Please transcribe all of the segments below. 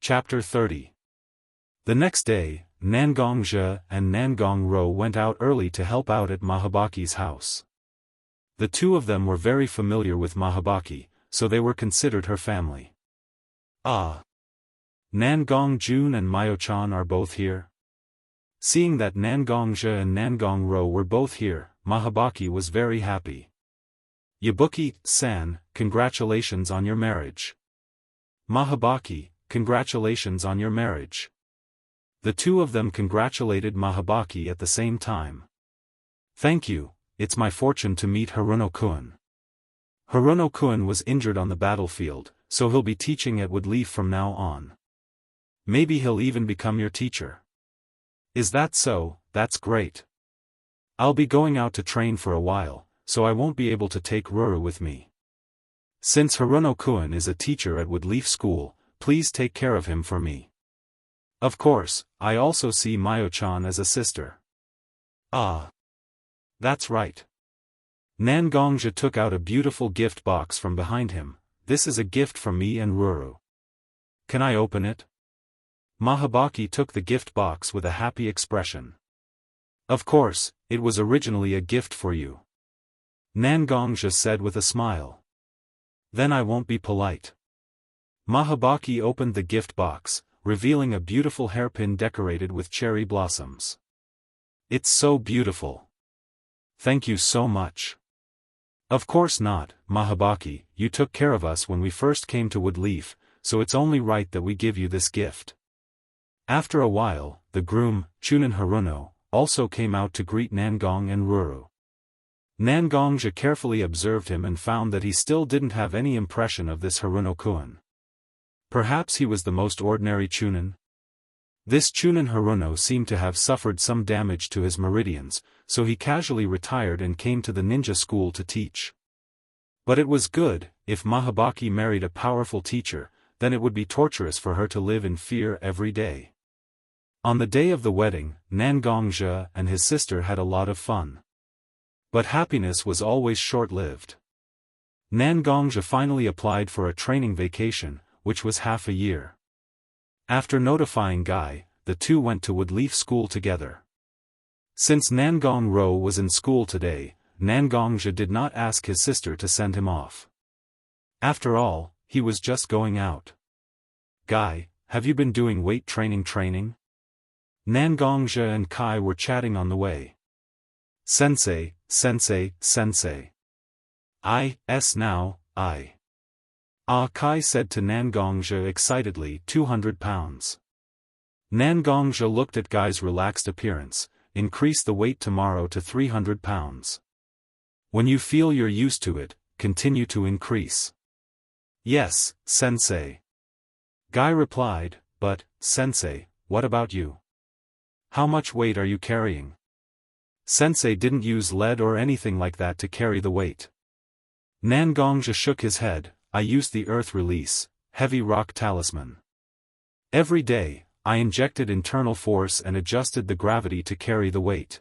Chapter 30. The next day, Nangongzhe and Nangongro went out early to help out at Mahabaki's house. The two of them were very familiar with Mahabaki, so they were considered her family. Ah! Nangongjun and Mayo-chan are both here? Seeing that Nangongzhe and Nangongro were both here, Mahabaki was very happy. Yabuki-san, congratulations on your marriage. Mahabaki, congratulations on your marriage. The two of them congratulated Mahabaki at the same time. Thank you, it's my fortune to meet Haruno-kun. Haruno-kun was injured on the battlefield, so he'll be teaching at Woodleaf from now on. Maybe he'll even become your teacher. Is that so? That's great. I'll be going out to train for a while, so I won't be able to take Ruru with me. Since Haruno-kun is a teacher at Woodleaf School, please take care of him for me. Of course, I also see Mayo-chan as a sister. Ah. That's right. Nangongzhe took out a beautiful gift box from behind him. This is a gift from me and Ruru. Can I open it? Mahabaki took the gift box with a happy expression. Of course, it was originally a gift for you. Nangongzhe said with a smile. Then I won't be polite. Mahabaki opened the gift box, revealing a beautiful hairpin decorated with cherry blossoms. It's so beautiful. Thank you so much. Of course not, Mahabaki, you took care of us when we first came to Woodleaf, so it's only right that we give you this gift. After a while, the groom, Chunin Haruno, also came out to greet Nangong and Ruru. Nangongzhe carefully observed him and found that he still didn't have any impression of this Haruno-kun. Perhaps he was the most ordinary Chunin? This Chunin Haruno seemed to have suffered some damage to his meridians, so he casually retired and came to the ninja school to teach. But it was good, if Mahabaki married a powerful teacher, then it would be torturous for her to live in fear every day. On the day of the wedding, Nangongzhe and his sister had a lot of fun. But happiness was always short-lived. Nangongzhe finally applied for a training vacation, which was half a year. After notifying Guy, the two went to Woodleaf School together. Since Nangongro was in school today, Nangongzhe did not ask his sister to send him off. After all, he was just going out. Guy, have you been doing weight training? Nangongzhe and Kai were chatting on the way. Sensei. Now. Kai said to Nangongzhe excitedly, 200 pounds. Nangongzhe looked at Guy's relaxed appearance. Increase the weight tomorrow to 300 pounds. When you feel you're used to it, continue to increase. Yes, sensei. Guy replied, but, sensei, what about you? How much weight are you carrying? Sensei didn't use lead or anything like that to carry the weight. Nangongzhe shook his head. I used the earth release, heavy rock talisman. Every day, I injected internal force and adjusted the gravity to carry the weight.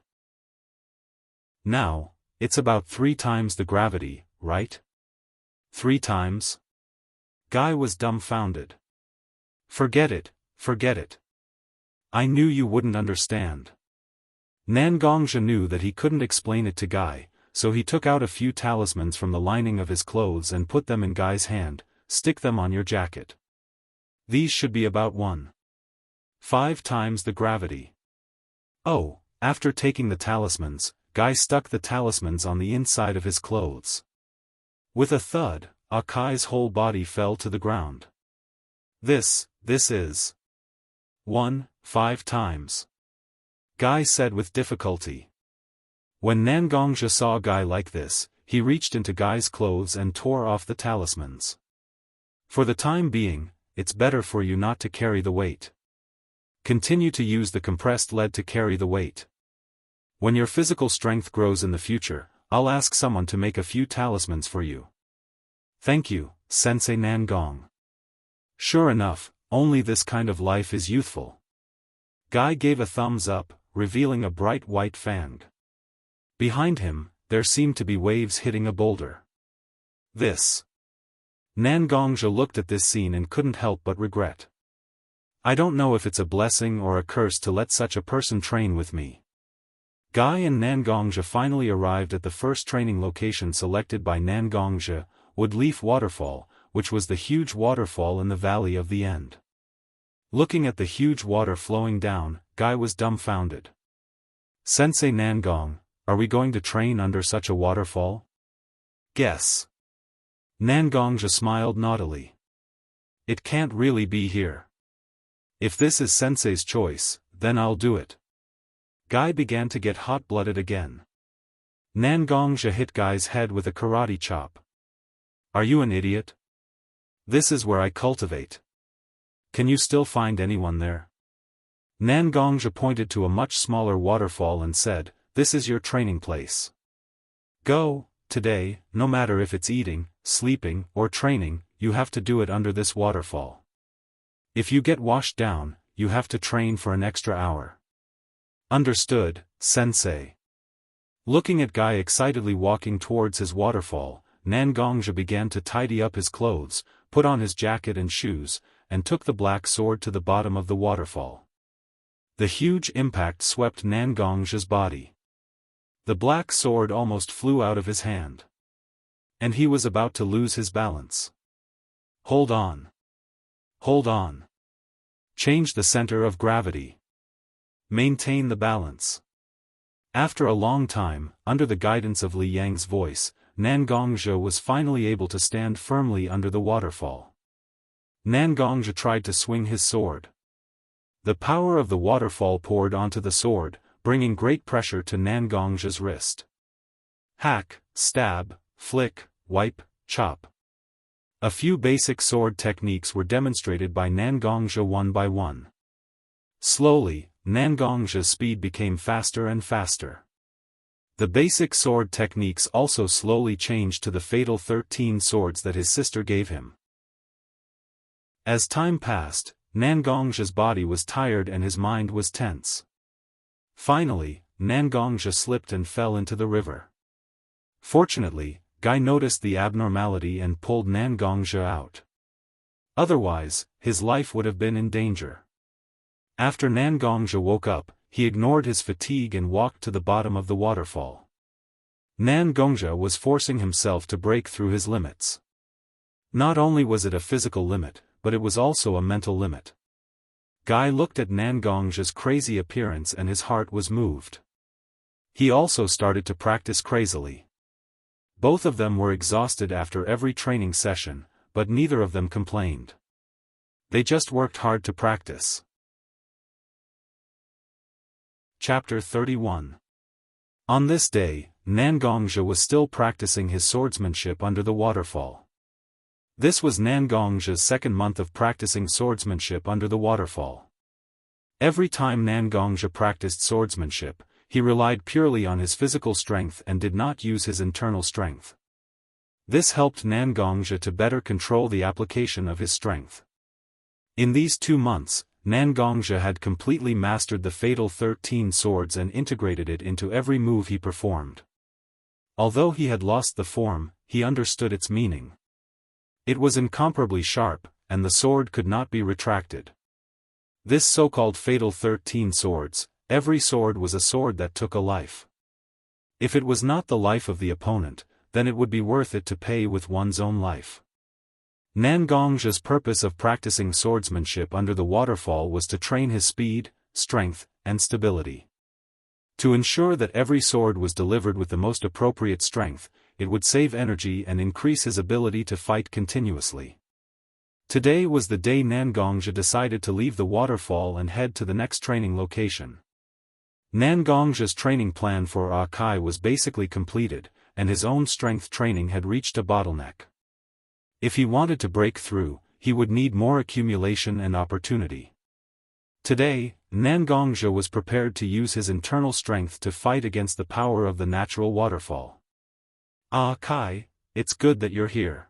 Now, it's about 3 times the gravity, right? 3 times? Guy was dumbfounded. Forget it. I knew you wouldn't understand. Nangongzhe knew that he couldn't explain it to Guy, so he took out a few talismans from the lining of his clothes and put them in Guy's hand. Stick them on your jacket. These should be about 1.5 times the gravity. Oh, after taking the talismans, Guy stuck the talismans on the inside of his clothes. With a thud, Kai's whole body fell to the ground. This is 1.5 times. Guy said with difficulty. When Nangongzhe saw a guy like this, he reached into Guy's clothes and tore off the talismans. For the time being, it's better for you not to carry the weight. Continue to use the compressed lead to carry the weight. When your physical strength grows in the future, I'll ask someone to make a few talismans for you. Thank you, Sensei Nangong. Sure enough, only this kind of life is youthful. Guy gave a thumbs up, revealing a bright white fang. Behind him, there seemed to be waves hitting a boulder. Nangongzhe looked at this scene and couldn't help but regret. I don't know if it's a blessing or a curse to let such a person train with me. Guy and Nangongzhe finally arrived at the first training location selected by Nangongzhe, Woodleaf Waterfall, which was the huge waterfall in the Valley of the End. Looking at the huge water flowing down, Guy was dumbfounded. Sensei Nangong, are we going to train under such a waterfall? Guess. Nangongzhe smiled naughtily. It can't really be here. If this is Sensei's choice, then I'll do it. Guy began to get hot-blooded again. Nangongzhe hit Guy's head with a karate chop. Are you an idiot? This is where I cultivate. Can you still find anyone there? Nangongzhe pointed to a much smaller waterfall and said, this is your training place. Go, today, no matter if it's eating, sleeping, or training, you have to do it under this waterfall. If you get washed down, you have to train for an extra hour. Understood, Sensei. Looking at Guy excitedly walking towards his waterfall, Nangongzhe began to tidy up his clothes, put on his jacket and shoes, and took the black sword to the bottom of the waterfall. The huge impact swept Nangongzhe's body. The black sword almost flew out of his hand. And he was about to lose his balance. Hold on. Hold on. Change the center of gravity. Maintain the balance. After a long time, under the guidance of Li Yang's voice, Nangongzhe was finally able to stand firmly under the waterfall. Nangongzhe tried to swing his sword. The power of the waterfall poured onto the sword, bringing great pressure to Nangongzhe's wrist. Hack, stab, flick, wipe, chop. A few basic sword techniques were demonstrated by Nangongzhe one by one. Slowly, Nangongzhe's speed became faster and faster. The basic sword techniques also slowly changed to the fatal 13 swords that his sister gave him. As time passed, Nangongzhe's body was tired and his mind was tense. Finally, Nangongzhe slipped and fell into the river. Fortunately, Guy noticed the abnormality and pulled Nangongzhe out. Otherwise, his life would have been in danger. After Nangongzhe woke up, he ignored his fatigue and walked to the bottom of the waterfall. Nangongzhe was forcing himself to break through his limits. Not only was it a physical limit, but it was also a mental limit. Guy looked at Nangongzhe's crazy appearance and his heart was moved. He also started to practice crazily. Both of them were exhausted after every training session, but neither of them complained. They just worked hard to practice. Chapter 31. On this day, Nangongzhe was still practicing his swordsmanship under the waterfall. This was Nangongzhe's second month of practicing swordsmanship under the waterfall. Every time Nangongzhe practiced swordsmanship, he relied purely on his physical strength and did not use his internal strength. This helped Nangongzhe to better control the application of his strength. In these 2 months, Nangongzhe had completely mastered the fatal 13 swords and integrated it into every move he performed. Although he had lost the form, he understood its meaning. It was incomparably sharp, and the sword could not be retracted. This so-called fatal 13 swords, every sword was a sword that took a life. If it was not the life of the opponent, then it would be worth it to pay with one's own life. Nangongzhe's purpose of practicing swordsmanship under the waterfall was to train his speed, strength, and stability. To ensure that every sword was delivered with the most appropriate strength, it would save energy and increase his ability to fight continuously. Today was the day Nangongzhe decided to leave the waterfall and head to the next training location. Nangongzhe's training plan for Akai was basically completed, and his own strength training had reached a bottleneck. If he wanted to break through, he would need more accumulation and opportunity. Today, Nangongzhe was prepared to use his internal strength to fight against the power of the natural waterfall. Kai, it's good that you're here.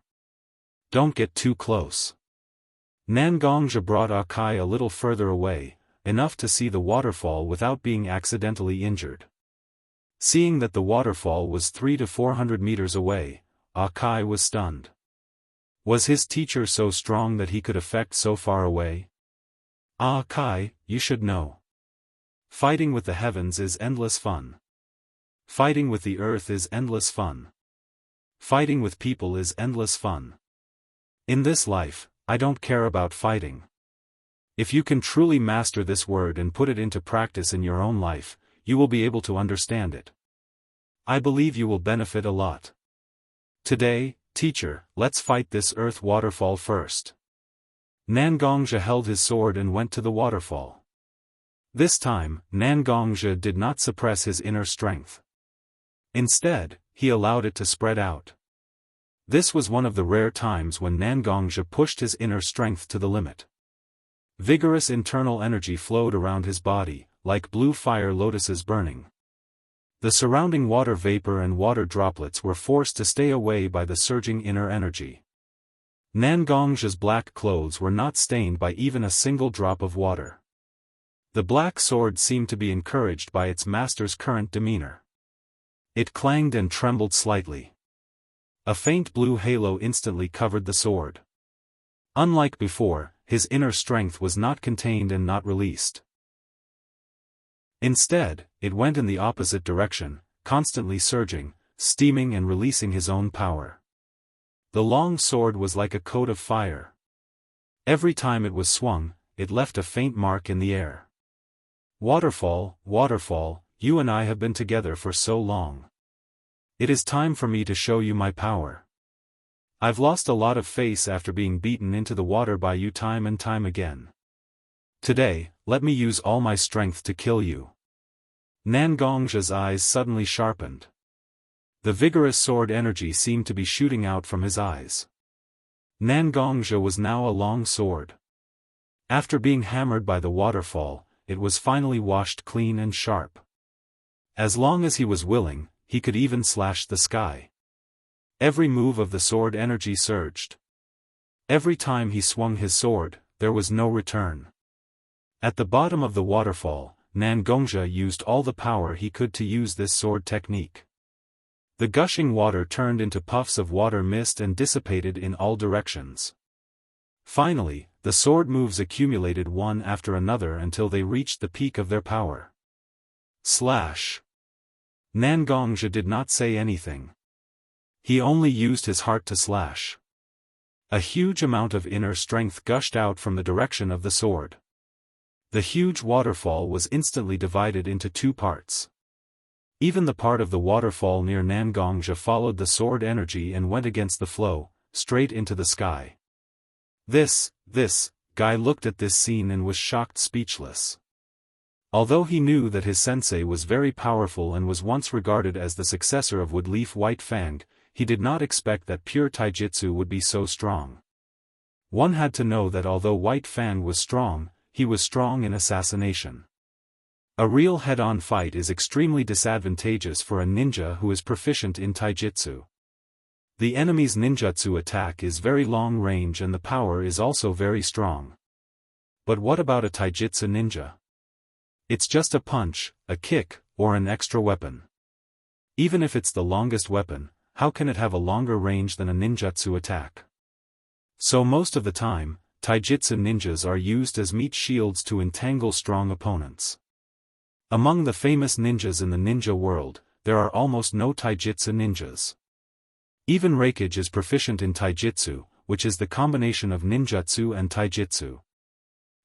Don't get too close. Nangongzhe brought Kai a little further away, enough to see the waterfall without being accidentally injured. Seeing that the waterfall was 300 to 400 meters away, Kai was stunned. Was his teacher so strong that he could affect so far away? Ah Kai, you should know. Fighting with the heavens is endless fun. Fighting with the earth is endless fun. Fighting with people is endless fun. In this life, I don't care about fighting. If you can truly master this word and put it into practice in your own life, you will be able to understand it. I believe you will benefit a lot. Today, teacher, let's fight this earth waterfall first. Nangongzhi held his sword and went to the waterfall. This time, Nangongzhi did not suppress his inner strength. Instead, he allowed it to spread out. This was one of the rare times when Nangongzhi pushed his inner strength to the limit. Vigorous internal energy flowed around his body, like blue fire lotuses burning. The surrounding water vapor and water droplets were forced to stay away by the surging inner energy. Nangongzhi's black clothes were not stained by even a single drop of water. The black sword seemed to be encouraged by its master's current demeanor. It clanged and trembled slightly. A faint blue halo instantly covered the sword. Unlike before, his inner strength was not contained and not released. Instead, it went in the opposite direction, constantly surging, steaming and releasing his own power. The long sword was like a coat of fire. Every time it was swung, it left a faint mark in the air. Waterfall, waterfall, you and I have been together for so long. It is time for me to show you my power. I've lost a lot of face after being beaten into the water by you time and time again. Today, let me use all my strength to kill you. Nangongzhi's eyes suddenly sharpened. The vigorous sword energy seemed to be shooting out from his eyes. Nangongzhi was now a long sword. After being hammered by the waterfall, it was finally washed clean and sharp. As long as he was willing, he could even slash the sky. Every move of the sword energy surged. Every time he swung his sword, there was no return. At the bottom of the waterfall, Nangongzhi used all the power he could to use this sword technique. The gushing water turned into puffs of water mist and dissipated in all directions. Finally, the sword moves accumulated one after another until they reached the peak of their power. Slash! Nangongzhi did not say anything. He only used his heart to slash. A huge amount of inner strength gushed out from the direction of the sword. The huge waterfall was instantly divided into two parts. Even the part of the waterfall near Nangongzhi followed the sword energy and went against the flow, straight into the sky. This guy looked at this scene and was shocked speechless. Although he knew that his sensei was very powerful and was once regarded as the successor of Woodleaf White Fang, he did not expect that pure taijutsu would be so strong. One had to know that although White Fang was strong, he was strong in assassination. A real head-on fight is extremely disadvantageous for a ninja who is proficient in taijutsu. The enemy's ninjutsu attack is very long range and the power is also very strong. But what about a taijutsu ninja? It's just a punch, a kick, or an extra weapon. Even if it's the longest weapon, how can it have a longer range than a ninjutsu attack? So most of the time, taijutsu ninjas are used as meat shields to entangle strong opponents. Among the famous ninjas in the ninja world, there are almost no taijutsu ninjas. Even Reikage is proficient in taijutsu, which is the combination of ninjutsu and taijutsu.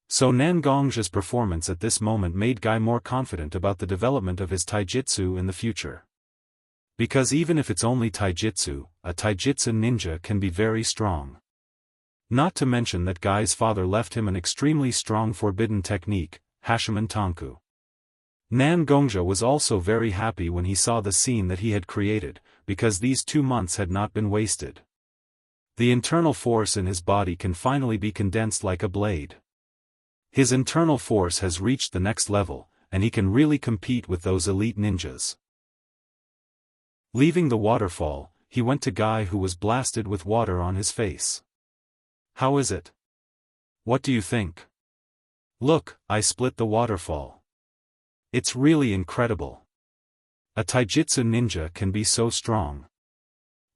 So Nangongzhi's performance at this moment made Guy more confident about the development of his taijutsu in the future. Because even if it's only taijutsu, a taijutsu ninja can be very strong. Not to mention that Guy's father left him an extremely strong forbidden technique, Hashiman Tanku. Nangongzhi was also very happy when he saw the scene that he had created, because these 2 months had not been wasted. The internal force in his body can finally be condensed like a blade. His internal force has reached the next level, and he can really compete with those elite ninjas. Leaving the waterfall, he went to Guy who was blasted with water on his face. How is it? What do you think? Look, I split the waterfall. It's really incredible. A taijutsu ninja can be so strong.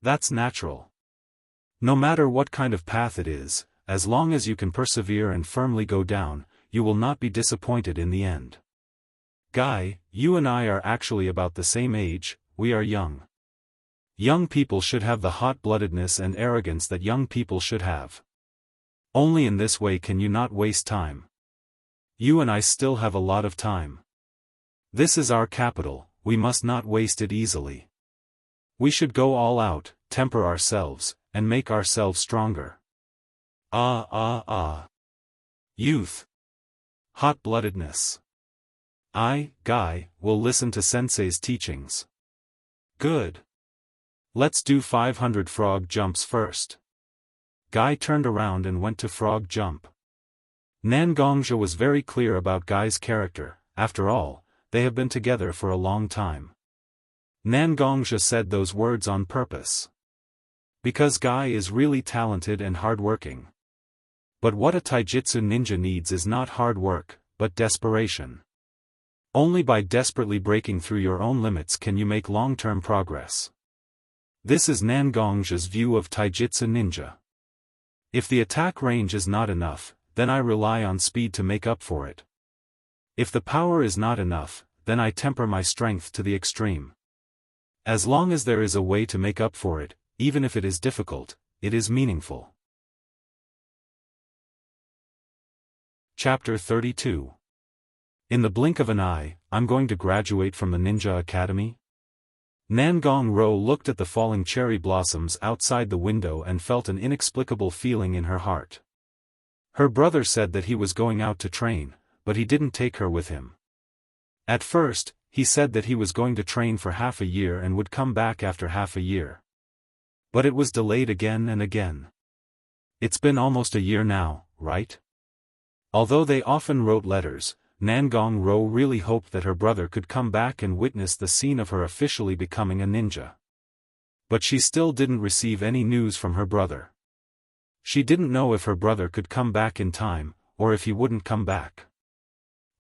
That's natural. No matter what kind of path it is, as long as you can persevere and firmly go down, you will not be disappointed in the end. Guy, you and I are actually about the same age, we are young. Young people should have the hot-bloodedness and arrogance that young people should have. Only in this way can you not waste time. You and I still have a lot of time. This is our capital, we must not waste it easily. We should go all out, temper ourselves, and make ourselves stronger. Youth. Hot-bloodedness. I, Guy, will listen to Sensei's teachings. Good. Let's do 500 frog jumps first. Guy turned around and went to frog jump. Nangongzhi was very clear about Guy's character. After all, they have been together for a long time. Nangongzhi said those words on purpose. Because Guy is really talented and hardworking. But what a taijutsu ninja needs is not hard work, but desperation. Only by desperately breaking through your own limits can you make long-term progress. This is Nangongzhi's view of taijutsu ninja. If the attack range is not enough, then I rely on speed to make up for it. If the power is not enough, then I temper my strength to the extreme. As long as there is a way to make up for it, even if it is difficult, it is meaningful. Chapter 32. In the blink of an eye, I'm going to graduate from the Ninja Academy? Nangongzhi looked at the falling cherry blossoms outside the window and felt an inexplicable feeling in her heart. Her brother said that he was going out to train, but he didn't take her with him. At first, he said that he was going to train for half a year and would come back after half a year. But it was delayed again and again. It's been almost a year now, right? Although they often wrote letters, Nangongzhi really hoped that her brother could come back and witness the scene of her officially becoming a ninja. But she still didn't receive any news from her brother. She didn't know if her brother could come back in time, or if he wouldn't come back.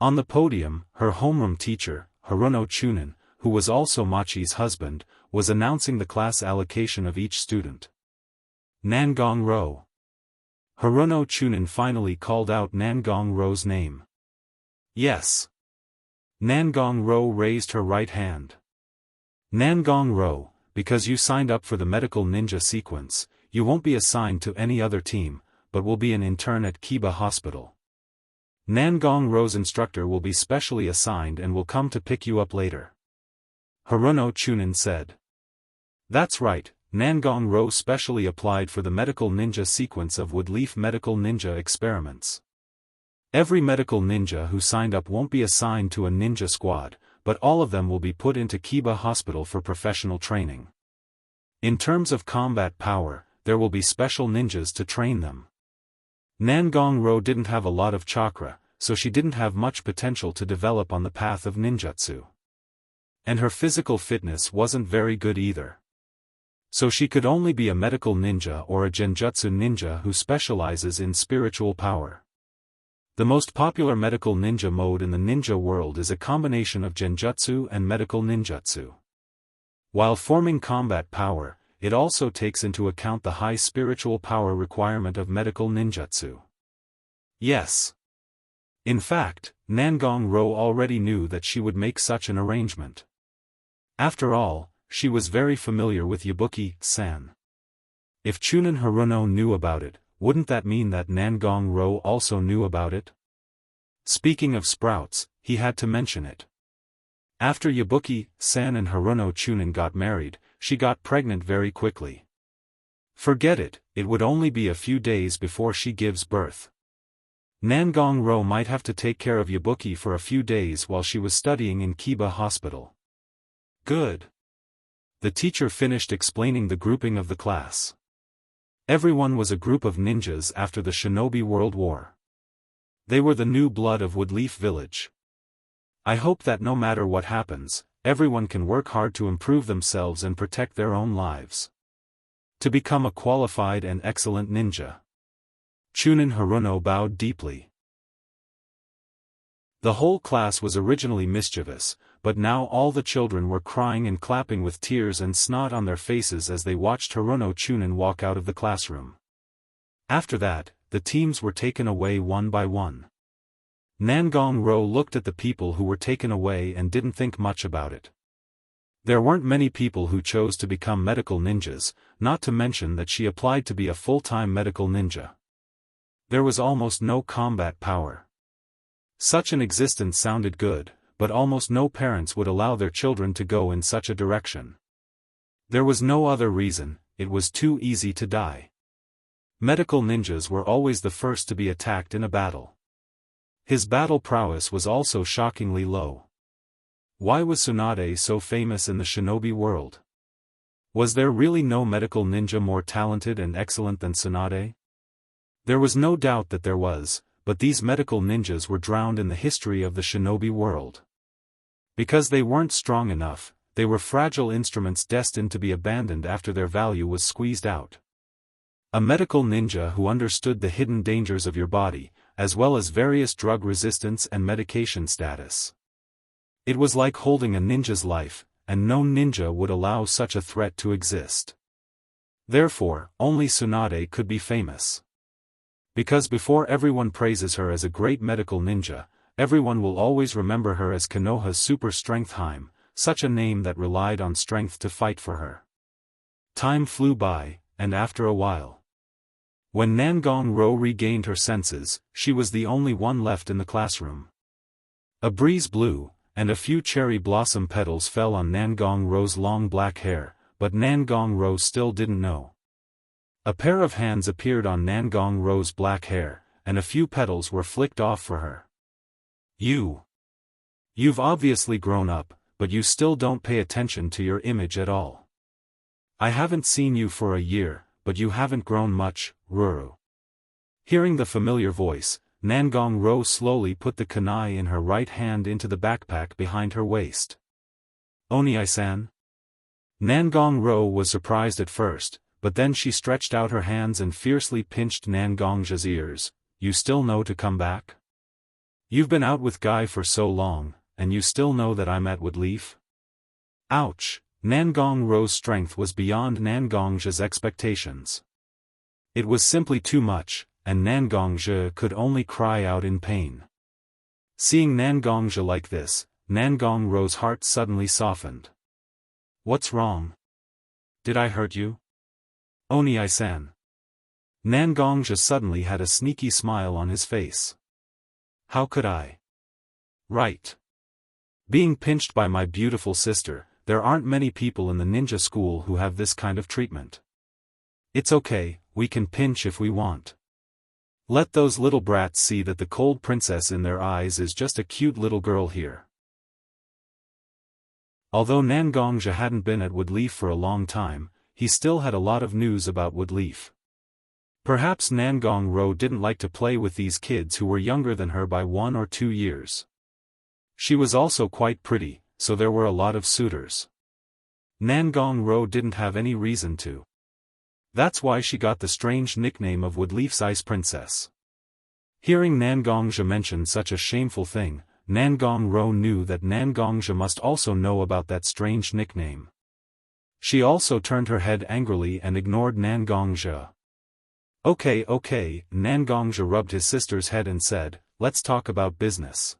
On the podium, her homeroom teacher, Haruno Chunin, who was also Machi's husband, was announcing the class allocation of each student. Nangongzhi. Haruno Chunin finally called out Nangongzhi's name. Yes. Nangongzhi raised her right hand. Nangongzhi, because you signed up for the medical ninja sequence, you won't be assigned to any other team, but will be an intern at Kiba Hospital. Nangongzhi's instructor will be specially assigned and will come to pick you up later. Haruno Chunin said. That's right, Nangongzhi specially applied for the medical ninja sequence of Woodleaf Medical Ninja experiments. Every medical ninja who signed up won't be assigned to a ninja squad, but all of them will be put into Kiba Hospital for professional training. In terms of combat power, there will be special ninjas to train them. Nangongzhi didn't have a lot of chakra, so she didn't have much potential to develop on the path of ninjutsu. And her physical fitness wasn't very good either. So she could only be a medical ninja or a genjutsu ninja who specializes in spiritual power. The most popular medical ninja mode in the ninja world is a combination of genjutsu and medical ninjutsu. While forming combat power, it also takes into account the high spiritual power requirement of medical ninjutsu. Yes. In fact, Nangongzhi already knew that she would make such an arrangement. After all, she was very familiar with Yabuki-san. If Chunin Haruno knew about it, wouldn't that mean that Nangongzhi also knew about it? Speaking of sprouts, he had to mention it. After Yabuki-san and Haruno Chunin got married, she got pregnant very quickly. Forget it, it would only be a few days before she gives birth. Nangongzhi might have to take care of Yabuki for a few days while she was studying in Kiba Hospital. Good. The teacher finished explaining the grouping of the class. Everyone was a group of ninjas after the Shinobi World War. They were the new blood of Woodleaf Village. I hope that no matter what happens, everyone can work hard to improve themselves and protect their own lives. To become a qualified and excellent ninja. Chunin Haruno bowed deeply. The whole class was originally mischievous, but now all the children were crying and clapping with tears and snot on their faces as they watched Haruno Chunin walk out of the classroom. After that, the teams were taken away one by one. Nangong-ro looked at the people who were taken away and didn't think much about it. There weren't many people who chose to become medical ninjas, not to mention that she applied to be a full-time medical ninja. There was almost no combat power. Such an existence sounded good, but almost no parents would allow their children to go in such a direction. There was no other reason, it was too easy to die. Medical ninjas were always the first to be attacked in a battle. His battle prowess was also shockingly low. Why was Tsunade so famous in the shinobi world? Was there really no medical ninja more talented and excellent than Tsunade? There was no doubt that there was, but these medical ninjas were drowned in the history of the shinobi world. Because they weren't strong enough, they were fragile instruments destined to be abandoned after their value was squeezed out. A medical ninja who understood the hidden dangers of your body, as well as various drug resistance and medication status. It was like holding a ninja's life, and no ninja would allow such a threat to exist. Therefore, only Tsunade could be famous. Because before everyone praises her as a great medical ninja, everyone will always remember her as Konoha's super strength Heim, such a name that relied on strength to fight for her. Time flew by, and after a while, when Nangong-ro regained her senses, she was the only one left in the classroom. A breeze blew, and a few cherry blossom petals fell on Nangong-ro's long black hair, but Nangong-ro still didn't know. A pair of hands appeared on Nangong-ro's black hair, and a few petals were flicked off for her. You've obviously grown up, but you still don't pay attention to your image at all. I haven't seen you for a year, but you haven't grown much, Ruru. Hearing the familiar voice, Nangong-ro slowly put the kunai in her right hand into the backpack behind her waist. Oni-san? Nangong-ro was surprised at first, but then she stretched out her hands and fiercely pinched Nangongja's ears. You still know to come back? You've been out with Guy for so long, and you still know that I'm at Woodleaf? Ouch! Nangong-ro's strength was beyond Nangongja's expectations. It was simply too much, and Nangongja could only cry out in pain. Seeing Nangongja like this, Nangong-ro's heart suddenly softened. What's wrong? Did I hurt you? Oni-san. Nangongja suddenly had a sneaky smile on his face. How could I? Right. Being pinched by my beautiful sister, there aren't many people in the ninja school who have this kind of treatment. It's okay, we can pinch if we want. Let those little brats see that the cold princess in their eyes is just a cute little girl here. Although Nangongja hadn't been at Woodleaf for a long time, he still had a lot of news about Woodleaf. Perhaps Nangong-ro didn't like to play with these kids who were younger than her by 1 or 2 years. She was also quite pretty, so there were a lot of suitors. Nangong-ro didn't have any reason to. That's why she got the strange nickname of Woodleaf's Ice Princess. Hearing Nangongja mention such a shameful thing, Nangong-ro knew that Nangongja must also know about that strange nickname. She also turned her head angrily and ignored Nangongja. Okay, Nangongja rubbed his sister's head and said, let's talk about business.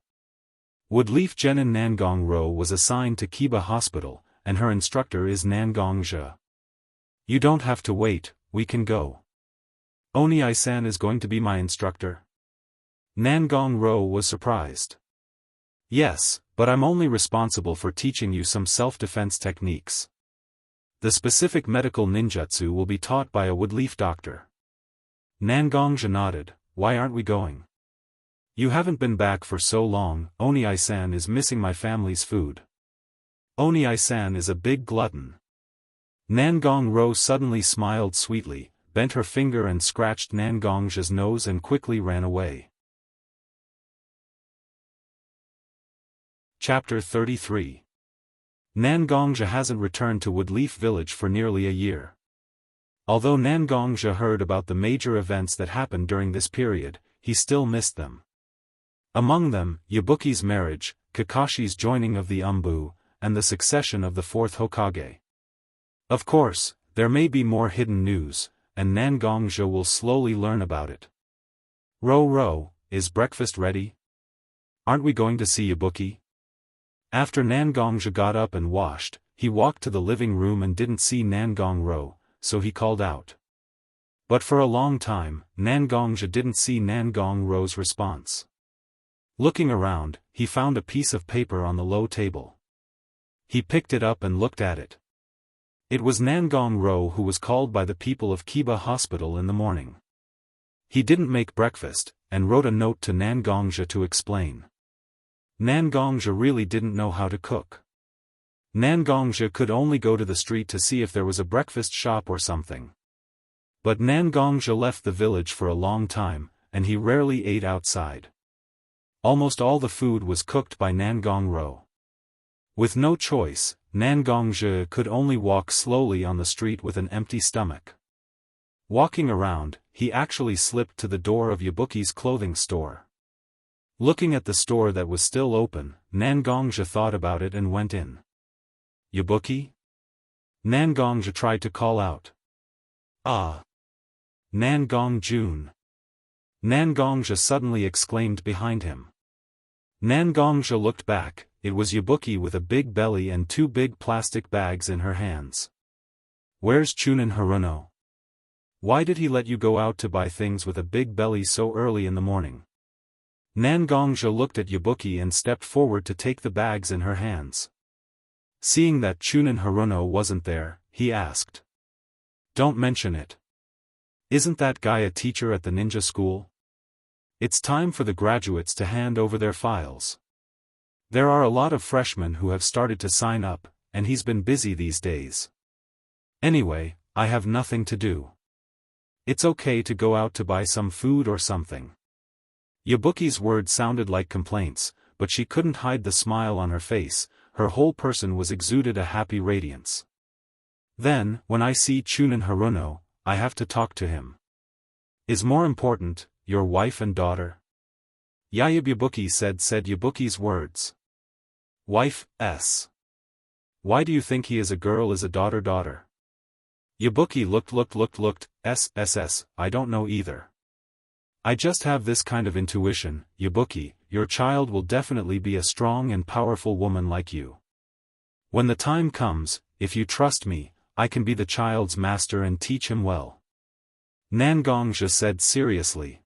Woodleaf Genin Nangong-ro was assigned to Kiba Hospital, and her instructor is Nangongja. You don't have to wait, we can go. Oni-san is going to be my instructor? Nangong-ro was surprised. Yes, but I'm only responsible for teaching you some self-defense techniques. The specific medical ninjutsu will be taught by a Woodleaf doctor. Nangongja nodded. Why aren't we going? You haven't been back for so long. Oni-san is missing my family's food. Oni-san is a big glutton. Nangong-ro suddenly smiled sweetly, bent her finger and scratched Nangongja's nose and quickly ran away. Chapter 33. Nangongja hasn't returned to Woodleaf Village for nearly a year. Although Nangongja heard about the major events that happened during this period, he still missed them. Among them, Yabuki's marriage, Kakashi's joining of the Umbu, and the succession of the 4th Hokage. Of course, there may be more hidden news, and Nangongja will slowly learn about it. Ro, is breakfast ready? Aren't we going to see Yabuki? After Nangongja got up and washed, he walked to the living room and didn't see Nangongro, so he called out. But for a long time, Nangongja didn't see Nangongro's response. Looking around, he found a piece of paper on the low table. He picked it up and looked at it. It was Nangongro who was called by the people of Kiba Hospital in the morning. He didn't make breakfast, and wrote a note to Nangongja to explain. Nangongja really didn't know how to cook. Nangongja could only go to the street to see if there was a breakfast shop or something. But Nangongja left the village for a long time, and he rarely ate outside. Almost all the food was cooked by Nangongro. With no choice, Nangongja could only walk slowly on the street with an empty stomach. Walking around, he actually slipped to the door of Yabuki's clothing store. Looking at the store that was still open, Nangongja thought about it and went in. Yabuki? Nangongja tried to call out. Ah! Nangongjun! Nangongja suddenly exclaimed behind him. Nangongja looked back. It was Yabuki with a big belly and 2 big plastic bags in her hands. Where's Chunin Haruno? Why did he let you go out to buy things with a big belly so early in the morning? Nangongja looked at Yabuki and stepped forward to take the bags in her hands. Seeing that Chunin Haruno wasn't there, he asked. Don't mention it. Isn't that guy a teacher at the ninja school? It's time for the graduates to hand over their files. There are a lot of freshmen who have started to sign up, and he's been busy these days. Anyway, I have nothing to do. It's okay to go out to buy some food or something. Yabuki's words sounded like complaints, but she couldn't hide the smile on her face. Her whole person was exuded a happy radiance. Then, when I see Chunin Haruno, I have to talk to him. Is more important, your wife and daughter? Yayab Yabuki said Yabuki's words. Wife, s. Why do you think he is a girl is a daughter? Yabuki looked, s, I don't know either. I just have this kind of intuition, Yabuki, your child will definitely be a strong and powerful woman like you. When the time comes, if you trust me, I can be the child's master and teach him well. Nangongja said seriously.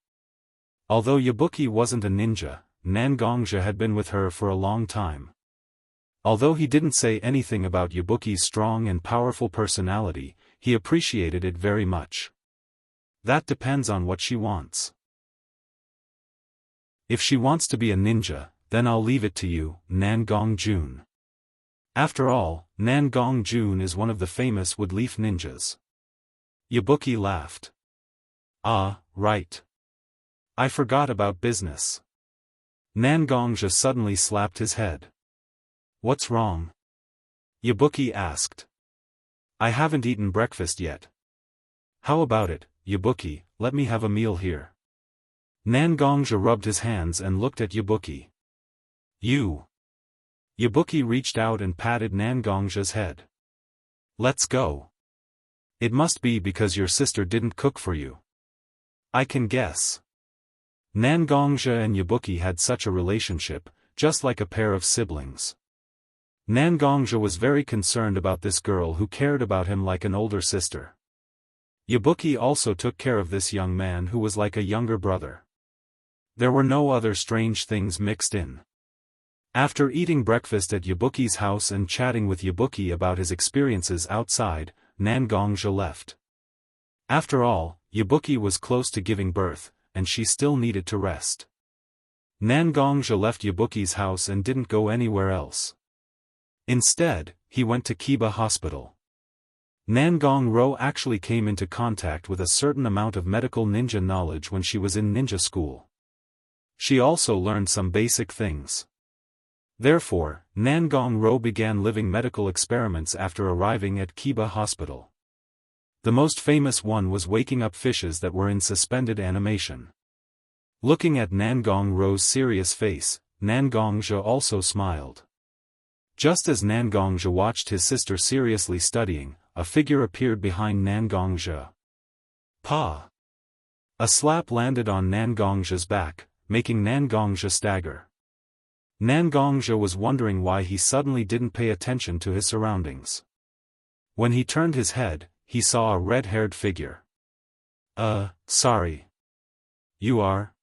Although Yabuki wasn't a ninja, Nangongja had been with her for a long time. Although he didn't say anything about Yabuki's strong and powerful personality, he appreciated it very much. That depends on what she wants. If she wants to be a ninja, then I'll leave it to you, Nangongjun. After all, Nangongjun is one of the famous woodleaf ninjas. Yabuki laughed. Ah, right. I forgot about business. Nangongja suddenly slapped his head. What's wrong? Yabuki asked. I haven't eaten breakfast yet. How about it, Yabuki, let me have a meal here. Nangongja rubbed his hands and looked at Yabuki. You. Yabuki reached out and patted Nangongja's head. Let's go. It must be because your sister didn't cook for you. I can guess. Nangongja and Yabuki had such a relationship, just like a pair of siblings. Nangongja was very concerned about this girl who cared about him like an older sister. Yabuki also took care of this young man who was like a younger brother. There were no other strange things mixed in. After eating breakfast at Yabuki's house and chatting with Yabuki about his experiences outside, Nangongja left. After all, Yabuki was close to giving birth, and she still needed to rest. Nangongja left Yabuki's house and didn't go anywhere else. Instead, he went to Kiba Hospital. Nangongro actually came into contact with a certain amount of medical ninja knowledge when she was in ninja school. She also learned some basic things. Therefore, Nangongro began living medical experiments after arriving at Kiba Hospital. The most famous one was waking up fishes that were in suspended animation. Looking at Nangongro's serious face, Nangongja also smiled. Just as Nangongja watched his sister seriously studying, a figure appeared behind Nangongja. Pa! A slap landed on Nangongja's back, making Nangongja stagger. Nangongzhe was wondering why he suddenly didn't pay attention to his surroundings. When he turned his head, he saw a red-haired figure. Sorry. You are?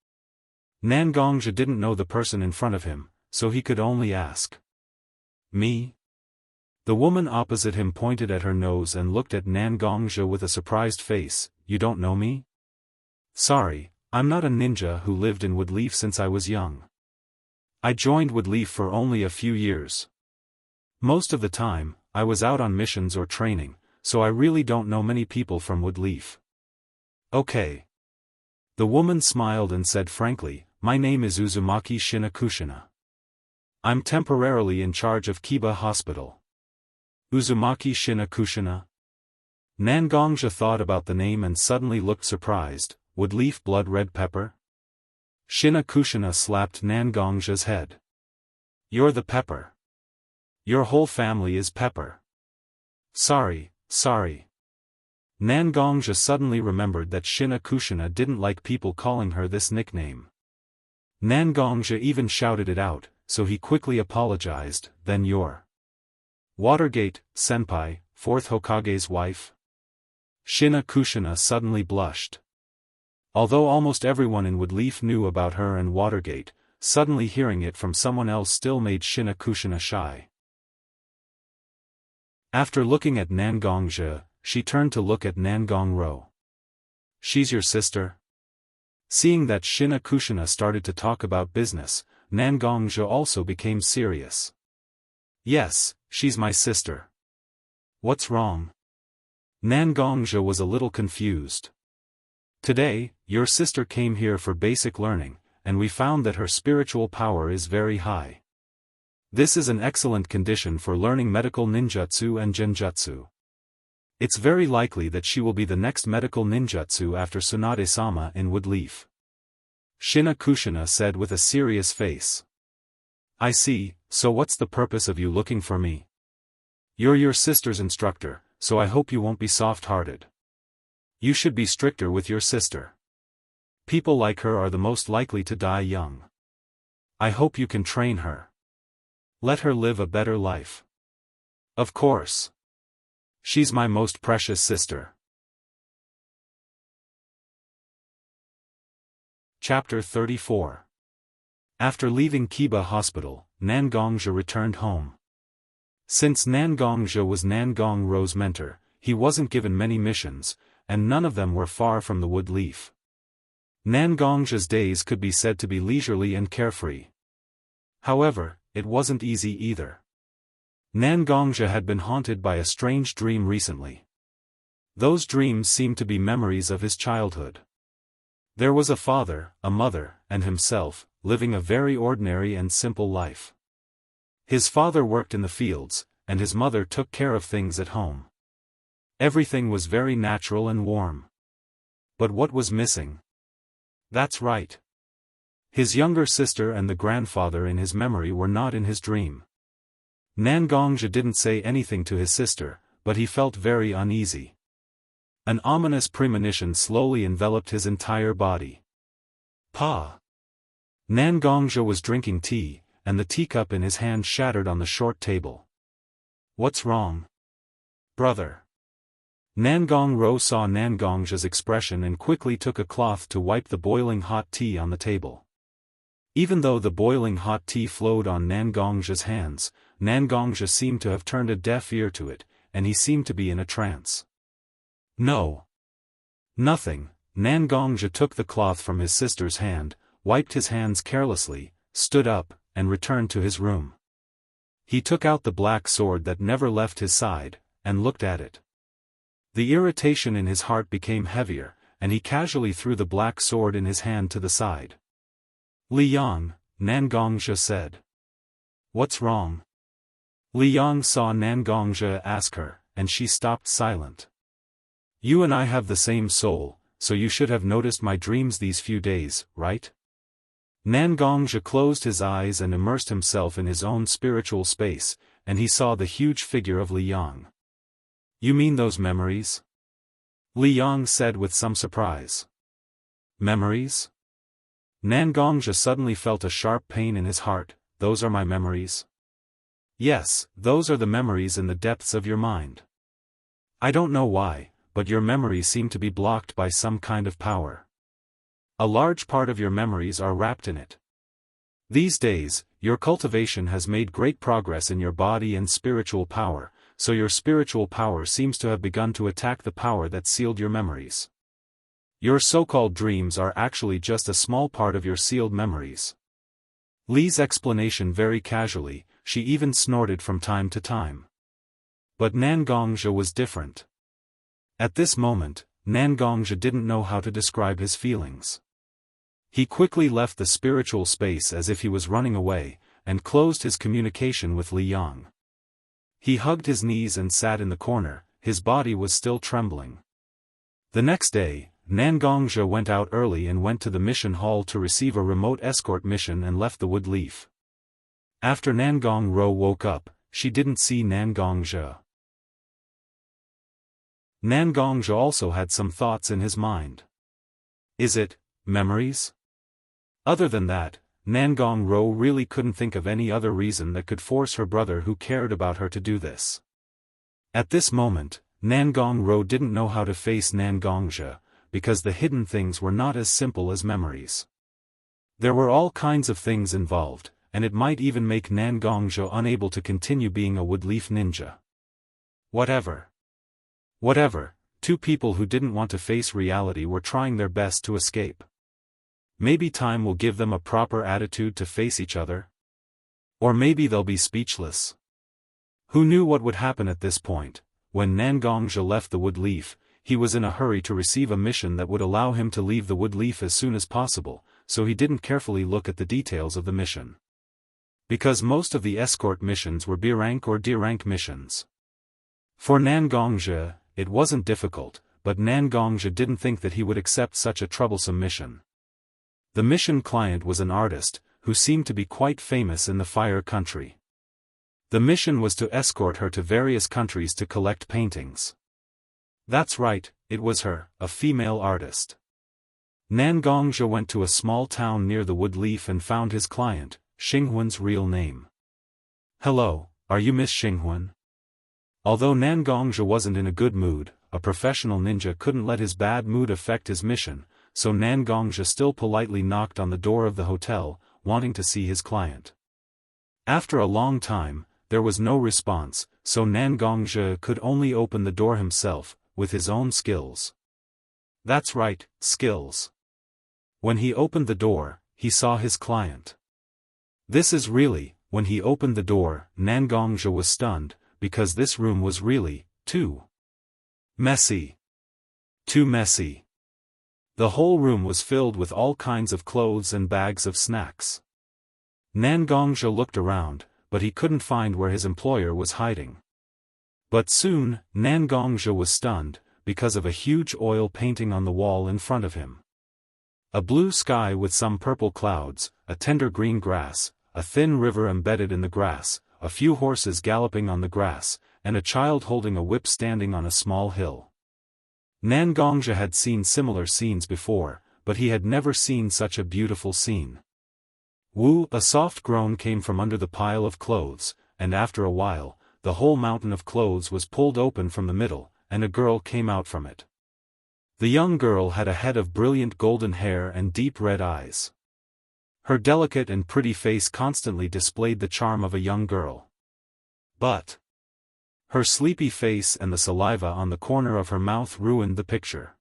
Nangongzhe didn't know the person in front of him, so he could only ask. Me? The woman opposite him pointed at her nose and looked at Nangongzhe with a surprised face. You don't know me? Sorry, I'm not a ninja who lived in Woodleaf since I was young. I joined Woodleaf for only a few years. Most of the time, I was out on missions or training, so I really don't know many people from Woodleaf. Okay. The woman smiled and said frankly, my name is Uzumaki Shinakushina. I'm temporarily in charge of Kiba Hospital. Uzumaki Shinakushina? Nangongzhe thought about the name and suddenly looked surprised. Woodleaf blood red pepper? Shinakushina slapped Nangongzhe's head. You're the pepper. Your whole family is pepper. Sorry. Nangongzhe suddenly remembered that Shinakushina didn't like people calling her this nickname. Nangongzhe even shouted it out, so he quickly apologized. Then you're Watergate, senpai, 4th Hokage's wife? Shinakushina suddenly blushed. Although almost everyone in Woodleaf knew about her and Watergate, suddenly hearing it from someone else still made Shinakushina shy. After looking at Nangongzhe, she turned to look at Nangongro. She's your sister? Seeing that Shinakushina started to talk about business, Nangongzhe also became serious. Yes, she's my sister. What's wrong? Nangongzhe was a little confused. Today, your sister came here for basic learning, and we found that her spiritual power is very high. This is an excellent condition for learning medical ninjutsu and genjutsu. It's very likely that she will be the next medical ninjutsu after Tsunade-sama in Woodleaf. Shinakushina said with a serious face. I see, so what's the purpose of you looking for me? You're your sister's instructor, so I hope you won't be soft-hearted. You should be stricter with your sister. People like her are the most likely to die young. I hope you can train her. Let her live a better life. Of course. She's my most precious sister. Chapter 34. After leaving Kiba Hospital, Nangongzhe returned home. Since Nangongzhe was Nangongro's mentor, he wasn't given many missions, and none of them were far from the Woodleaf. Nangongzhe's days could be said to be leisurely and carefree. However, it wasn't easy either. Nangongzhe had been haunted by a strange dream recently. Those dreams seemed to be memories of his childhood. There was a father, a mother, and himself, living a very ordinary and simple life. His father worked in the fields, and his mother took care of things at home. Everything was very natural and warm. But what was missing? That's right. His younger sister and the grandfather in his memory were not in his dream. Nangongzhe didn't say anything to his sister, but he felt very uneasy. An ominous premonition slowly enveloped his entire body. Pa! Nangongzhe was drinking tea, and the teacup in his hand shattered on the short table. What's wrong? Brother. Nangongro saw Nangongzhe's expression and quickly took a cloth to wipe the boiling hot tea on the table. Even though the boiling hot tea flowed on Nangongzhe's hands, Nangongzhe seemed to have turned a deaf ear to it, and he seemed to be in a trance. No. Nothing. Nangongzhe took the cloth from his sister's hand, wiped his hands carelessly, stood up, and returned to his room. He took out the black sword that never left his side, and looked at it. The irritation in his heart became heavier, and he casually threw the black sword in his hand to the side. Liang, Nangongzhe said. What's wrong? Liang saw Nangongzhe ask her, and she stopped silent. You and I have the same soul, so you should have noticed my dreams these few days, right? Nangongzhe closed his eyes and immersed himself in his own spiritual space, and he saw the huge figure of Liang. You mean those memories? Liang said with some surprise. Memories? Nangongzhe suddenly felt a sharp pain in his heart. those are my memories? Yes, those are the memories in the depths of your mind. I don't know why, but your memories seem to be blocked by some kind of power. A large part of your memories are wrapped in it. These days, your cultivation has made great progress in your body and spiritual power, so your spiritual power seems to have begun to attack the power that sealed your memories. Your so-called dreams are actually just a small part of your sealed memories. Li's explanation very casually, she even snorted from time to time. But Nangongzhi was different. At this moment, Nangongzhi didn't know how to describe his feelings. He quickly left the spiritual space as if he was running away, and closed his communication with Li Yang. He hugged his knees and sat in the corner, his body was still trembling. The next day, Nangongzhi went out early and went to the mission hall to receive a remote escort mission and left the wood leaf. After Nangongzhi woke up, she didn't see Nangongzhi. Nangongzhi also had some thoughts in his mind. Is it memories? Other than that, Nangongzhi really couldn't think of any other reason that could force her brother who cared about her to do this. At this moment, Nangongzhi didn't know how to face Nangongzhi, because the hidden things were not as simple as memories. There were all kinds of things involved, and it might even make Nangongzhi unable to continue being a woodleaf ninja. Whatever, two people who didn't want to face reality were trying their best to escape. Maybe time will give them a proper attitude to face each other? Or maybe they'll be speechless. Who knew what would happen at this point? When Nangongzhi left the wood leaf, he was in a hurry to receive a mission that would allow him to leave the wood leaf as soon as possible, so he didn't carefully look at the details of the mission. Because most of the escort missions were B-rank or D-rank missions. For Nangongzhi, it wasn't difficult, but Nangongzhi didn't think that he would accept such a troublesome mission. The mission client was an artist, who seemed to be quite famous in the Fire Country. The mission was to escort her to various countries to collect paintings. That's right, it was her, a female artist. Nangongzhi went to a small town near the wood leaf and found his client, Xinghuan's real name. Hello, are you Miss Xinghuan? Although Nangongzhi wasn't in a good mood, a professional ninja couldn't let his bad mood affect his mission, so Nangongzhi still politely knocked on the door of the hotel, wanting to see his client. After a long time, there was no response, so Nangongzhi could only open the door himself, with his own skills. That's right, skills. When he opened the door, he saw his client. When he opened the door, Nangongzhi was stunned, because this room was really, too messy. Too messy. The whole room was filled with all kinds of clothes and bags of snacks. Nangongzhi looked around, but he couldn't find where his employer was hiding. But soon, Nangongzhi was stunned, because of a huge oil painting on the wall in front of him. A blue sky with some purple clouds, a tender green grass, a thin river embedded in the grass, a few horses galloping on the grass, and a child holding a whip standing on a small hill. Nangongzhi had seen similar scenes before, but he had never seen such a beautiful scene. Woo! A soft groan came from under the pile of clothes, and after a while, the whole mountain of clothes was pulled open from the middle, and a girl came out from it. The young girl had a head of brilliant golden hair and deep red eyes. Her delicate and pretty face constantly displayed the charm of a young girl. But her sleepy face and the saliva on the corner of her mouth ruined the picture.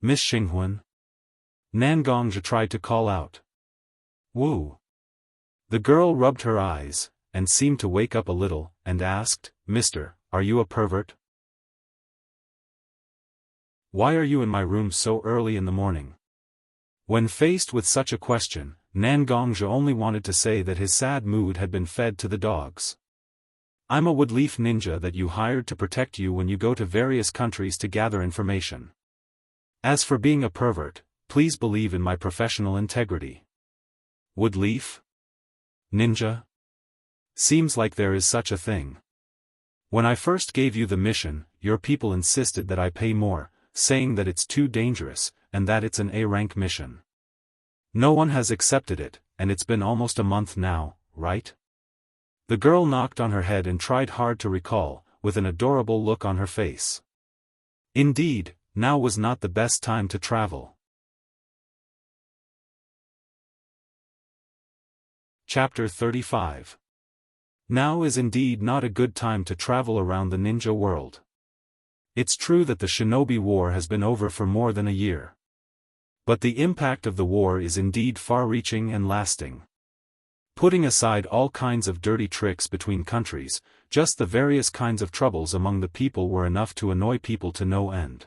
Miss Xinghuan? Nangongzhi tried to call out. Woo! The girl rubbed her eyes, and seemed to wake up a little, and asked, Mister, are you a pervert? Why are you in my room so early in the morning? When faced with such a question, Nangongzhi only wanted to say that his sad mood had been fed to the dogs. I'm a woodleaf ninja that you hired to protect you when you go to various countries to gather information. As for being a pervert, please believe in my professional integrity. Woodleaf? Ninja? Seems like there is such a thing. When I first gave you the mission, your people insisted that I pay more, saying that it's too dangerous, and that it's an A-rank mission. No one has accepted it, and it's been almost a month now, right? The girl knocked on her head and tried hard to recall, with an adorable look on her face. Indeed, now was not the best time to travel. Chapter 35. Now is indeed not a good time to travel around the ninja world. It's true that the shinobi war has been over for more than a year. But the impact of the war is indeed far-reaching and lasting. Putting aside all kinds of dirty tricks between countries, just the various kinds of troubles among the people were enough to annoy people to no end.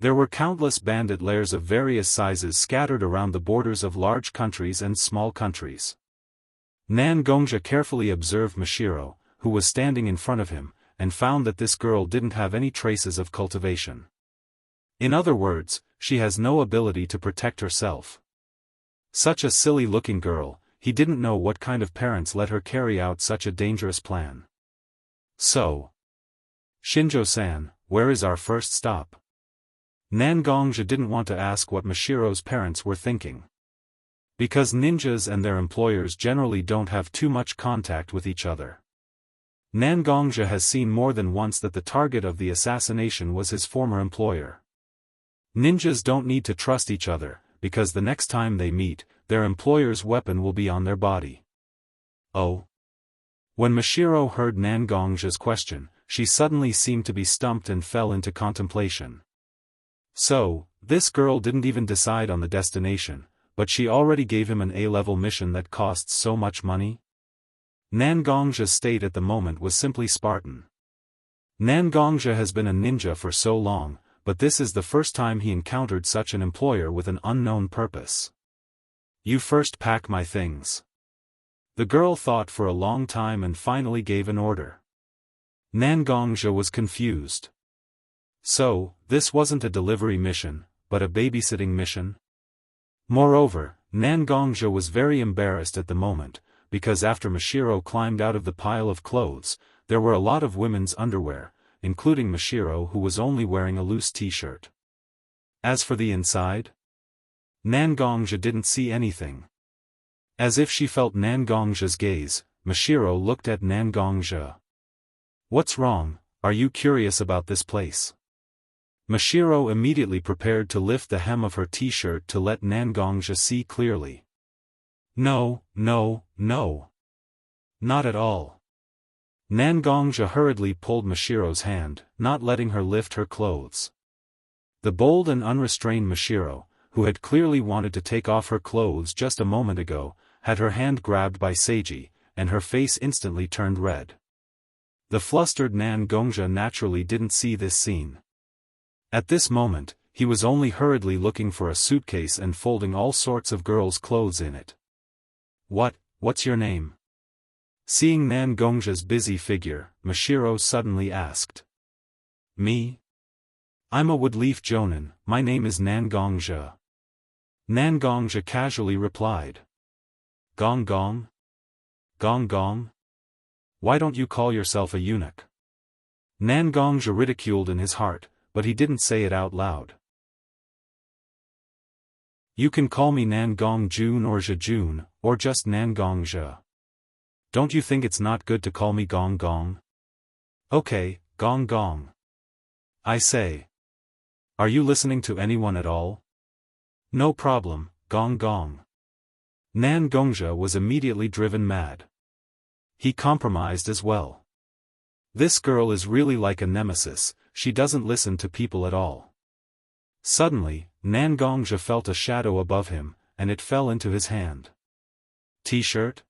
There were countless bandit lairs of various sizes scattered around the borders of large countries and small countries. Nan Gongja carefully observed Mashiro, who was standing in front of him, and found that this girl didn't have any traces of cultivation. In other words, she has no ability to protect herself. Such a silly-looking girl, he didn't know what kind of parents let her carry out such a dangerous plan. So, Shinjo-san, where is our first stop? Nan Gongja didn't want to ask what Mashiro's parents were thinking. Because ninjas and their employers generally don't have too much contact with each other. Nan Gongja has seen more than once that the target of the assassination was his former employer. Ninjas don't need to trust each other, because the next time they meet, their employer's weapon will be on their body. Oh. When Mashiro heard Nan Gongja's question, she suddenly seemed to be stumped and fell into contemplation. So, this girl didn't even decide on the destination, but she already gave him an A-level mission that costs so much money? Nan Gongja's state at the moment was simply Spartan. Nan Gongja has been a ninja for so long, but this is the first time he encountered such an employer with an unknown purpose. You first pack my things. The girl thought for a long time and finally gave an order. Nan Gongja was confused. So, this wasn't a delivery mission, but a babysitting mission? Moreover, Nan Gongja was very embarrassed at the moment, because after Mashiro climbed out of the pile of clothes, there were a lot of women's underwear, including Mashiro, who was only wearing a loose t-shirt. As for the inside, Nan Gongja didn't see anything. As if she felt Nan Gongja's gaze, Mashiro looked at Nan Gongja. What's wrong, are you curious about this place? Mashiro immediately prepared to lift the hem of her t-shirt to let Nan Gongja see clearly. No, no, no. Not at all. Nan Gongja hurriedly pulled Mashiro's hand, not letting her lift her clothes. The bold and unrestrained Mashiro, who had clearly wanted to take off her clothes just a moment ago, had her hand grabbed by Seiji, and her face instantly turned red. The flustered Nan Gongja naturally didn't see this scene. At this moment, he was only hurriedly looking for a suitcase and folding all sorts of girls' clothes in it. What's your name? Seeing Nan Gongja's busy figure, Mashiro suddenly asked. Me? I'm a woodleaf jonin, my name is Nan Gongja. Nan Gongja casually replied. Gong gong? Gong gong? Why don't you call yourself a eunuch? Nan Gongja ridiculed in his heart, but he didn't say it out loud. You can call me Nan Gongjun or Jejun, or just Nan Gongja. Don't you think it's not good to call me Gong Gong? Okay, Gong Gong. I say. Are you listening to anyone at all? No problem, Gong Gong. Nan Gongja was immediately driven mad. He compromised as well. This girl is really like a nemesis, she doesn't listen to people at all. Suddenly, Nan Gongja felt a shadow above him, and it fell into his hand. T-shirt?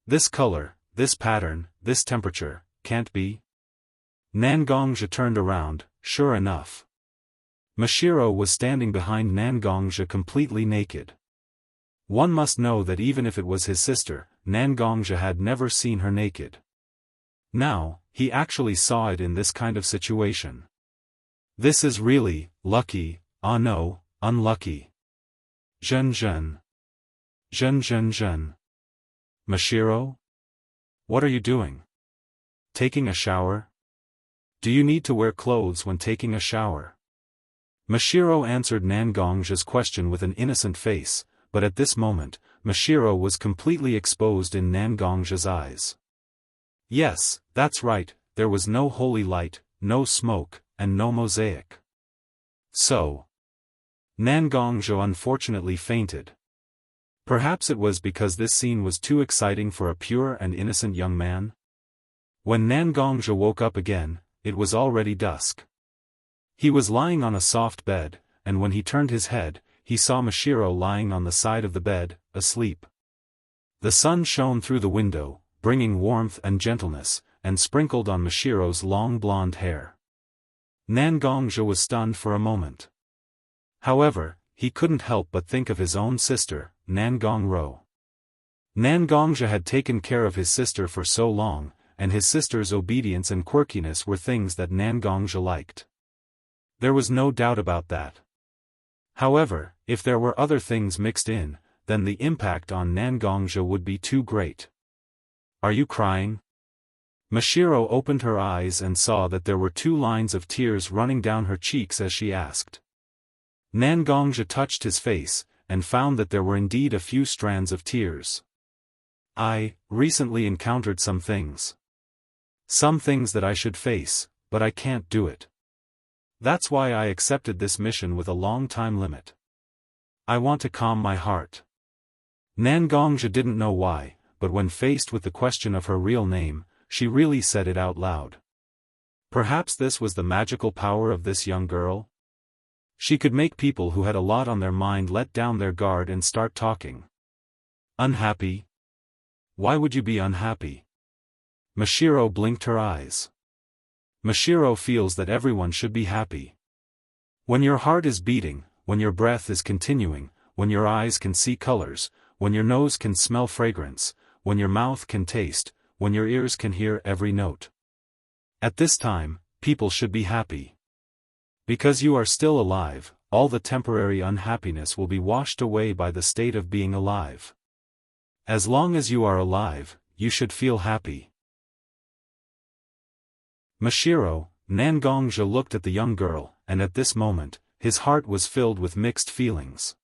This color, this pattern, this temperature, can't be? Nan Gongja turned around, sure enough. Mashiro was standing behind Nan Gongja completely naked. One must know that even if it was his sister, Nan Gongja had never seen her naked. Now, he actually saw it in this kind of situation. This is really, lucky, ah no, unlucky. Zhen zhen. Zhen zhen zhen. Mashiro? What are you doing? Taking a shower? Do you need to wear clothes when taking a shower? Mashiro answered Nan Gongja's question with an innocent face, but at this moment, Mashiro was completely exposed in Nangongja's eyes. Yes, that's right, there was no holy light, no smoke, and no mosaic. So, Nangongja unfortunately fainted. Perhaps it was because this scene was too exciting for a pure and innocent young man? When Nangongja woke up again, it was already dusk. He was lying on a soft bed, and when he turned his head, he saw Mashiro lying on the side of the bed, asleep. The sun shone through the window, bringing warmth and gentleness, and sprinkled on Mashiro's long blonde hair. Nangongja was stunned for a moment. However, he couldn't help but think of his own sister, Nangongro. Nangongja had taken care of his sister for so long, and his sister's obedience and quirkiness were things that Nangongja liked. There was no doubt about that. However, if there were other things mixed in, then the impact on Nangongja would be too great. Are you crying? Mashiro opened her eyes and saw that there were 2 lines of tears running down her cheeks as she asked. Nangongja touched his face, and found that there were indeed a few strands of tears. I recently encountered some things. Some things that I should face, but I can't do it. That's why I accepted this mission with a long time limit. I want to calm my heart. Nangongja didn't know why, but when faced with the question of her real name, she really said it out loud. Perhaps this was the magical power of this young girl? She could make people who had a lot on their mind let down their guard and start talking. Unhappy? Why would you be unhappy? Mashiro blinked her eyes. Mashiro feels that everyone should be happy. When your heart is beating, when your breath is continuing, when your eyes can see colors, when your nose can smell fragrance, when your mouth can taste, when your ears can hear every note. At this time, people should be happy. Because you are still alive, all the temporary unhappiness will be washed away by the state of being alive. As long as you are alive, you should feel happy. Mashiro, Nangongja looked at the young girl, and at this moment, his heart was filled with mixed feelings.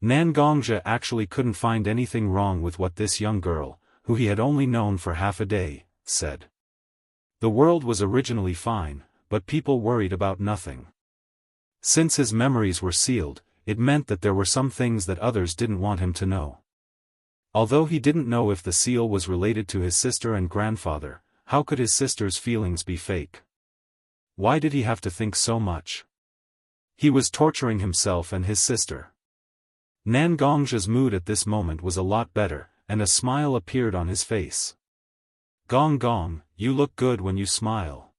Nangongja actually couldn't find anything wrong with what this young girl, who he had only known for half a day, said. The world was originally fine, but people worried about nothing. Since his memories were sealed, it meant that there were some things that others didn't want him to know. Although he didn't know if the seal was related to his sister and grandfather, how could his sister's feelings be fake? Why did he have to think so much? He was torturing himself and his sister. Nangongja's mood at this moment was a lot better, and a smile appeared on his face. Gong Gong, you look good when you smile.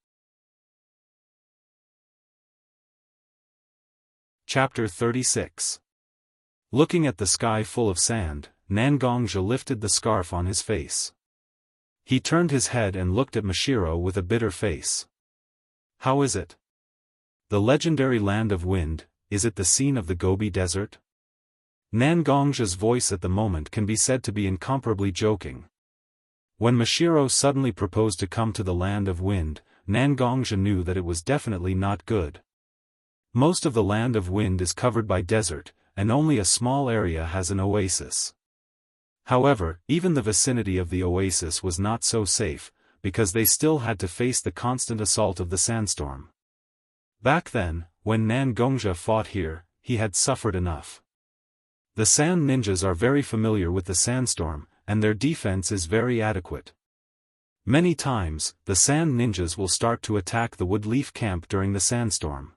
Chapter 36. Looking at the sky full of sand, Nangongja lifted the scarf on his face. He turned his head and looked at Mashiro with a bitter face. How is it? The legendary land of wind, is it the scene of the Gobi Desert? Nangongja's voice at the moment can be said to be incomparably joking. When Mashiro suddenly proposed to come to the land of wind, Nangongja knew that it was definitely not good. Most of the land of wind is covered by desert, and only a small area has an oasis. However, even the vicinity of the oasis was not so safe, because they still had to face the constant assault of the sandstorm. Back then, when Nangongja fought here, he had suffered enough. The sand ninjas are very familiar with the sandstorm, and their defense is very adequate. Many times, the sand ninjas will start to attack the woodleaf camp during the sandstorm.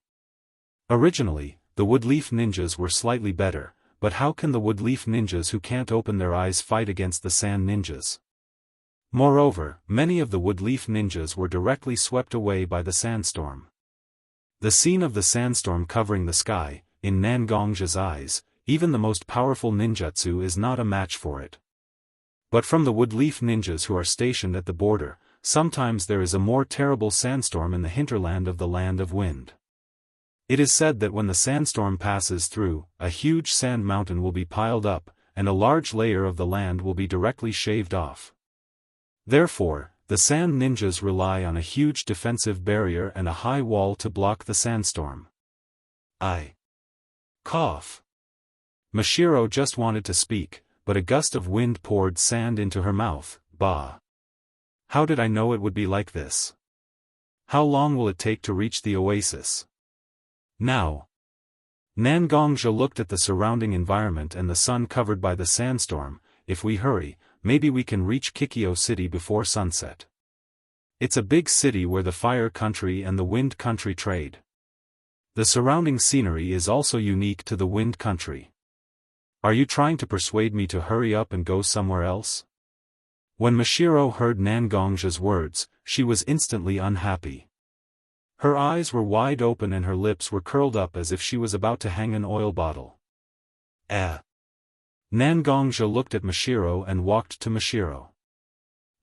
Originally, the woodleaf ninjas were slightly better, but how can the woodleaf ninjas who can't open their eyes fight against the sand ninjas? Moreover, many of the woodleaf ninjas were directly swept away by the sandstorm. The scene of the sandstorm covering the sky, in Nangongja's eyes, even the most powerful ninjutsu is not a match for it. But from the woodleaf ninjas who are stationed at the border, sometimes there is a more terrible sandstorm in the hinterland of the land of wind. It is said that when the sandstorm passes through, a huge sand mountain will be piled up, and a large layer of the land will be directly shaved off. Therefore, the sand ninjas rely on a huge defensive barrier and a high wall to block the sandstorm. I cough. Mashiro just wanted to speak, but a gust of wind poured sand into her mouth. Bah! How did I know it would be like this? How long will it take to reach the oasis? Now. Nangongzhi looked at the surrounding environment and the sun covered by the sandstorm. If we hurry, maybe we can reach Kikyo City before sunset. It's a big city where the fire country and the wind country trade. The surrounding scenery is also unique to the wind country. Are you trying to persuade me to hurry up and go somewhere else? When Mashiro heard Nangongzhi's words, she was instantly unhappy. Her eyes were wide open and her lips were curled up as if she was about to hang an oil bottle. Nangongzhi looked at Mashiro and walked to Mashiro.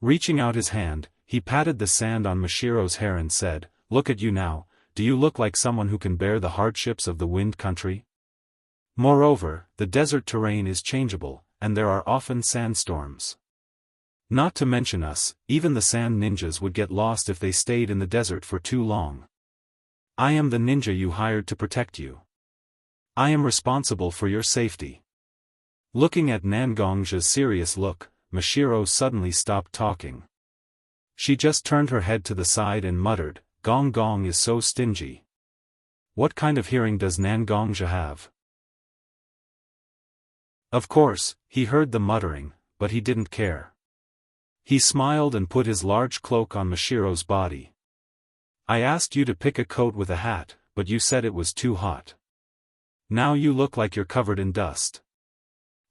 Reaching out his hand, he patted the sand on Mashiro's hair and said, "Look at you now, do you look like someone who can bear the hardships of the wind country? Moreover, the desert terrain is changeable, and there are often sandstorms. Not to mention us, even the sand ninjas would get lost if they stayed in the desert for too long. I am the ninja you hired to protect you. I am responsible for your safety." Looking at Nangongzhi's serious look, Mashiro suddenly stopped talking. She just turned her head to the side and muttered, "Gong Gong is so stingy. What kind of hearing does Nangongzhi have?" Of course, he heard the muttering, but he didn't care. He smiled and put his large cloak on Mashiro's body. "I asked you to pick a coat with a hat, but you said it was too hot. Now you look like you're covered in dust.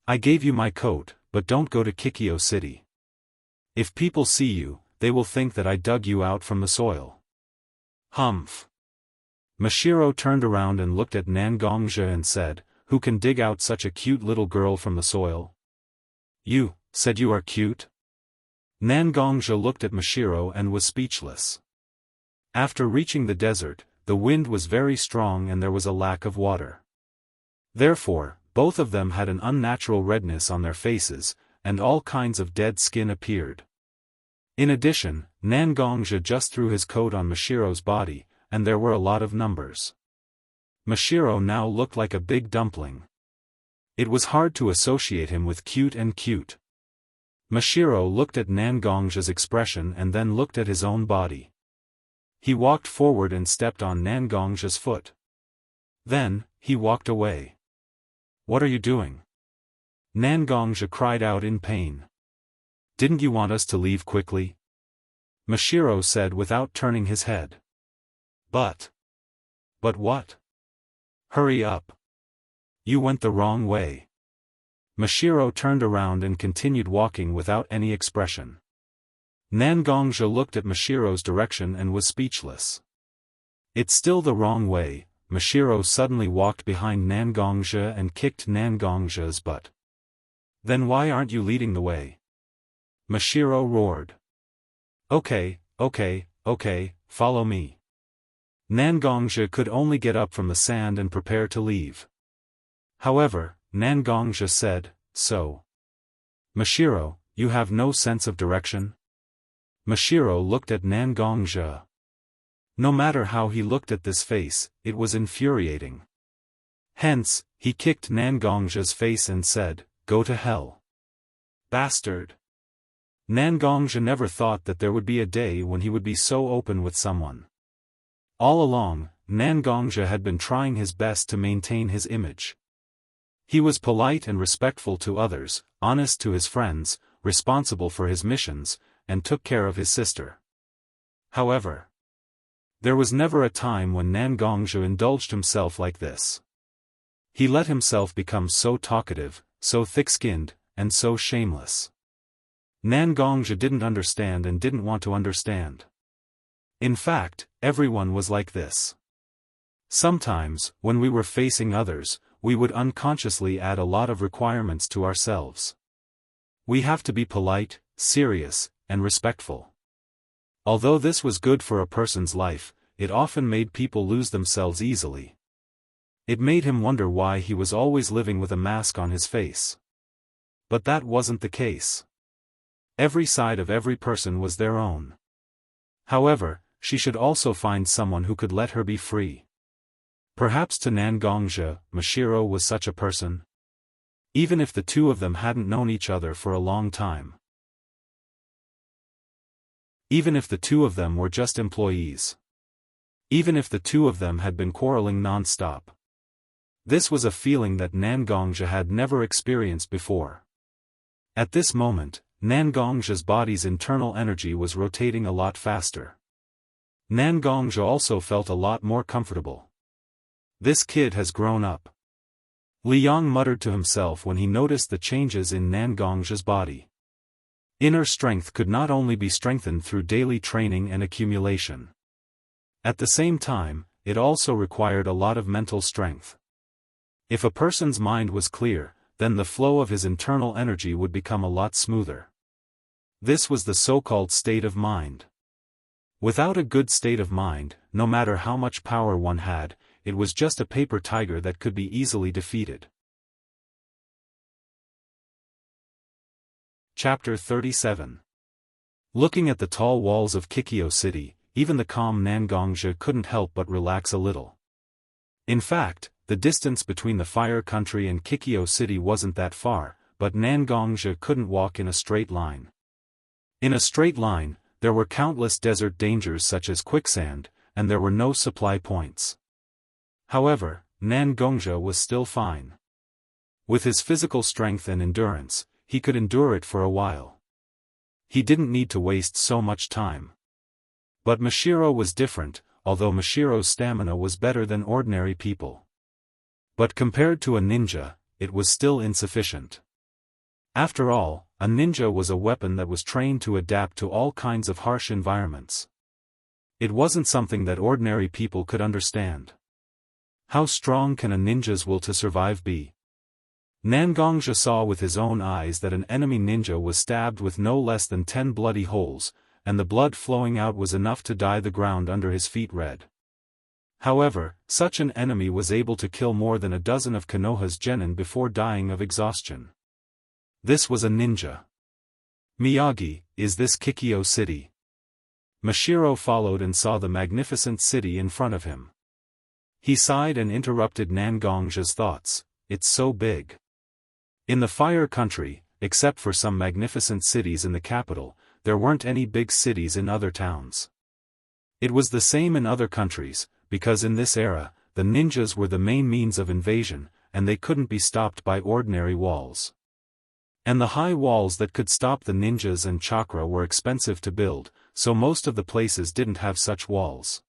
I gave you my coat, but don't go to Kikyo City. If people see you, they will think that I dug you out from the soil." Humph. Mashiro turned around and looked at Nangongzhi and said, "Who can dig out such a cute little girl from the soil?" "You said you are cute?" Nangongzhi looked at Mashiro and was speechless. After reaching the desert, the wind was very strong and there was a lack of water. Therefore, both of them had an unnatural redness on their faces, and all kinds of dead skin appeared. In addition, Nangongzhi just threw his coat on Mashiro's body, and there were a lot of numbers. Mashiro now looked like a big dumpling. It was hard to associate him with cute and cute. Mashiro looked at Nangongzhi's expression and then looked at his own body. He walked forward and stepped on Nangongzhi's foot. Then, he walked away. "What are you doing?" Nangongzhi cried out in pain. "Didn't you want us to leave quickly?" Mashiro said without turning his head. But what? Hurry up. You went the wrong way." Mashiro turned around and continued walking without any expression. Nangongzhi looked at Mashiro's direction and was speechless. "It's still the wrong way." Mashiro suddenly walked behind Nangongzhi and kicked Nangongzhi's butt. "Then why aren't you leading the way?" Mashiro roared. Okay, follow me." Nangongzhi could only get up from the sand and prepare to leave. However, Nangongzhi said, "So. Mashiro, you have no sense of direction?" Mashiro looked at Nangongzhi. No matter how he looked at this face, it was infuriating. Hence, he kicked Nangongzhi's face and said, "Go to hell. Bastard." Nangongzhi never thought that there would be a day when he would be so open with someone. All along, Nangongzhi had been trying his best to maintain his image. He was polite and respectful to others, honest to his friends, responsible for his missions, and took care of his sister. However, there was never a time when Nangongzhi indulged himself like this. He let himself become so talkative, so thick-skinned, and so shameless. Nangongzhi didn't understand and didn't want to understand. In fact, everyone was like this. Sometimes, when we were facing others, we would unconsciously add a lot of requirements to ourselves. We have to be polite, serious, and respectful. Although this was good for a person's life, it often made people lose themselves easily. It made him wonder why he was always living with a mask on his face. But that wasn't the case. Every side of every person was their own. However, she should also find someone who could let her be free. Perhaps to Nangongzhi, Mashiro was such a person. Even if the two of them hadn't known each other for a long time. Even if the two of them were just employees. Even if the two of them had been quarreling non-stop. This was a feeling that Nangongzhi had never experienced before. At this moment, Nangongzhi's body's internal energy was rotating a lot faster. Nangongzhi also felt a lot more comfortable. This kid has grown up. Liang muttered to himself when he noticed the changes in Nangongzhi's body. Inner strength could not only be strengthened through daily training and accumulation. At the same time, it also required a lot of mental strength. If a person's mind was clear, then the flow of his internal energy would become a lot smoother. This was the so-called state of mind. Without a good state of mind, no matter how much power one had, it was just a paper tiger that could be easily defeated. Chapter 37. Looking at the tall walls of Kikyo City, even the calm Nangongzhi couldn't help but relax a little. In fact, the distance between the Fire Country and Kikyo City wasn't that far, but Nangongzhi couldn't walk in a straight line. In a straight line, there were countless desert dangers such as quicksand, and there were no supply points. However, Nangongzhi was still fine. With his physical strength and endurance, he could endure it for a while. He didn't need to waste so much time. But Mashiro was different, although Mashiro's stamina was better than ordinary people. But compared to a ninja, it was still insufficient. After all, a ninja was a weapon that was trained to adapt to all kinds of harsh environments. It wasn't something that ordinary people could understand. How strong can a ninja's will to survive be? Nangongzhi saw with his own eyes that an enemy ninja was stabbed with no less than 10 bloody holes, and the blood flowing out was enough to dye the ground under his feet red. However, such an enemy was able to kill more than a dozen of Konoha's genin before dying of exhaustion. This was a ninja. Miyagi, is this Kikyo City? Mashiro followed and saw the magnificent city in front of him. He sighed and interrupted Nangongzhi's thoughts, it's so big. In the Fire Country, except for some magnificent cities in the capital, there weren't any big cities in other towns. It was the same in other countries, because in this era, the ninjas were the main means of invasion, and they couldn't be stopped by ordinary walls. And the high walls that could stop the ninjas and chakra were expensive to build, so most of the places didn't have such walls.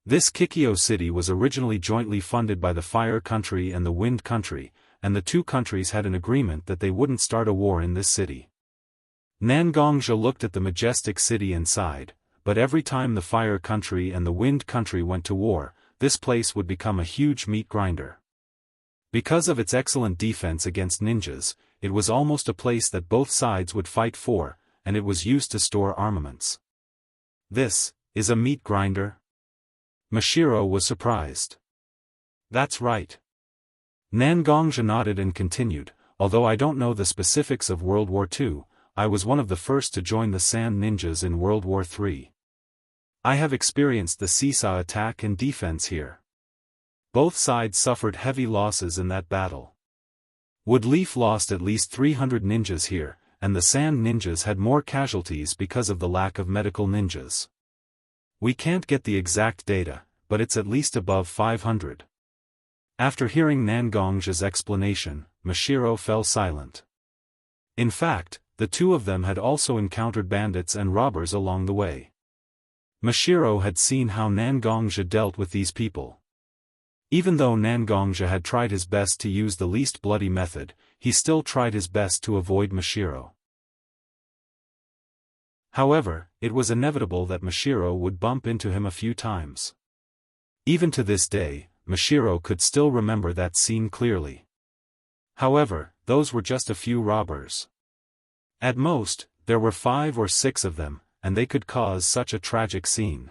This Kikyo City was originally jointly funded by the Fire Country and the Wind Country, and the two countries had an agreement that they wouldn't start a war in this city. Nangongzhi looked at the majestic city and sighed, but every time the Fire Country and the Wind Country went to war, this place would become a huge meat grinder. Because of its excellent defense against ninjas, it was almost a place that both sides would fight for, and it was used to store armaments. This is a meat grinder? Mashiro was surprised. That's right. Nangongzhi nodded and continued, although I don't know the specifics of World War II, I was one of the first to join the Sand Ninjas in World War III. I have experienced the seesaw attack and defense here. Both sides suffered heavy losses in that battle. Woodleaf lost at least 300 ninjas here, and the Sand Ninjas had more casualties because of the lack of medical ninjas. We can't get the exact data, but it's at least above 500. After hearing Nangongzhi's explanation, Mashiro fell silent. In fact, the two of them had also encountered bandits and robbers along the way. Mashiro had seen how Nangongzhi dealt with these people. Even though Nangongzhi had tried his best to use the least bloody method, he still tried his best to avoid Mashiro. However, it was inevitable that Mashiro would bump into him a few times. Even to this day, Mashiro could still remember that scene clearly. However, those were just a few robbers. At most, there were 5 or 6 of them, and they could cause such a tragic scene.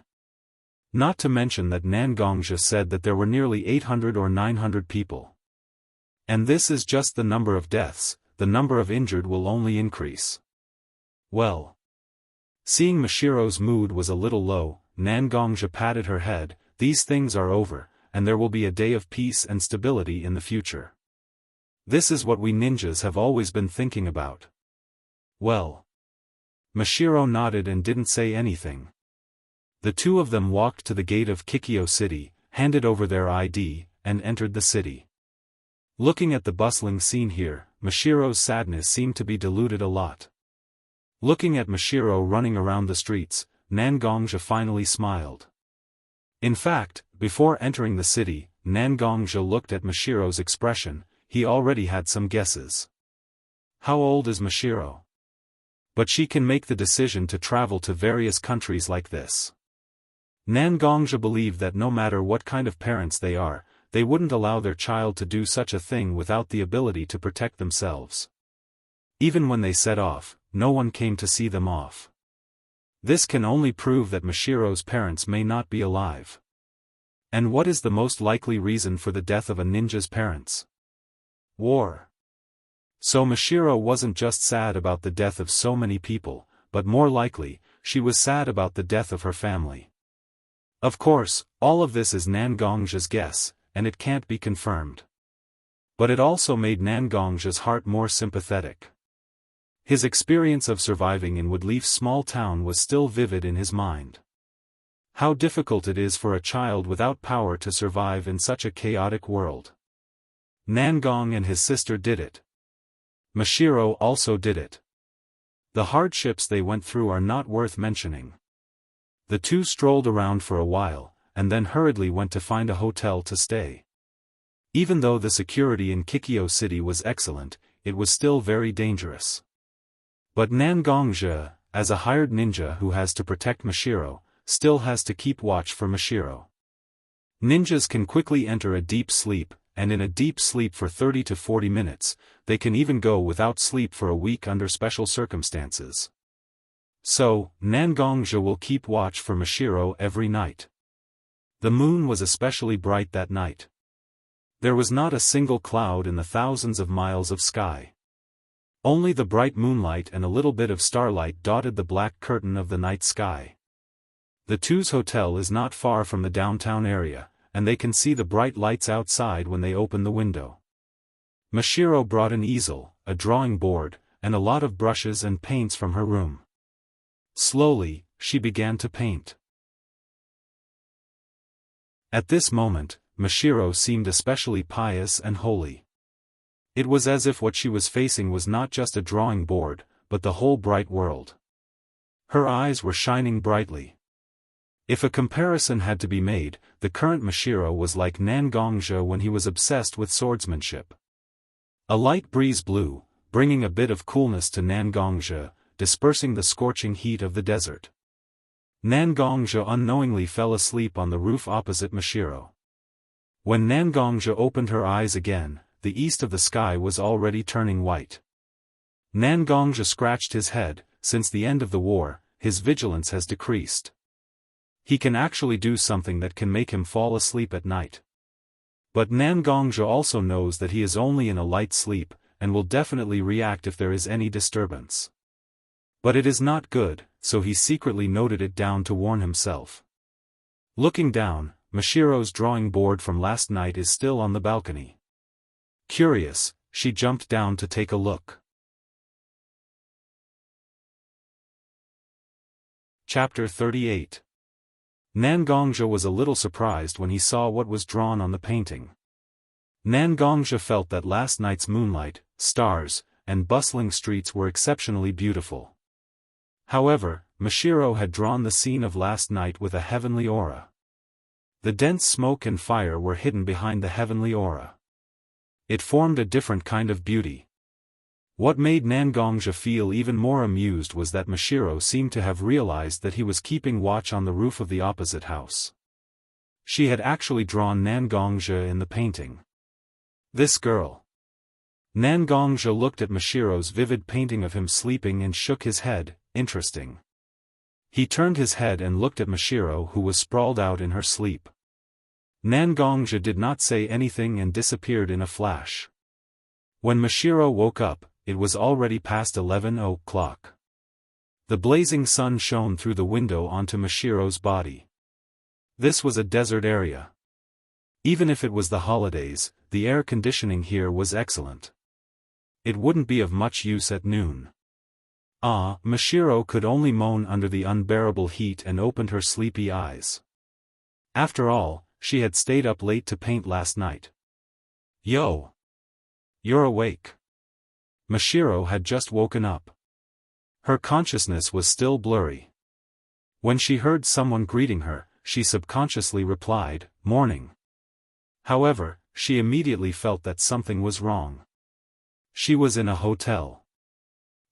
Not to mention that Nangongzhi said that there were nearly 800 or 900 people. And this is just the number of deaths, the number of injured will only increase. Well. Seeing Mashiro's mood was a little low, Nangongzhi patted her head, these things are over, and there will be a day of peace and stability in the future. This is what we ninjas have always been thinking about. Well. Mashiro nodded and didn't say anything. The two of them walked to the gate of Kikyo City, handed over their ID, and entered the city. Looking at the bustling scene here, Mashiro's sadness seemed to be diluted a lot. Looking at Mashiro running around the streets, Nangongja finally smiled. In fact, before entering the city, Nangongja looked at Mashiro's expression. He already had some guesses. How old is Mashiro? But she can make the decision to travel to various countries like this. Nangongja believed that no matter what kind of parents they are, they wouldn't allow their child to do such a thing without the ability to protect themselves. Even when they set off, no one came to see them off. This can only prove that Mashiro's parents may not be alive. And what is the most likely reason for the death of a ninja's parents? War. So Mashiro wasn't just sad about the death of so many people, but more likely, she was sad about the death of her family. Of course, all of this is Nangongja's guess, and it can't be confirmed. But it also made Nangongja's heart more sympathetic. His experience of surviving in Woodleaf's small town was still vivid in his mind. How difficult it is for a child without power to survive in such a chaotic world. Nangong and his sister did it. Mashiro also did it. The hardships they went through are not worth mentioning. The two strolled around for a while, and then hurriedly went to find a hotel to stay. Even though the security in Kikyo City was excellent, it was still very dangerous. But Nangongja, as a hired ninja who has to protect Mashiro, still has to keep watch for Mashiro. Ninjas can quickly enter a deep sleep, and in a deep sleep for 30 to 40 minutes, they can even go without sleep for a week under special circumstances. So, Nangongja will keep watch for Mashiro every night. The moon was especially bright that night. There was not a single cloud in the thousands of miles of sky. Only the bright moonlight and a little bit of starlight dotted the black curtain of the night sky. The two's hotel is not far from the downtown area, and they can see the bright lights outside when they open the window. Mashiro brought an easel, a drawing board, and a lot of brushes and paints from her room. Slowly, she began to paint. At this moment, Mashiro seemed especially pious and holy. It was as if what she was facing was not just a drawing board, but the whole bright world. Her eyes were shining brightly. If a comparison had to be made, the current Mashiro was like Nangongja when he was obsessed with swordsmanship. A light breeze blew, bringing a bit of coolness to Nangongja, dispersing the scorching heat of the desert. Nangongja unknowingly fell asleep on the roof opposite Mashiro. When Nangongja opened her eyes again, the east of the sky was already turning white. Nangongja scratched his head. Since the end of the war, his vigilance has decreased. He can actually do something that can make him fall asleep at night. But Nangongja also knows that he is only in a light sleep, and will definitely react if there is any disturbance. But it is not good, so he secretly noted it down to warn himself. Looking down, Mashiro's drawing board from last night is still on the balcony. Curious, she jumped down to take a look. Chapter 38. Nangongja was a little surprised when he saw what was drawn on the painting. Nangongja felt that last night's moonlight, stars, and bustling streets were exceptionally beautiful. However, Mashiro had drawn the scene of last night with a heavenly aura. The dense smoke and fire were hidden behind the heavenly aura. It formed a different kind of beauty. What made Nangongja feel even more amused was that Mashiro seemed to have realized that he was keeping watch on the roof of the opposite house. She had actually drawn Nangongja in the painting. This girl. Nangongja looked at Mashiro's vivid painting of him sleeping and shook his head. Interesting. He turned his head and looked at Mashiro, who was sprawled out in her sleep. Nangongja did not say anything and disappeared in a flash. When Mashiro woke up, it was already past 11 o'clock. The blazing sun shone through the window onto Mashiro's body. This was a desert area. Even if it was the holidays, the air conditioning here was excellent. it wouldn't be of much use at noon. Mashiro could only moan under the unbearable heat and opened her sleepy eyes. After all, she had stayed up late to paint last night. Yo! You're awake. Mashiro had just woken up. Her consciousness was still blurry. When she heard someone greeting her, she subconsciously replied, "Morning." However, she immediately felt that something was wrong. She was in a hotel.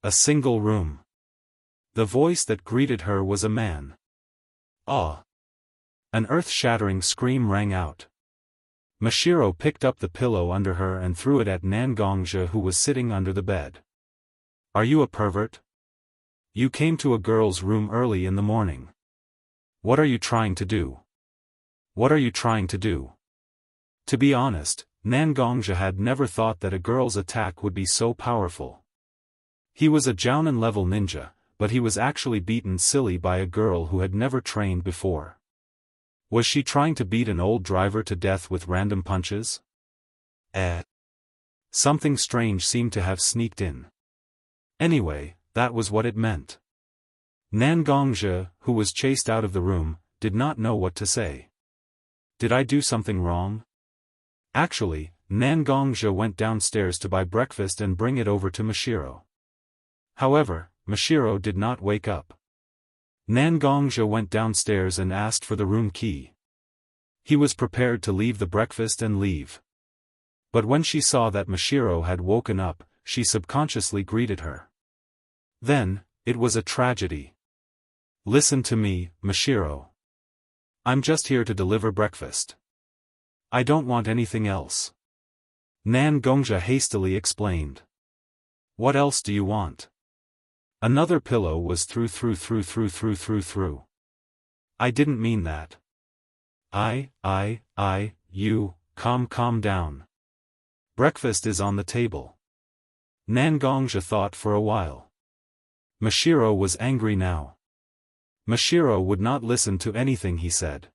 A single room. The voice that greeted her was a man. Ah! An earth-shattering scream rang out. Mashiro picked up the pillow under her and threw it at Nangongja, who was sitting under the bed. "Are you a pervert? You came to a girl's room early in the morning. What are you trying to do? What are you trying to do?" To be honest, Nangongja had never thought that a girl's attack would be so powerful. He was a Jounin-level ninja, but he was actually beaten silly by a girl who had never trained before. Was she trying to beat an old driver to death with random punches? Something strange seemed to have sneaked in. Anyway, that was what it meant. Nangongja, who was chased out of the room, did not know what to say. Did I do something wrong? Actually, Nangongja went downstairs to buy breakfast and bring it over to Mashiro. However, Mashiro did not wake up. Nangongja went downstairs and asked for the room key. He was prepared to leave the breakfast and leave. But when she saw that Mashiro had woken up, she subconsciously greeted her. Then, it was a tragedy. "Listen to me, Mashiro. I'm just here to deliver breakfast. I don't want anything else." Nangongja hastily explained. "What else do you want?" Another pillow was through. "I didn't mean that. You, calm down. Breakfast is on the table." Nangongja thought for a while. Mashiro was angry now. Mashiro would not listen to anything he said.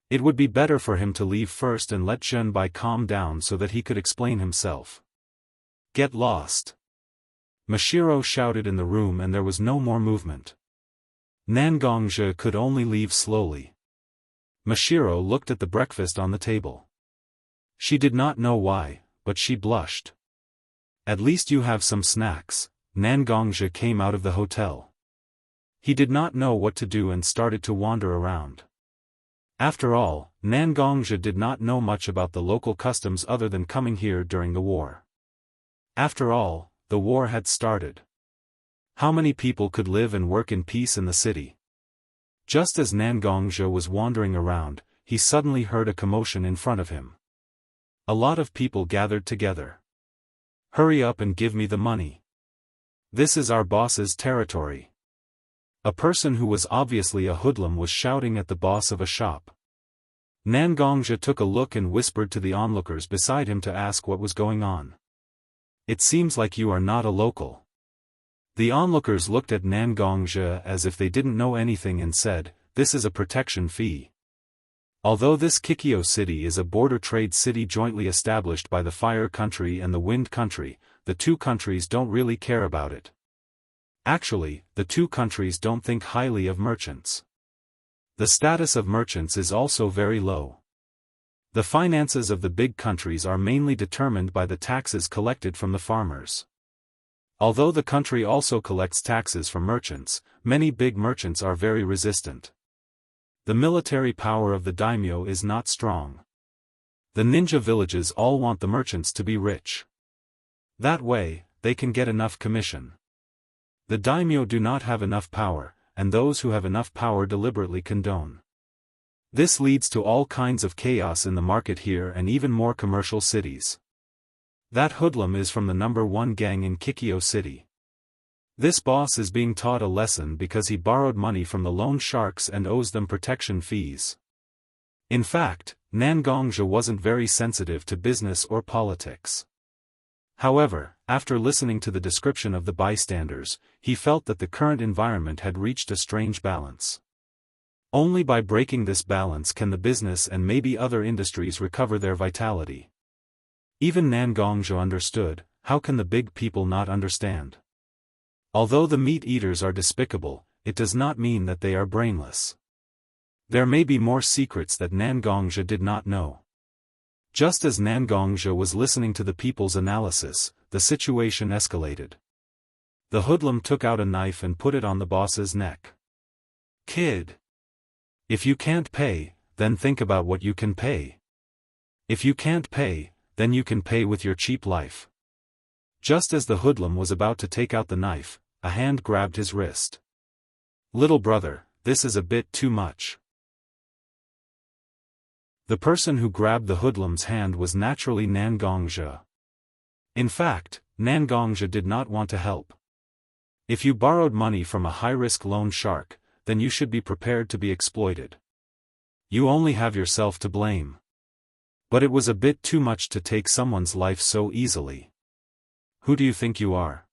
It would be better for him to leave first and let Zhenbai calm down so that he could explain himself. "Get lost." Mashiro shouted in the room and there was no more movement. Nangongja could only leave slowly. Mashiro looked at the breakfast on the table. She did not know why, but she blushed. "At least you have some snacks." Nangongja came out of the hotel. He did not know what to do and started to wander around. After all, Nangongja did not know much about the local customs other than coming here during the war. After all, the war had started. How many people could live and work in peace in the city? Just as Nangongja was wandering around, he suddenly heard a commotion in front of him. A lot of people gathered together. "Hurry up and give me the money. This is our boss's territory." A person who was obviously a hoodlum was shouting at the boss of a shop. Nangongja took a look and whispered to the onlookers beside him to ask what was going on. "It seems like you are not a local." The onlookers looked at Nangongja as if they didn't know anything and said, "This is a protection fee." Although this Kikyo city is a border trade city jointly established by the Fire Country and the Wind Country, the two countries don't really care about it. Actually, the two countries don't think highly of merchants. The status of merchants is also very low. The finances of the big countries are mainly determined by the taxes collected from the farmers. Although the country also collects taxes from merchants, many big merchants are very resistant. The military power of the daimyo is not strong. The ninja villages all want the merchants to be rich. That way, they can get enough commission. The daimyo do not have enough power, and those who have enough power deliberately condone. This leads to all kinds of chaos in the market here and even more commercial cities. That hoodlum is from the #1 gang in Kikyo City. This boss is being taught a lesson because he borrowed money from the loan sharks and owes them protection fees. In fact, Nangongja wasn't very sensitive to business or politics. However, after listening to the description of the bystanders, he felt that the current environment had reached a strange balance. Only by breaking this balance can the business and maybe other industries recover their vitality. Even Nangongzhe understood, how can the big people not understand? Although the meat-eaters are despicable, it does not mean that they are brainless. There may be more secrets that Nangongzhe did not know. Just as Nangongzhe was listening to the people's analysis, the situation escalated. The hoodlum took out a knife and put it on the boss's neck. "Kid! If you can't pay, then think about what you can pay. If you can't pay, then you can pay with your cheap life." Just as the hoodlum was about to take out the knife, a hand grabbed his wrist. "Little brother, this is a bit too much." The person who grabbed the hoodlum's hand was naturally Nangongzhe. In fact, Nangongzhe did not want to help. If you borrowed money from a high-risk loan shark, then you should be prepared to be exploited. You only have yourself to blame. But it was a bit too much to take someone's life so easily. Who do you think you are?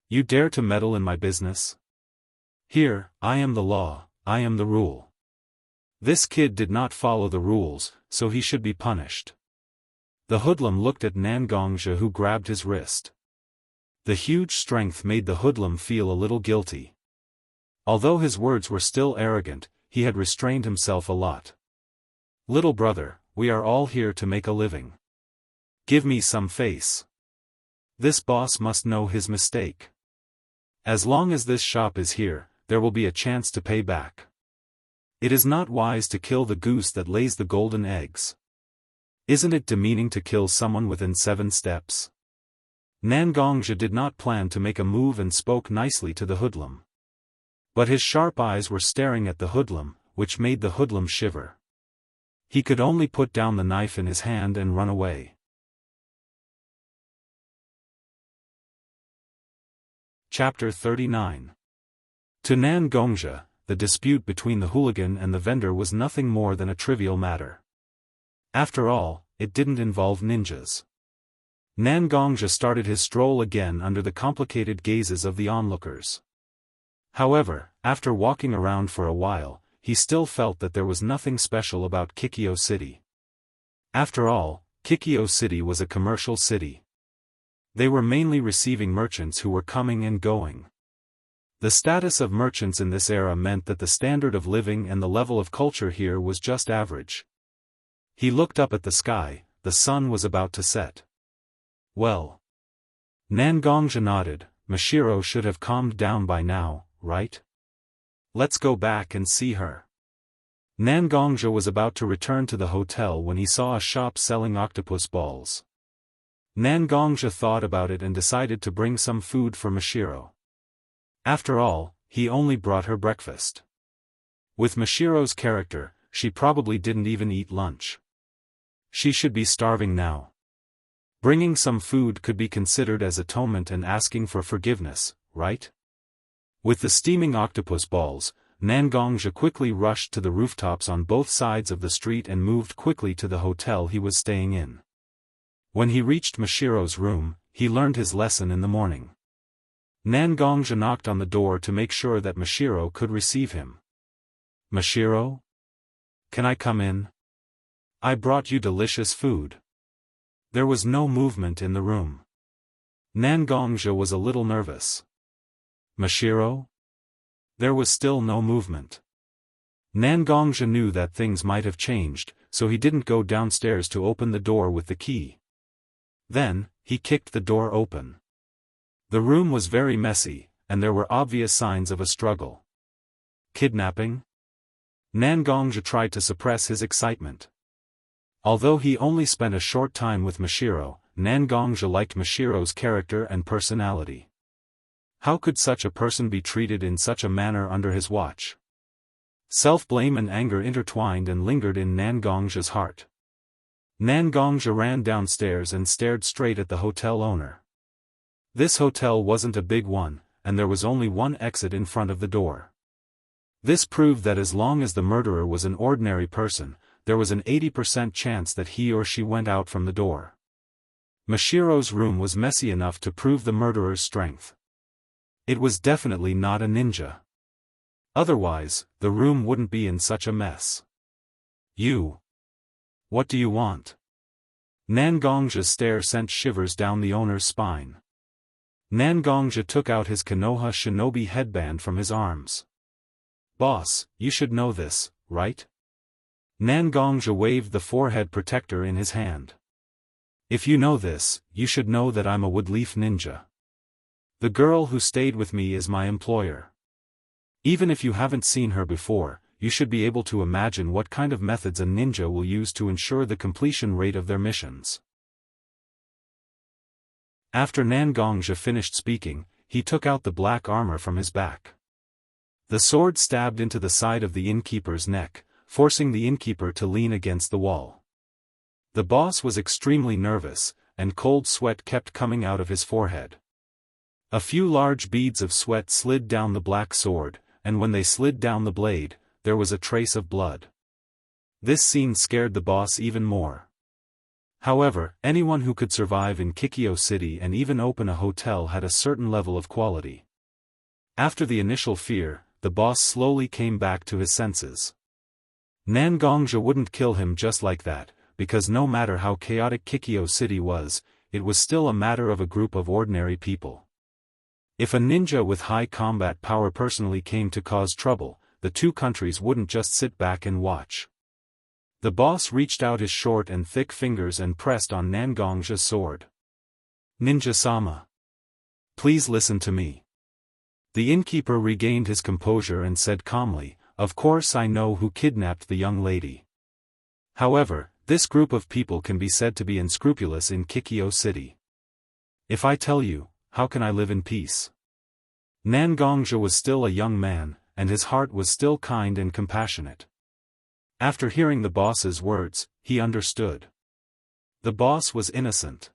You dare to meddle in my business? Here, I am the law, I am the rule. This kid did not follow the rules, so he should be punished. The hoodlum looked at Nangongzhe, who grabbed his wrist. The huge strength made the hoodlum feel a little guilty. Although his words were still arrogant, he had restrained himself a lot. "Little brother, we are all here to make a living. Give me some face. This boss must know his mistake. As long as this shop is here, there will be a chance to pay back. It is not wise to kill the goose that lays the golden eggs. Isn't it demeaning to kill someone within 7 steps? Nangongzhe did not plan to make a move and spoke nicely to the hoodlum. But his sharp eyes were staring at the hoodlum, which made the hoodlum shiver. He could only put down the knife in his hand and run away. Chapter 39. To Nangongzhe, the dispute between the hooligan and the vendor was nothing more than a trivial matter. After all, it didn't involve ninjas. Nangongzhe started his stroll again under the complicated gazes of the onlookers. However, after walking around for a while, he still felt that there was nothing special about Kikyo City. After all, Kikyo City was a commercial city. They were mainly receiving merchants who were coming and going. The status of merchants in this era meant that the standard of living and the level of culture here was just average. He looked up at the sky, the sun was about to set. Well. Nangongzhe nodded. Mashiro should have calmed down by now, right? Let's go back and see her. Nangongzhe was about to return to the hotel when he saw a shop selling octopus balls. Nangongzhe thought about it and decided to bring some food for Mashiro. After all, he only brought her breakfast. With Mashiro's character, she probably didn't even eat lunch. She should be starving now. Bringing some food could be considered as atonement and asking for forgiveness, right? With the steaming octopus balls, Nangongzhe quickly rushed to the rooftops on both sides of the street and moved quickly to the hotel he was staying in. When he reached Mashiro's room, he learned his lesson in the morning. Nangongzhe knocked on the door to make sure that Mashiro could receive him. "Mashiro? Can I come in? I brought you delicious food." There was no movement in the room. Nangongzhe was a little nervous. "Mashiro?" There was still no movement. Nangongzhe knew that things might have changed, so he didn't go downstairs to open the door with the key. Then, he kicked the door open. The room was very messy, and there were obvious signs of a struggle. Kidnapping? Nangongzhe tried to suppress his excitement. Although he only spent a short time with Mashiro, Nangongzhe liked Mashiro's character and personality. How could such a person be treated in such a manner under his watch? Self-blame and anger intertwined and lingered in Nangongzhe's heart. Nangongzhe ran downstairs and stared straight at the hotel owner. This hotel wasn't a big one, and there was only one exit in front of the door. This proved that as long as the murderer was an ordinary person, there was an 80% chance that he or she went out from the door. Mashiro's room was messy enough to prove the murderer's strength. It was definitely not a ninja. Otherwise, the room wouldn't be in such a mess. "You. What do you want?" Nangong's stare sent shivers down the owner's spine. Nangongja took out his Konoha shinobi headband from his arms. "Boss, you should know this, right?" Nangongja waved the forehead protector in his hand. "If you know this, you should know that I'm a woodleaf ninja. The girl who stayed with me is my employer. Even if you haven't seen her before, you should be able to imagine what kind of methods a ninja will use to ensure the completion rate of their missions." After Nangongja finished speaking, he took out the black armor from his back. The sword stabbed into the side of the innkeeper's neck, forcing the innkeeper to lean against the wall. The boss was extremely nervous, and cold sweat kept coming out of his forehead. A few large beads of sweat slid down the black sword, and when they slid down the blade, there was a trace of blood. This scene scared the boss even more. However, anyone who could survive in Kikyo City and even open a hotel had a certain level of quality. After the initial fear, the boss slowly came back to his senses. Nangongja wouldn't kill him just like that, because no matter how chaotic Kikyo City was, it was still a matter of a group of ordinary people. If a ninja with high combat power personally came to cause trouble, the two countries wouldn't just sit back and watch. The boss reached out his short and thick fingers and pressed on Nangongja's sword. "Ninja-sama. Please listen to me." The innkeeper regained his composure and said calmly, "Of course I know who kidnapped the young lady. However, this group of people can be said to be unscrupulous in Kikyo City. If I tell you, how can I live in peace?" Nangongja was still a young man, and his heart was still kind and compassionate. After hearing the boss's words, he understood. The boss was innocent.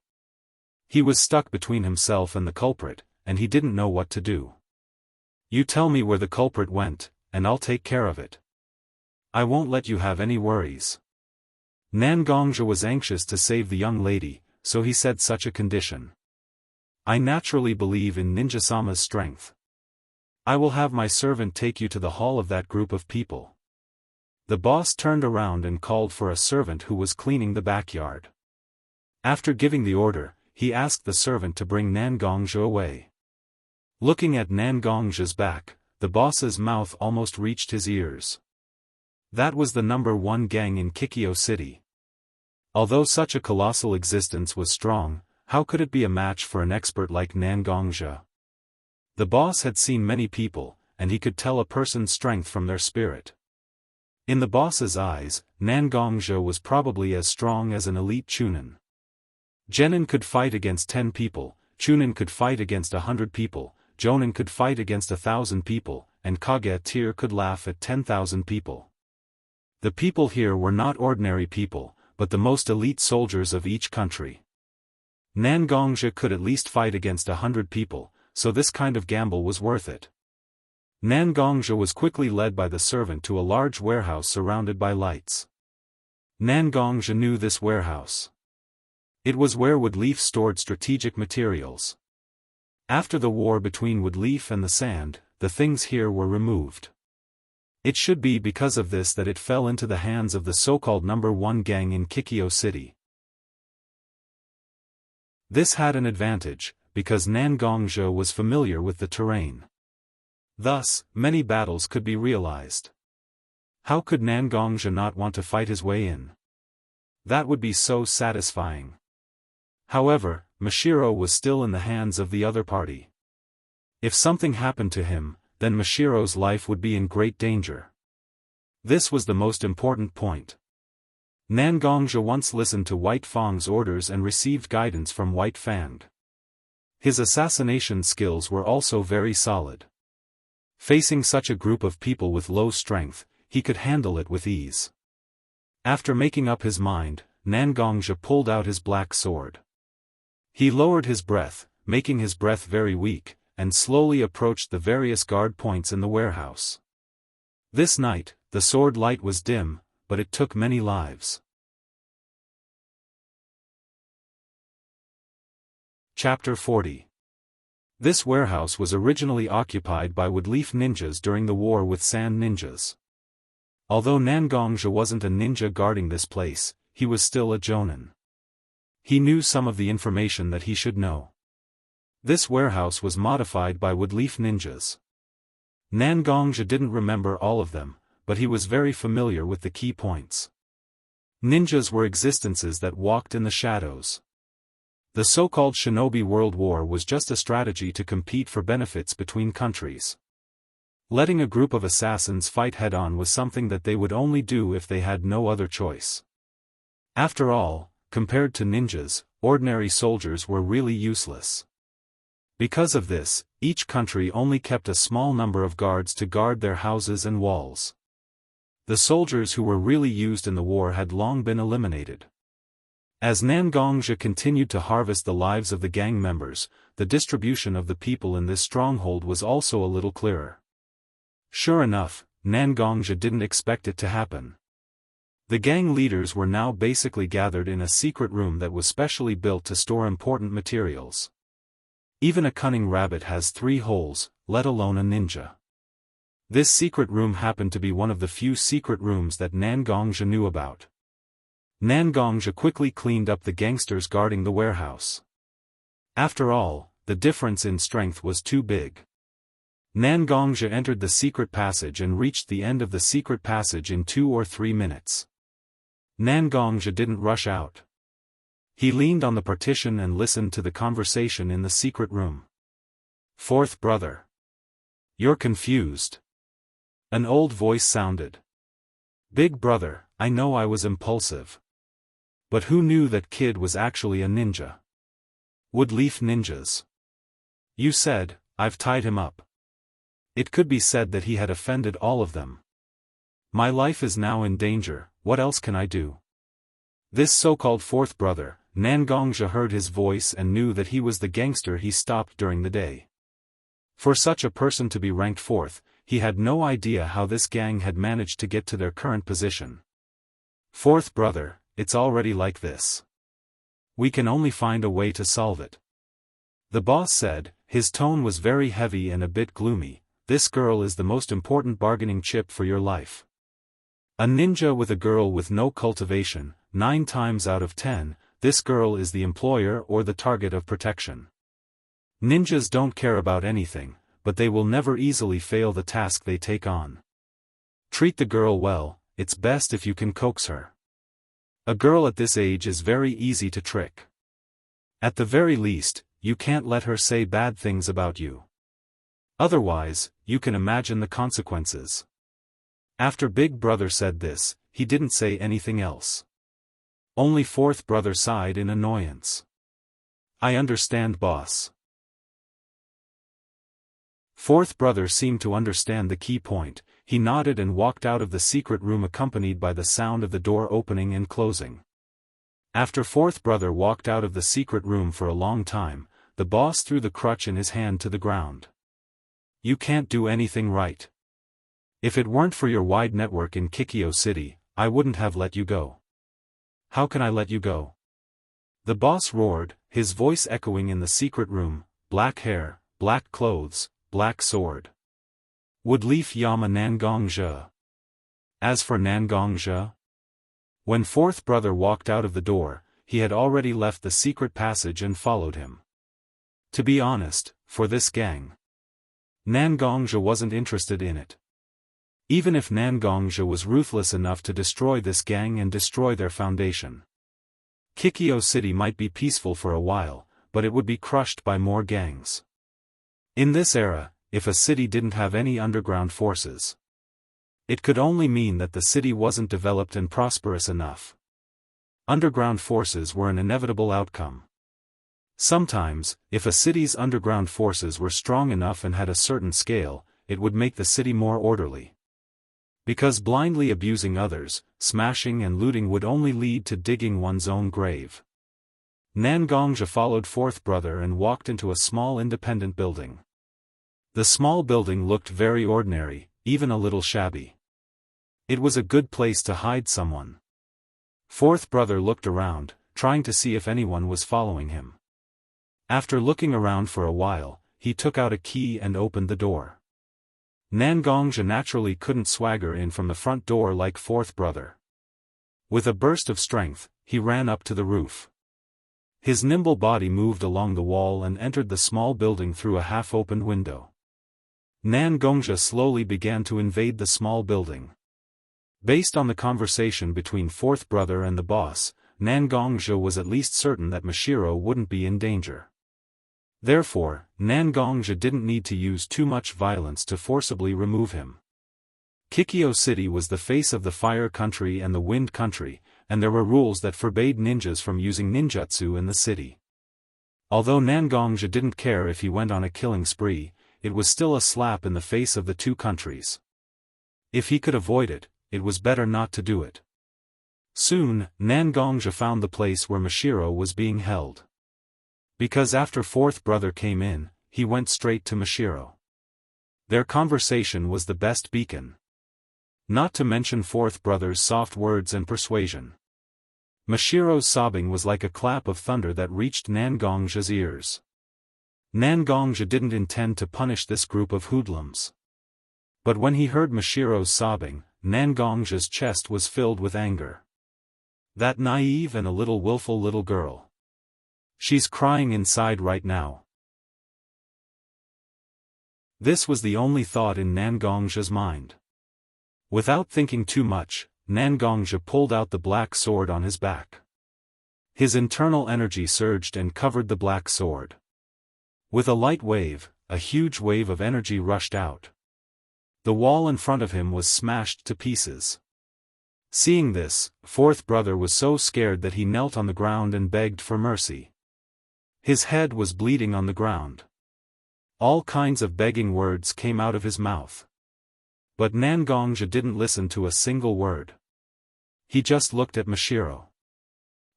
He was stuck between himself and the culprit, and he didn't know what to do. "You tell me where the culprit went, and I'll take care of it. I won't let you have any worries." Nangongja was anxious to save the young lady, so he said such a condition. "I naturally believe in Ninja-sama's strength. I will have my servant take you to the hall of that group of people." The boss turned around and called for a servant who was cleaning the backyard. After giving the order, he asked the servant to bring Nangongja away. Looking at Nangongja's back, the boss's mouth almost reached his ears. That was the #1 gang in Kikyo City. Although such a colossal existence was strong, how could it be a match for an expert like Nangongja? The boss had seen many people, and he could tell a person's strength from their spirit. In the boss's eyes, Nangongja was probably as strong as an elite Chunin. Genin could fight against 10 people, Chunin could fight against 100 people, Jonin could fight against 1,000 people, and Kage-Tier could laugh at 10,000 people. The people here were not ordinary people, but the most elite soldiers of each country. Nangongja could at least fight against 100 people, so this kind of gamble was worth it. Nangongja was quickly led by the servant to a large warehouse surrounded by lights. Nangongja knew this warehouse. It was where Woodleaf stored strategic materials. After the war between Woodleaf and the Sand, the things here were removed. It should be because of this that it fell into the hands of the so-called #1 gang in Kikyo City. This had an advantage, because Nangongja was familiar with the terrain. Thus, many battles could be realized. How could Nangongja not want to fight his way in? That would be so satisfying. However, Mashiro was still in the hands of the other party. If something happened to him, then Mashiro's life would be in great danger. This was the most important point. Nangongja once listened to White Fang's orders and received guidance from White Fang. His assassination skills were also very solid. Facing such a group of people with low strength, he could handle it with ease. After making up his mind, Nangongja pulled out his black sword. He lowered his breath, making his breath very weak, and slowly approached the various guard points in the warehouse. This night, the sword light was dim, but it took many lives. Chapter 40. This warehouse was originally occupied by Woodleaf ninjas during the war with Sand ninjas. Although Nangongja wasn't a ninja guarding this place, he was still a jonin. He knew some of the information that he should know. This warehouse was modified by woodleaf ninjas. Nangongja didn't remember all of them, but he was very familiar with the key points. Ninjas were existences that walked in the shadows. The so-called Shinobi World War was just a strategy to compete for benefits between countries. Letting a group of assassins fight head-on was something that they would only do if they had no other choice. After all, compared to ninjas, ordinary soldiers were really useless. Because of this, each country only kept a small number of guards to guard their houses and walls. The soldiers who were really used in the war had long been eliminated. As Nangongja continued to harvest the lives of the gang members, the distribution of the people in this stronghold was also a little clearer. Sure enough, Nangongja didn't expect it to happen. The gang leaders were now basically gathered in a secret room that was specially built to store important materials. Even a cunning rabbit has 3 holes, let alone a ninja. This secret room happened to be one of the few secret rooms that Nangongja knew about. Nangongja quickly cleaned up the gangsters guarding the warehouse. After all, the difference in strength was too big. Nangongja entered the secret passage and reached the end of the secret passage in 2 or 3 minutes. Nangongja didn't rush out. He leaned on the partition and listened to the conversation in the secret room. "Fourth brother. You're confused." An old voice sounded. "Big brother, I know I was impulsive. But who knew that kid was actually a ninja? Woodleaf ninjas. You said, I've tied him up. It could be said that he had offended all of them. My life is now in danger, what else can I do?" This so-called fourth brother, Nangongja heard his voice and knew that he was the gangster he stopped during the day. For such a person to be ranked fourth, he had no idea how this gang had managed to get to their current position. "Fourth brother, it's already like this. We can only find a way to solve it." The boss said, his tone was very heavy and a bit gloomy. "This girl is the most important bargaining chip for your life. A ninja with a girl with no cultivation, 9 times out of 10, this girl is the employer or the target of protection. Ninjas don't care about anything, but they will never easily fail the task they take on. Treat the girl well, it's best if you can coax her. A girl at this age is very easy to trick. At the very least, you can't let her say bad things about you. Otherwise, you can imagine the consequences." After Big Brother said this, he didn't say anything else. Only fourth brother sighed in annoyance. "I understand, boss." Fourth brother seemed to understand the key point. He nodded and walked out of the secret room accompanied by the sound of the door opening and closing. After fourth brother walked out of the secret room for a long time, the boss threw the crutch in his hand to the ground. "You can't do anything right. If it weren't for your wide network in Kikyo City, I wouldn't have let you go." "How can I let you go?" The boss roared, his voice echoing in the secret room. "Black hair, black clothes, black sword. Woodleaf Yama Nangongja." As for Nangongja, when fourth brother walked out of the door, he had already left the secret passage and followed him. To be honest, for this gang, Nangongja wasn't interested in it. Even if Nangongja was ruthless enough to destroy this gang and destroy their foundation, Kikyo City might be peaceful for a while, but it would be crushed by more gangs. In this era, if a city didn't have any underground forces, it could only mean that the city wasn't developed and prosperous enough. Underground forces were an inevitable outcome. Sometimes, if a city's underground forces were strong enough and had a certain scale, it would make the city more orderly. Because blindly abusing others, smashing and looting would only lead to digging one's own grave. Nangongja followed fourth brother and walked into a small independent building. The small building looked very ordinary, even a little shabby. It was a good place to hide someone. Fourth brother looked around, trying to see if anyone was following him. After looking around for a while, he took out a key and opened the door. Nangongja naturally couldn't swagger in from the front door like fourth brother. With a burst of strength, he ran up to the roof. His nimble body moved along the wall and entered the small building through a half-opened window. Nan Gongzhi slowly began to invade the small building. Based on the conversation between fourth brother and the boss, Nan Gongzhi was at least certain that Mashiro wouldn't be in danger. Therefore, Nan Gongzhi didn't need to use too much violence to forcibly remove him. Kikyo City was the face of the Fire Country and the Wind Country, and there were rules that forbade ninjas from using ninjutsu in the city. Although Nan Gongzhi didn't care if he went on a killing spree, it was still a slap in the face of the two countries. If he could avoid it, it was better not to do it. Soon, Nan Gongzhi found the place where Mashiro was being held. Because after fourth brother came in, he went straight to Mashiro. Their conversation was the best beacon. Not to mention fourth brother's soft words and persuasion. Mashiro's sobbing was like a clap of thunder that reached Nan Gongzhi's ears. Nan Gongzhi didn't intend to punish this group of hoodlums. But when he heard Mashiro's sobbing, Nan Gongzhi's chest was filled with anger. That naive and a little willful little girl. She's crying inside right now. This was the only thought in Nan Gongzhi's mind. Without thinking too much, Nan Gongzhi pulled out the black sword on his back. His internal energy surged and covered the black sword. With a light wave, a huge wave of energy rushed out. The wall in front of him was smashed to pieces. Seeing this, fourth brother was so scared that he knelt on the ground and begged for mercy. His head was bleeding on the ground. All kinds of begging words came out of his mouth. But Nan Gongzhi didn't listen to a single word. He just looked at Mashiro.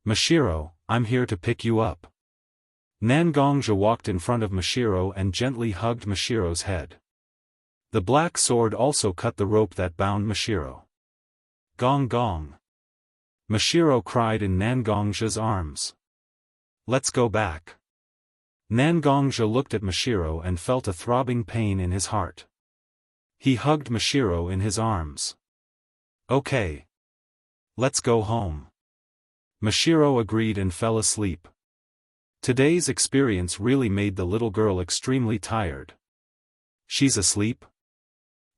Mashiro, I'm here to pick you up. Nan Gongzhi walked in front of Mashiro and gently hugged Mashiro's head. The black sword also cut the rope that bound Mashiro. Gong gong. Mashiro cried in Nan Gongzhi's arms. Let's go back. Nan Gongzhi looked at Mashiro and felt a throbbing pain in his heart. He hugged Mashiro in his arms. Okay. Let's go home. Mashiro agreed and fell asleep. Today's experience really made the little girl extremely tired. She's asleep?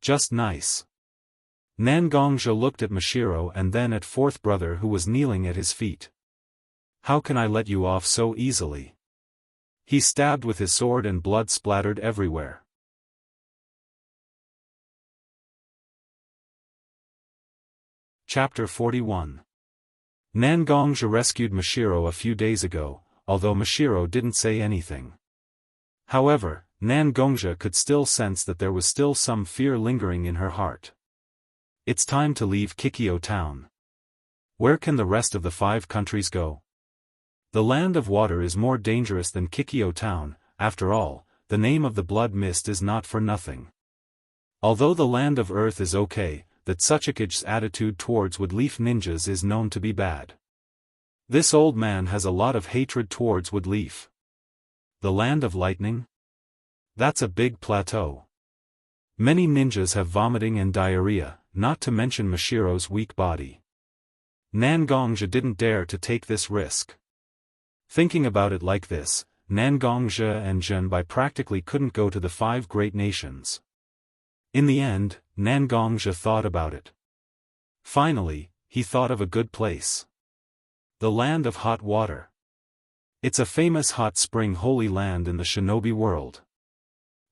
Just nice. Nan Gongzhi looked at Mashiro and then at fourth brother who was kneeling at his feet. How can I let you off so easily? He stabbed with his sword and blood splattered everywhere. Chapter 41. Nan Gongzhi rescued Mashiro a few days ago, although Mashiro didn't say anything. However, Nan Gongzhi could still sense that there was still some fear lingering in her heart. It's time to leave Kikyo town. Where can the rest of the 5 countries go? The land of water is more dangerous than Kikyo town. After all, the name of the blood mist is not for nothing. Although the land of earth is okay, that Tsuchikage attitude towards wood-leaf ninjas is known to be bad. This old man has a lot of hatred towards wood-leaf. The land of lightning? That's a big plateau. Many ninjas have vomiting and diarrhea, not to mention Mashiro's weak body. Nan Gongzhi didn't dare to take this risk. Thinking about it like this, Nan Gongzhi and Zhenbai practically couldn't go to the 5 great nations. In the end, Nan Gongzhi thought about it. Finally, he thought of a good place. The land of hot water. It's a famous hot spring holy land in the shinobi world.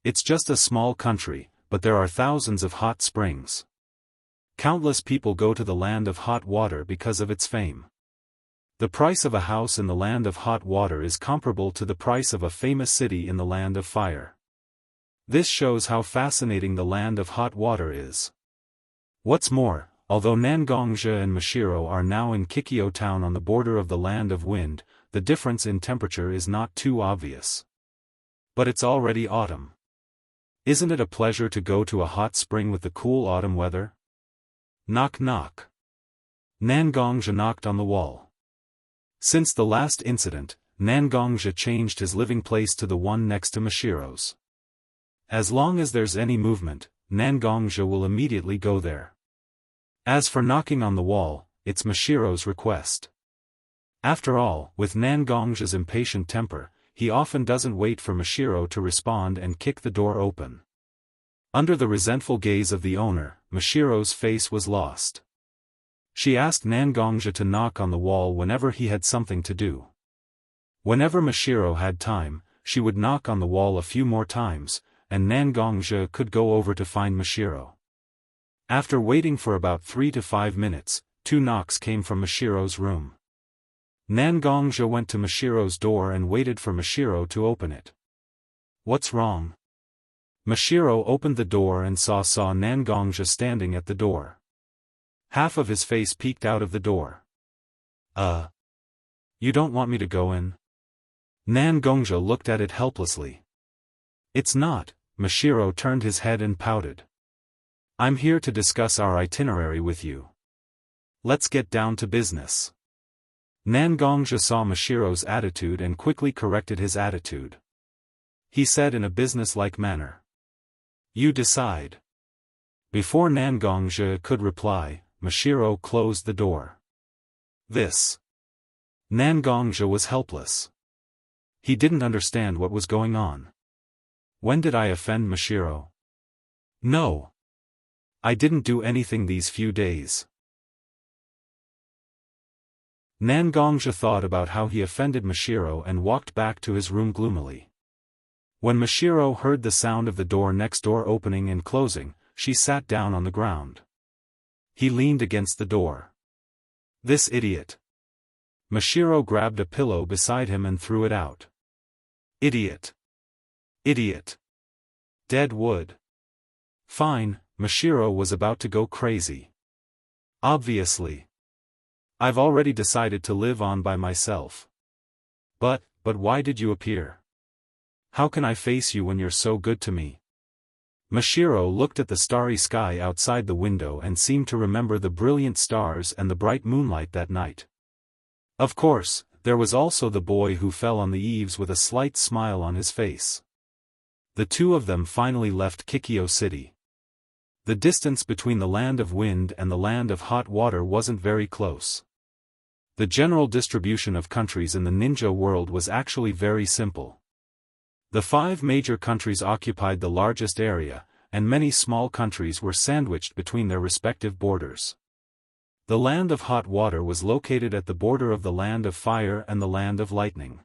It's just a small country, but there are thousands of hot springs. Countless people go to the land of hot water because of its fame. The price of a house in the land of hot water is comparable to the price of a famous city in the land of fire. This shows how fascinating the land of hot water is. What's more, although Nan Gongzhi and Mashiro are now in Kikyo town on the border of the land of wind, the difference in temperature is not too obvious. But it's already autumn. Isn't it a pleasure to go to a hot spring with the cool autumn weather? Knock knock. Nan Gongzhi knocked on the wall. Since the last incident, Nan Gongzhi changed his living place to the one next to Mashiro's. As long as there's any movement, Nan Gongzhi will immediately go there. As for knocking on the wall, it's Mashiro's request. After all, with Nangong's impatient temper, he often doesn't wait for Mashiro to respond and kick the door open. Under the resentful gaze of the owner, Mashiro's face was lost. She asked Nangongja to knock on the wall whenever he had something to do. Whenever Mashiro had time, she would knock on the wall a few more times, and Nangongja could go over to find Mashiro. After waiting for about 3 to 5 minutes, 2 knocks came from Mashiro's room. Nangongja went to Mashiro's door and waited for Mashiro to open it. "What's wrong?" Mashiro opened the door and saw Nangongja standing at the door. Half of his face peeked out of the door. You don't want me to go in?" Nangongja looked at it helplessly. "It's not," Mashiro turned his head and pouted. "I'm here to discuss our itinerary with you. Let's get down to business." Nangongja saw Mashiro's attitude and quickly corrected his attitude. He said in a businesslike manner, "You decide." Before Nangongja could reply, Mashiro closed the door. Nangongja was helpless. He didn't understand what was going on. "When did I offend Mashiro?" "No. I didn't do anything these few days." Nangongja thought about how he offended Mashiro and walked back to his room gloomily. When Mashiro heard the sound of the door next door opening and closing, she sat down on the ground. He leaned against the door. "This idiot." Mashiro grabbed a pillow beside him and threw it out. "Idiot. Idiot. Dead wood." Fine, Mashiro was about to go crazy. "Obviously. I've already decided to live on by myself." But why did you appear? How can I face you when you're so good to me?" Mashiro looked at the starry sky outside the window and seemed to remember the brilliant stars and the bright moonlight that night. Of course, there was also the boy who fell on the eaves with a slight smile on his face. The two of them finally left Kikyo City. The distance between the land of wind and the land of hot water wasn't very close. The general distribution of countries in the ninja world was actually very simple. The 5 major countries occupied the largest area, and many small countries were sandwiched between their respective borders. The land of hot water was located at the border of the land of fire and the land of lightning.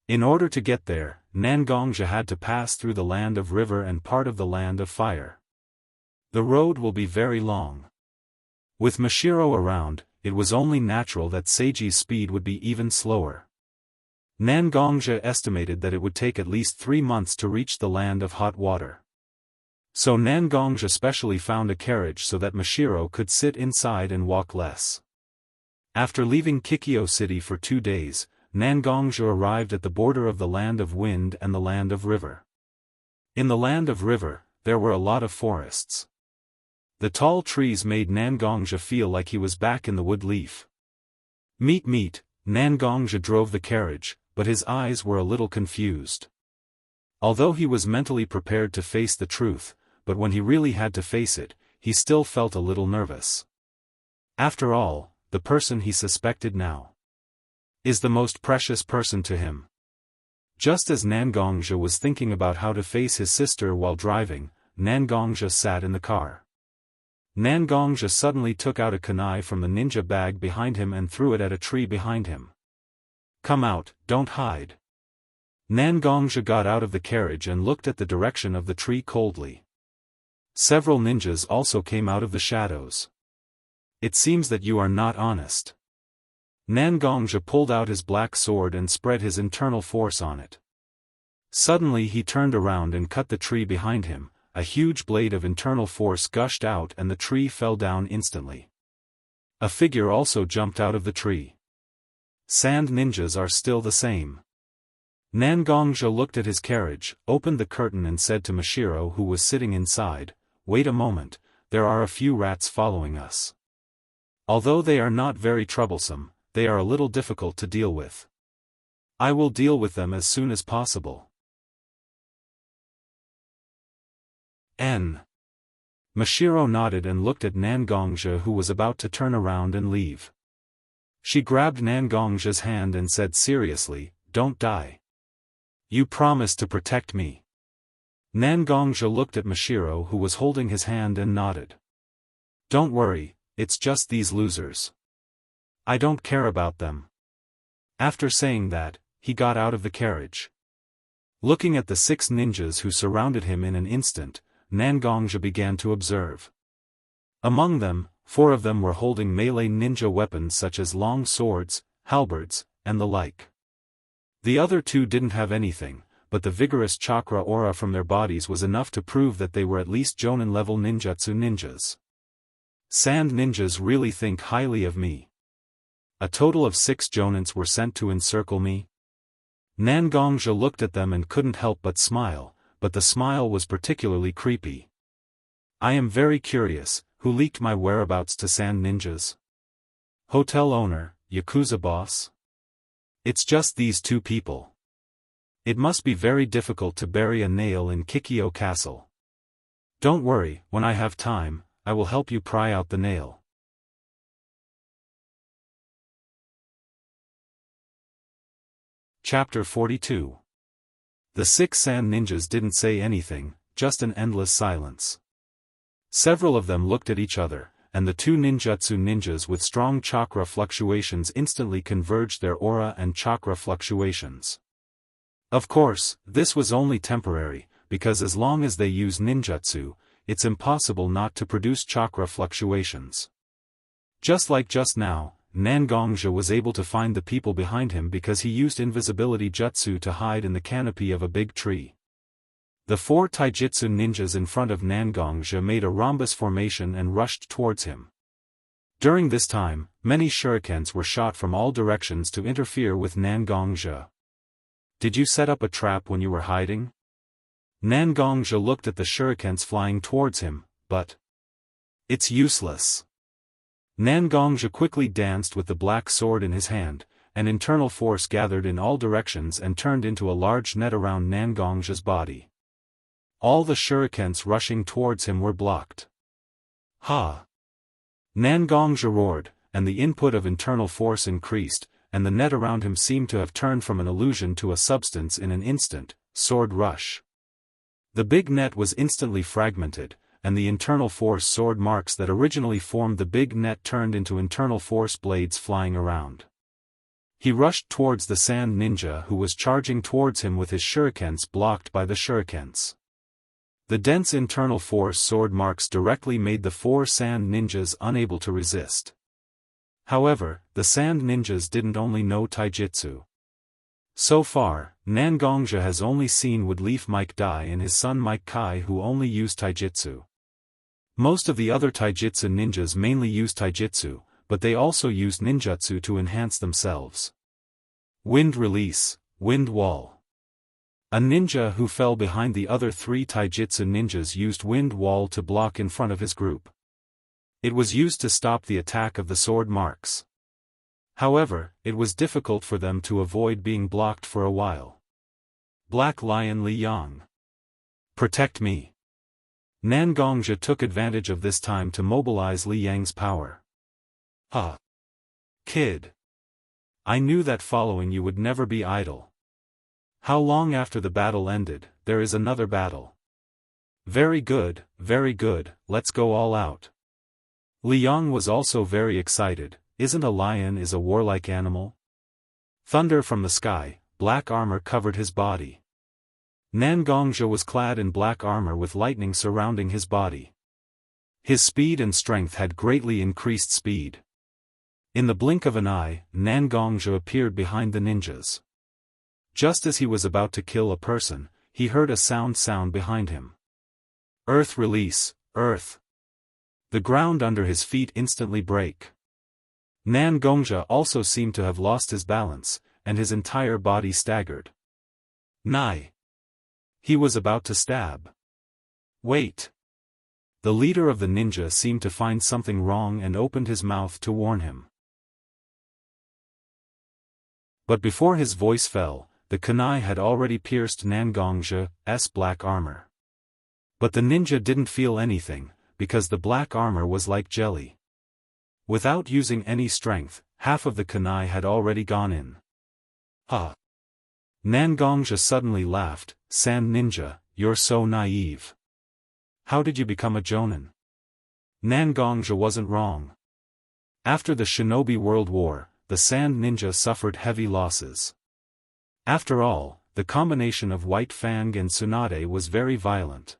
In order to get there, Nangongja had to pass through the land of river and part of the land of fire. The road will be very long. With Mashiro around, it was only natural that Seiji's speed would be even slower. Nangongja estimated that it would take at least 3 months to reach the land of hot water. So Nangongja specially found a carriage so that Mashiro could sit inside and walk less. After leaving Kikyo City for 2 days, Nangongja arrived at the border of the land of wind and the land of river. In the land of river, there were a lot of forests. The tall trees made Nangongja feel like he was back in the wood leaf. Meet, Nangongja drove the carriage, but his eyes were a little confused. Although he was mentally prepared to face the truth, but when he really had to face it, he still felt a little nervous. After all, the person he suspected now is the most precious person to him. Just as Nangongja was thinking about how to face his sister while driving, Nangongja sat in the car. Nangongja suddenly took out a kunai from the ninja bag behind him and threw it at a tree behind him. "Come out, don't hide." Nangongja got out of the carriage and looked at the direction of the tree coldly. Several ninjas also came out of the shadows. "It seems that you are not honest." Nangongja pulled out his black sword and spread his internal force on it. Suddenly he turned around and cut the tree behind him. A huge blade of internal force gushed out and the tree fell down instantly. A figure also jumped out of the tree. Sand ninjas are still the same. Nangongja looked at his carriage, opened the curtain and said to Mashiro, who was sitting inside, "Wait a moment, there are a few rats following us. Although they are not very troublesome, they are a little difficult to deal with. I will deal with them as soon as possible." Mashiro nodded and looked at Nangongja, who was about to turn around and leave. She grabbed Nangongjia's hand and said seriously, "Don't die. You promised to protect me." Nangongjia looked at Mashiro, who was holding his hand, and nodded. "Don't worry, it's just these losers. I don't care about them." After saying that, he got out of the carriage. Looking at the 6 ninjas who surrounded him in an instant, Nangongjia began to observe. Among them, 4 of them were holding melee ninja weapons such as long swords, halberds, and the like. The other 2 didn't have anything, but the vigorous chakra aura from their bodies was enough to prove that they were at least Jonin-level ninjutsu ninjas. Sand ninjas really think highly of me. A total of 6 Jonins were sent to encircle me. Nangongjia looked at them and couldn't help but smile, but the smile was particularly creepy. "I am very curious, who leaked my whereabouts to sand ninjas? Hotel owner, Yakuza boss? It's just these 2 people. It must be very difficult to bury a nail in Kikyo Castle. Don't worry, when I have time, I will help you pry out the nail." Chapter 42. The 6 sand ninjas didn't say anything, just an endless silence. Several of them looked at each other, and the 2 ninjutsu ninjas with strong chakra fluctuations instantly converged their aura and chakra fluctuations. Of course, this was only temporary, because as long as they use ninjutsu, it's impossible not to produce chakra fluctuations. Just like just now, Nangongjia was able to find the people behind him because he used invisibility jutsu to hide in the canopy of a big tree. The 4 taijutsu ninjas in front of Nangongjia made a rhombus formation and rushed towards him. During this time, many shurikens were shot from all directions to interfere with Nangongjia. "Did you set up a trap when you were hiding?" Nangongjia looked at the shurikens flying towards him, but "It's useless." Nangongjia quickly danced with the black sword in his hand, and internal force gathered in all directions and turned into a large net around Nangongjia's body. All the shurikens rushing towards him were blocked. "Ha!" Nangongjia roared, and the input of internal force increased, and the net around him seemed to have turned from an illusion to a substance in an instant. Sword rush. The big net was instantly fragmented, and the internal force sword marks that originally formed the big net turned into internal force blades flying around. He rushed towards the sand ninja who was charging towards him with his shurikens blocked by the shurikens. The dense internal force sword marks directly made the 4 sand ninjas unable to resist. However, the sand ninjas didn't only know taijutsu. So far, Nangongjia has only seen Woodleaf Mike Dai and his son Mike Kai who only use taijutsu. Most of the other taijutsu ninjas mainly use taijutsu, but they also use ninjutsu to enhance themselves. Wind release, wind wall. A ninja who fell behind the other 3 taijutsu ninjas used wind wall to block in front of his group. It was used to stop the attack of the sword marks. However, it was difficult for them to avoid being blocked for a while. Black Lion Li Yang. Protect me. Nangongjia took advantage of this time to mobilize Li Yang's power. "Ha! Kid. I knew that following you would never be idle. How long after the battle ended, there is another battle. Very good, let's go all out." Li Yang was also very excited. Isn't a lion a warlike animal? Thunder from the sky, black armor covered his body. Nangongjia was clad in black armor with lightning surrounding his body. His speed and strength had greatly increased speed. In the blink of an eye, Nangongjia appeared behind the ninjas. Just as he was about to kill a person, he heard a sound behind him. Earth release, earth. The ground under his feet instantly break. Nangongjia also seemed to have lost his balance, and his entire body staggered. Nai. He was about to stab. Wait. The leader of the ninja seemed to find something wrong and opened his mouth to warn him. But before his voice fell, the kunai had already pierced Nangongjia's black armor. But the ninja didn't feel anything, because the black armor was like jelly. Without using any strength, half of the kunai had already gone in. Ha! Nangongja suddenly laughed. Sand ninja, you're so naive. How did you become a jonin? Nangongja wasn't wrong. After the Shinobi World War, the Sand Ninja suffered heavy losses. After all, the combination of White Fang and Tsunade was very violent.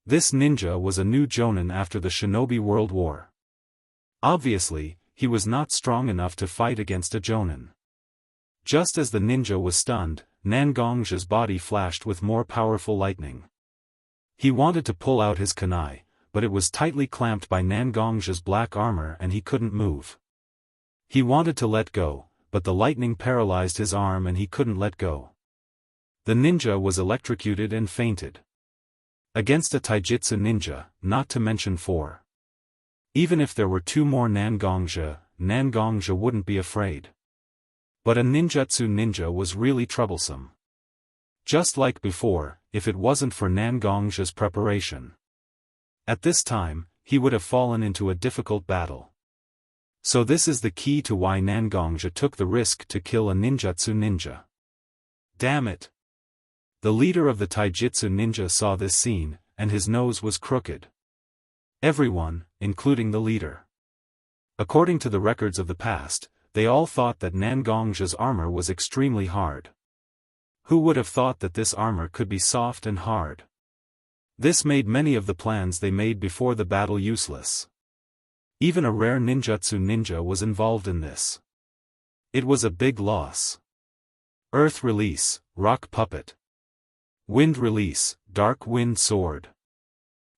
This ninja was a new jonin after the Shinobi World War. Obviously, he was not strong enough to fight against a jonin. Just as the ninja was stunned, Nangongja's body flashed with more powerful lightning. He wanted to pull out his kunai, but it was tightly clamped by Nangongja's black armor and he couldn't move. He wanted to let go, but the lightning paralyzed his arm and he couldn't let go. The ninja was electrocuted and fainted. Against a taijutsu ninja, not to mention 4. Even if there were 2 more Nangongja wouldn't be afraid. But a ninjutsu ninja was really troublesome. Just like before, if it wasn't for Nangongja's preparation. At this time, he would have fallen into a difficult battle. So this is the key to why Nangongja took the risk to kill a ninjutsu ninja. Damn it! The leader of the taijutsu ninja saw this scene, and his nose was crooked. Everyone, including the leader. According to the records of the past, they all thought that Nangongja's armor was extremely hard. Who would have thought that this armor could be soft and hard? This made many of the plans they made before the battle useless. Even a rare ninjutsu ninja was involved in this. It was a big loss. Earth release, rock puppet. Wind release, dark wind sword.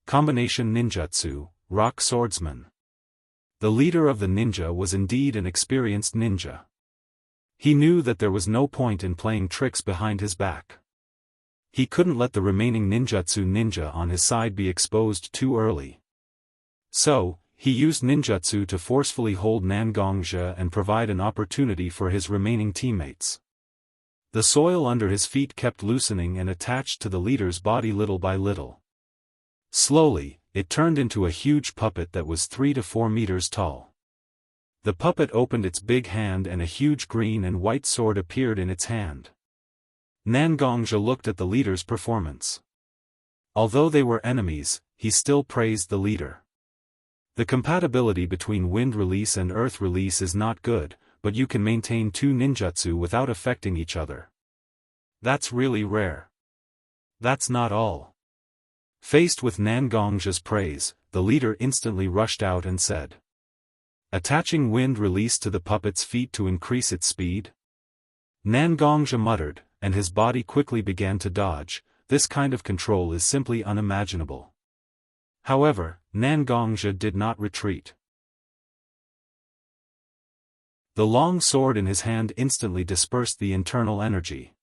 Combination ninjutsu, rock swordsman. The leader of the ninja was indeed an experienced ninja. He knew that there was no point in playing tricks behind his back. He couldn't let the remaining ninjutsu ninja on his side be exposed too early. So, he used ninjutsu to forcefully hold Nangongja and provide an opportunity for his remaining teammates. The soil under his feet kept loosening and attached to the leader's body little by little. Slowly, it turned into a huge puppet that was 3 to 4 meters tall. The puppet opened its big hand and a huge green and white sword appeared in its hand. Nangongja looked at the leader's performance. Although they were enemies, he still praised the leader. The compatibility between wind release and earth release is not good, but you can maintain 2 ninjutsu without affecting each other. That's really rare. That's not all. Faced with Nangongja's praise, the leader instantly rushed out and said, "Attaching wind release to the puppet's feet to increase its speed?" Nangongja muttered, and his body quickly began to dodge. This kind of control is simply unimaginable. However, Nangongja did not retreat. The long sword in his hand instantly dispersed the internal energy.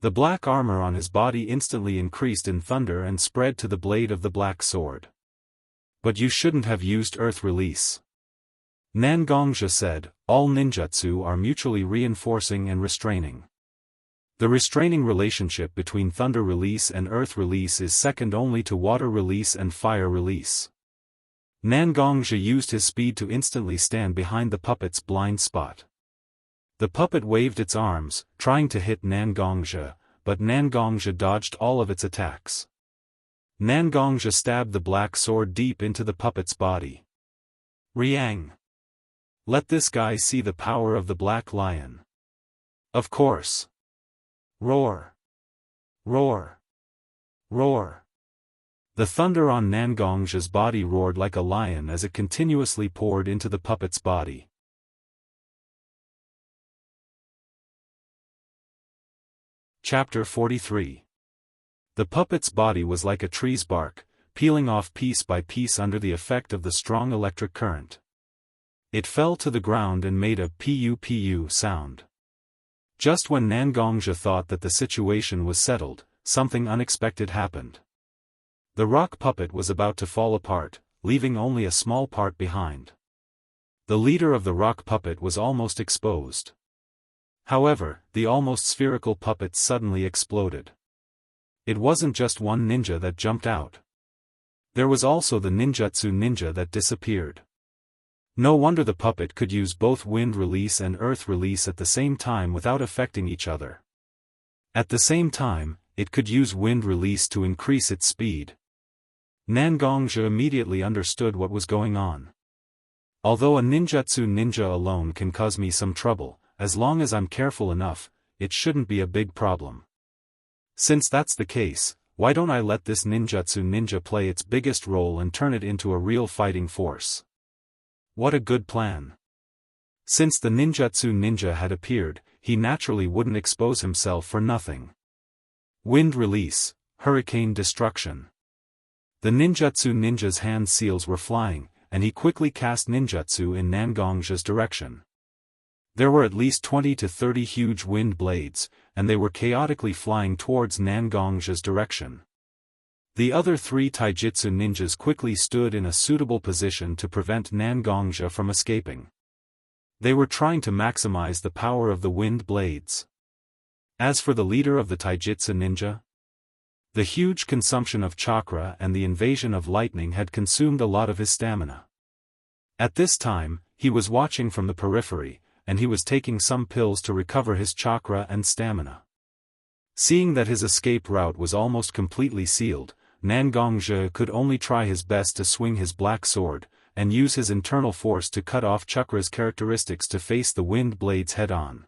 The black armor on his body instantly increased in thunder and spread to the blade of the black sword. "But you shouldn't have used earth release." Nangongja said, "All ninjutsu are mutually reinforcing and restraining. The restraining relationship between thunder release and earth release is second only to water release and fire release." Nangongja used his speed to instantly stand behind the puppet's blind spot. The puppet waved its arms, trying to hit Nangongja, but Nangongja dodged all of its attacks. Nangongja stabbed the black sword deep into the puppet's body. "Riang! Let this guy see the power of the black lion." "Of course." Roar! Roar! Roar! The thunder on Nangongja's body roared like a lion as it continuously poured into the puppet's body. Chapter 43. The puppet's body was like a tree's bark, peeling off piece by piece under the effect of the strong electric current. It fell to the ground and made a pu-pu sound. Just when Nangongja thought that the situation was settled, something unexpected happened. The rock puppet was about to fall apart, leaving only a small part behind. The leader of the rock puppet was almost exposed. However, the almost spherical puppet suddenly exploded. It wasn't just one ninja that jumped out. There was also the ninjutsu ninja that disappeared. No wonder the puppet could use both wind release and earth release at the same time without affecting each other. At the same time, it could use wind release to increase its speed. Nangongzhi immediately understood what was going on. Although a ninjutsu ninja alone can cause me some trouble, as long as I'm careful enough, it shouldn't be a big problem. Since that's the case, why don't I let this ninjutsu ninja play its biggest role and turn it into a real fighting force? What a good plan. Since the ninjutsu ninja had appeared, he naturally wouldn't expose himself for nothing. Wind release, hurricane destruction. The ninjutsu ninja's hand seals were flying, and he quickly cast ninjutsu in Nangongzhi's direction. There were at least 20 to 30 huge wind blades, and they were chaotically flying towards Nangongzhi's direction. The other 3 taijutsu ninjas quickly stood in a suitable position to prevent Nangongzhi from escaping. They were trying to maximize the power of the wind blades. As for the leader of the taijutsu ninja, the huge consumption of chakra and the invasion of lightning had consumed a lot of his stamina. At this time, he was watching from the periphery, and he was taking some pills to recover his chakra and stamina. Seeing that his escape route was almost completely sealed, Nangongzhi could only try his best to swing his black sword, and use his internal force to cut off chakra's characteristics to face the wind blades head-on.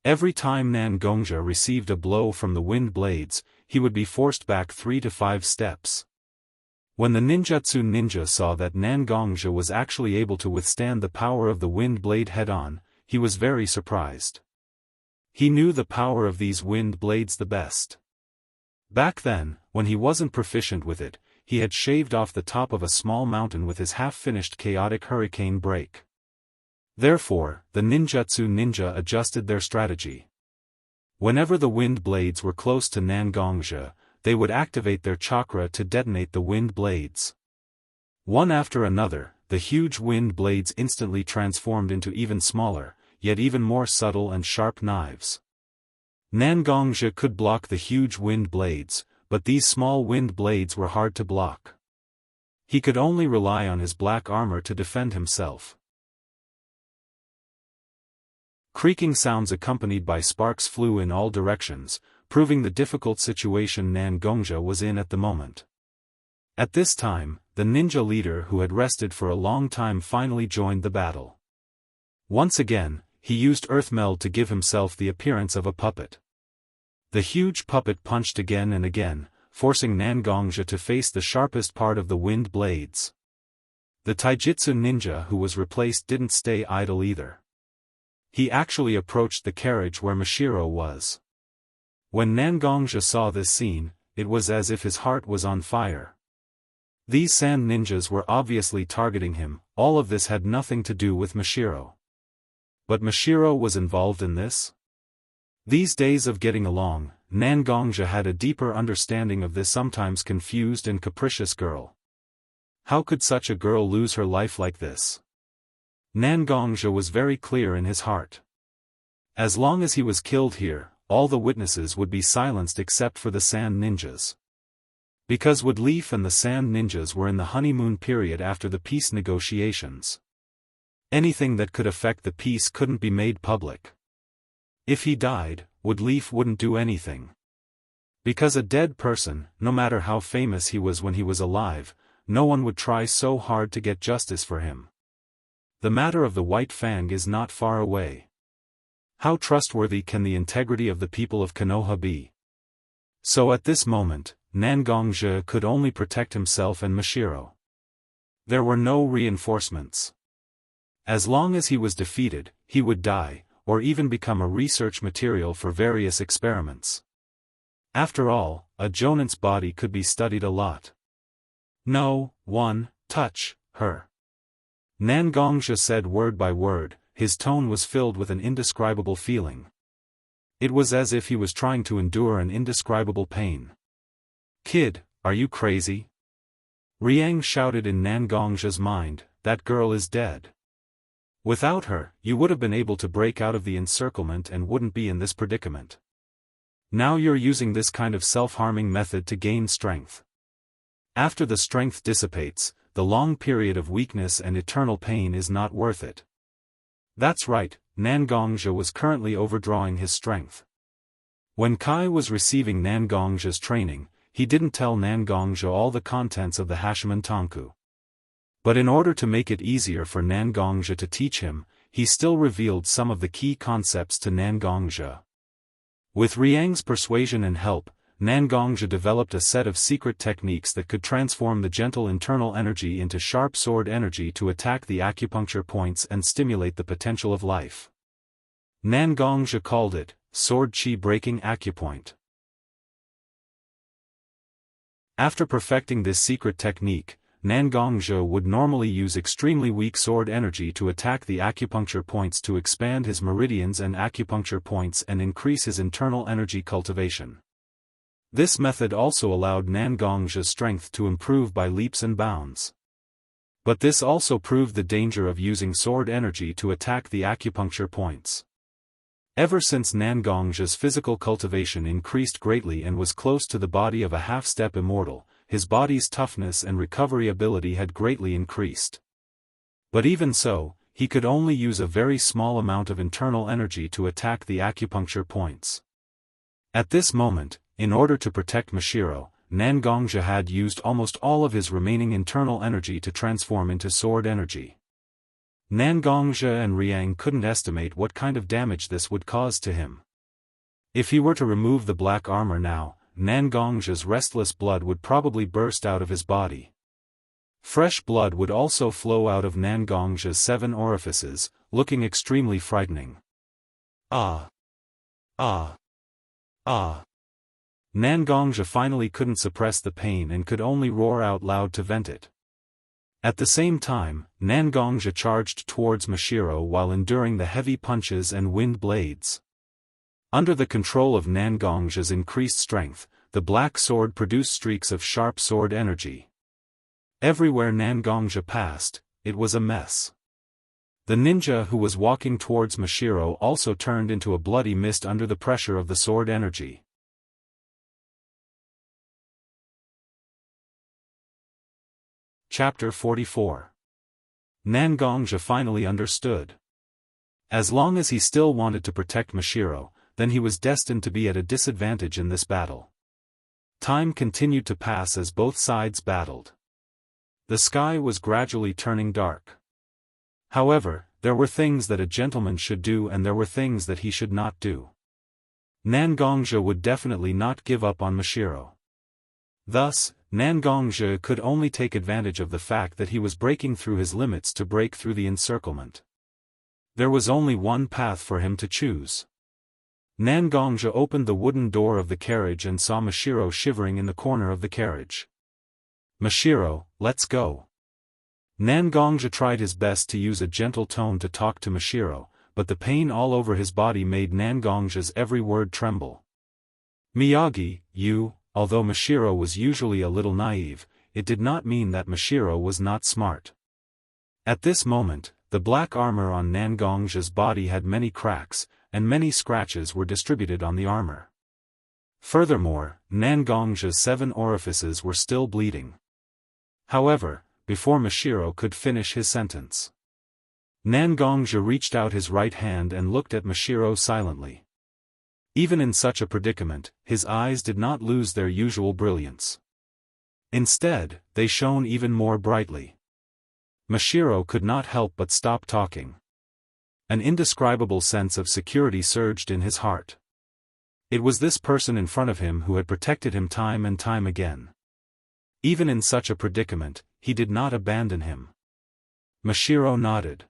Every time Nangongzhi received a blow from the wind blades, he would be forced back 3 to 5 steps. When the ninjutsu ninja saw that Nangongzhi was actually able to withstand the power of the wind blade head-on, he was very surprised. He knew the power of these wind blades the best. Back then, when he wasn't proficient with it, he had shaved off the top of a small mountain with his half-finished chaotic hurricane break. Therefore, the ninjutsu ninja adjusted their strategy. Whenever the wind blades were close to Nangongzhi, they would activate their chakra to detonate the wind blades. One after another, the huge wind blades instantly transformed into even smaller, yet even more subtle and sharp knives. Nangongzhi could block the huge wind blades, but these small wind blades were hard to block. He could only rely on his black armor to defend himself. Creaking sounds accompanied by sparks flew in all directions, proving the difficult situation Nangongzhi was in at the moment. At this time, the ninja leader who had rested for a long time finally joined the battle. Once again, he used Earth Meld to give himself the appearance of a puppet. The huge puppet punched again and again, forcing Nangongzhi to face the sharpest part of the wind blades. The taijutsu ninja who was replaced didn't stay idle either. He actually approached the carriage where Mashiro was. When Nangongzhi saw this scene, it was as if his heart was on fire. These sand ninjas were obviously targeting him. All of this had nothing to do with Mashiro. But Mashiro was involved in this? These days of getting along, Nangongzhi had a deeper understanding of this sometimes confused and capricious girl. How could such a girl lose her life like this? Nangongzhi was very clear in his heart. As long as he was killed here, all the witnesses would be silenced except for the sand ninjas. Because Woodleaf and the sand ninjas were in the honeymoon period after the peace negotiations. Anything that could affect the peace couldn't be made public. If he died, Woodleaf wouldn't do anything. Because a dead person, no matter how famous he was when he was alive, no one would try so hard to get justice for him. The matter of the White Fang is not far away. How trustworthy can the integrity of the people of Konoha be? So at this moment, Nangongzhi could only protect himself and Mashiro. There were no reinforcements. As long as he was defeated, he would die, or even become a research material for various experiments. After all, a Jonin's body could be studied a lot. No one touch her. Nangongzhi said word by word. His tone was filled with an indescribable feeling. It was as if he was trying to endure an indescribable pain. Kid, are you crazy? Riang shouted in Nangongzhi's mind, that girl is dead. Without her, you would have been able to break out of the encirclement and wouldn't be in this predicament. Now you're using this kind of self-harming method to gain strength. After the strength dissipates, the long period of weakness and eternal pain is not worth it. That's right, Nangongzhi was currently overdrawing his strength. When Kai was receiving Nangongzhi's training, he didn't tell Nangongzhi all the contents of the Hashiman Tanku. But in order to make it easier for Nangongzhi to teach him, he still revealed some of the key concepts to Nangongzhi. With Riang's persuasion and help, Nangongzhi developed a set of secret techniques that could transform the gentle internal energy into sharp sword energy to attack the acupuncture points and stimulate the potential of life. Nangongzhi called it, sword chi breaking acupoint. After perfecting this secret technique, Nangongzhi would normally use extremely weak sword energy to attack the acupuncture points to expand his meridians and acupuncture points and increase his internal energy cultivation. This method also allowed Nangongzhi's strength to improve by leaps and bounds. But this also proved the danger of using sword energy to attack the acupuncture points. Ever since Nangongzhi's physical cultivation increased greatly and was close to the body of a half-step immortal, his body's toughness and recovery ability had greatly increased. But even so, he could only use a very small amount of internal energy to attack the acupuncture points. At this moment, in order to protect Mashiro, Nangongzhi had used almost all of his remaining internal energy to transform into sword energy. Nangongzhi and Riang couldn't estimate what kind of damage this would cause to him. If he were to remove the black armor now, Nangongzhi's restless blood would probably burst out of his body. Fresh blood would also flow out of Nangongzhi's 7 orifices, looking extremely frightening. Ah! Ah! Ah! Nangongzhi finally couldn't suppress the pain and could only roar out loud to vent it. At the same time, Nangongzhi charged towards Mashiro while enduring the heavy punches and wind blades. Under the control of Nangongzhi's increased strength, the black sword produced streaks of sharp sword energy. Everywhere Nangongzhi passed, it was a mess. The ninja who was walking towards Mashiro also turned into a bloody mist under the pressure of the sword energy. Chapter 44. Nangongzhi finally understood. As long as he still wanted to protect Mashiro, then he was destined to be at a disadvantage in this battle. Time continued to pass as both sides battled. The sky was gradually turning dark. However, there were things that a gentleman should do and there were things that he should not do. Nangongzhi would definitely not give up on Mashiro. Thus, Nangongzhi could only take advantage of the fact that he was breaking through his limits to break through the encirclement. There was only one path for him to choose. Nangongzhi opened the wooden door of the carriage and saw Mashiro shivering in the corner of the carriage. "Mashiro, let's go." Nangongzhi tried his best to use a gentle tone to talk to Mashiro, but the pain all over his body made Nangongzhi's every word tremble. "Miyagi, you..." Although Mashiro was usually a little naive, it did not mean that Mashiro was not smart. At this moment, the black armor on Nangongzhi's body had many cracks, and many scratches were distributed on the armor. Furthermore, Nangongzhi's 7 orifices were still bleeding. However, before Mashiro could finish his sentence, Nangongzhi reached out his right hand and looked at Mashiro silently. Even in such a predicament, his eyes did not lose their usual brilliance. Instead, they shone even more brightly. Mashiro could not help but stop talking. An indescribable sense of security surged in his heart. It was this person in front of him who had protected him time and time again. Even in such a predicament, he did not abandon him. Mashiro nodded.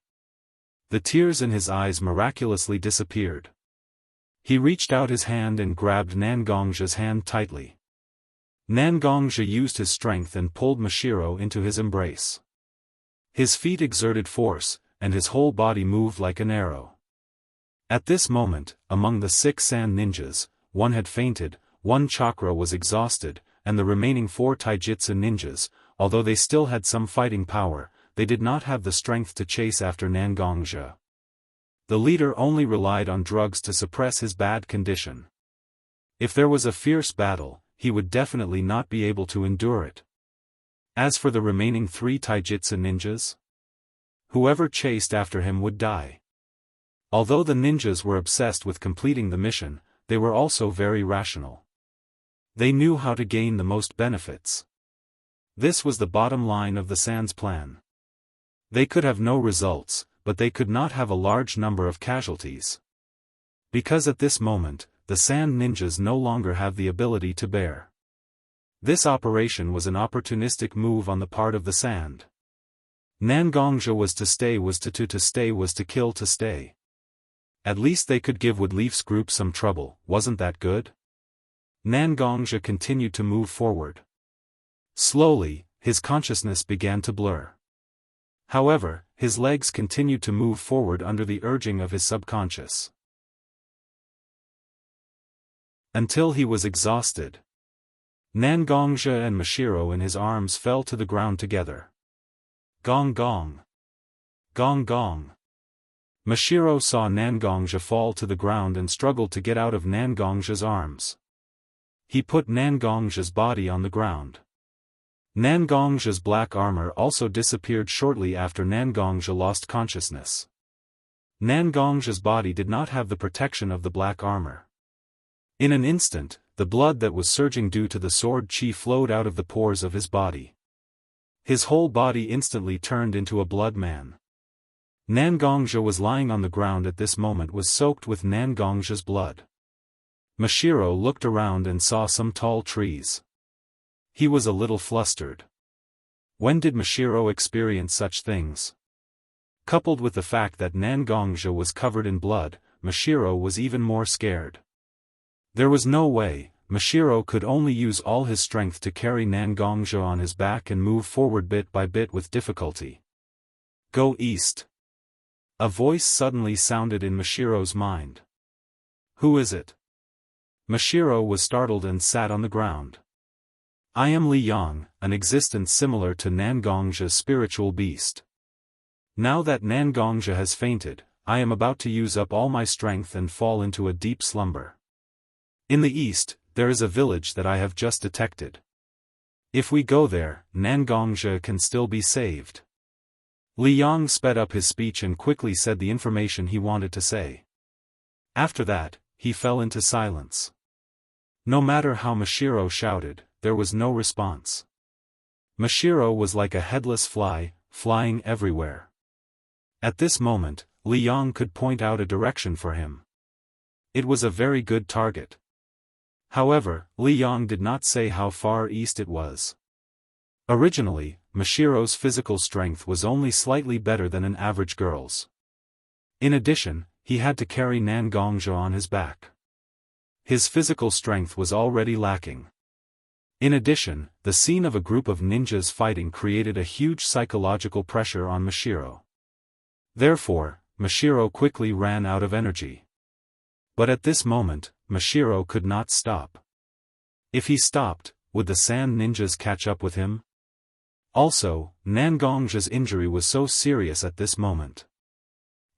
The tears in his eyes miraculously disappeared. He reached out his hand and grabbed Nangongzhi's hand tightly. Nangongzhi used his strength and pulled Mashiro into his embrace. His feet exerted force, and his whole body moved like an arrow. At this moment, among the 6 sand ninjas, 1 had fainted, 1 chakra was exhausted, and the remaining 4 taijutsu ninjas, although they still had some fighting power, they did not have the strength to chase after Nangongzhi. The leader only relied on drugs to suppress his bad condition. If there was a fierce battle, he would definitely not be able to endure it. As for the remaining 3 taijutsu ninjas, whoever chased after him would die. Although the ninjas were obsessed with completing the mission, they were also very rational. They knew how to gain the most benefits. This was the bottom line of the Sands plan. They could have no results, but they could not have a large number of casualties. Because at this moment, the Sand ninjas no longer have the ability to bear. This operation was an opportunistic move on the part of the Sand. Nangongja was to stay, was to stay, was to kill to stay. At least they could give Woodleaf's group some trouble, wasn't that good? Nangongja continued to move forward. Slowly, his consciousness began to blur. However, his legs continued to move forward under the urging of his subconscious. Until he was exhausted. Nangongja and Mashiro in his arms fell to the ground together. Gong gong. Gong gong. Mashiro saw Nangongja fall to the ground and struggled to get out of Nangongja's arms. He put Nangongja's body on the ground. Nangongja's black armor also disappeared shortly after Nangongja lost consciousness. Nangongja's body did not have the protection of the black armor. In an instant, the blood that was surging due to the sword chi flowed out of the pores of his body. His whole body instantly turned into a blood man. Nangongja was lying on the ground at this moment, was soaked with Nangongja's blood. Mashiro looked around and saw some tall trees. He was a little flustered. When did Mashiro experience such things? Coupled with the fact that Nangongja was covered in blood, Mashiro was even more scared. There was no way, Mashiro could only use all his strength to carry Nangongja on his back and move forward bit by bit with difficulty. Go east. A voice suddenly sounded in Mashiro's mind. Who is it? Mashiro was startled and sat on the ground. I am Li Yang, an existence similar to Nangongja's spiritual beast. Now that Nangongja has fainted, I am about to use up all my strength and fall into a deep slumber. In the east, there is a village that I have just detected. If we go there, Nangongja can still be saved. Li Yang sped up his speech and quickly said the information he wanted to say. After that, he fell into silence. No matter how Mashiro shouted, there was no response. Mashiro was like a headless fly, flying everywhere. At this moment, Li Yang could point out a direction for him. It was a very good target. However, Li Yang did not say how far east it was. Originally, Mashiro's physical strength was only slightly better than an average girl's. In addition, he had to carry Nangongja on his back. His physical strength was already lacking. In addition, the scene of a group of ninjas fighting created a huge psychological pressure on Mashiro. Therefore, Mashiro quickly ran out of energy. But at this moment, Mashiro could not stop. If he stopped, would the Sand ninjas catch up with him? Also, Nangongja's injury was so serious at this moment.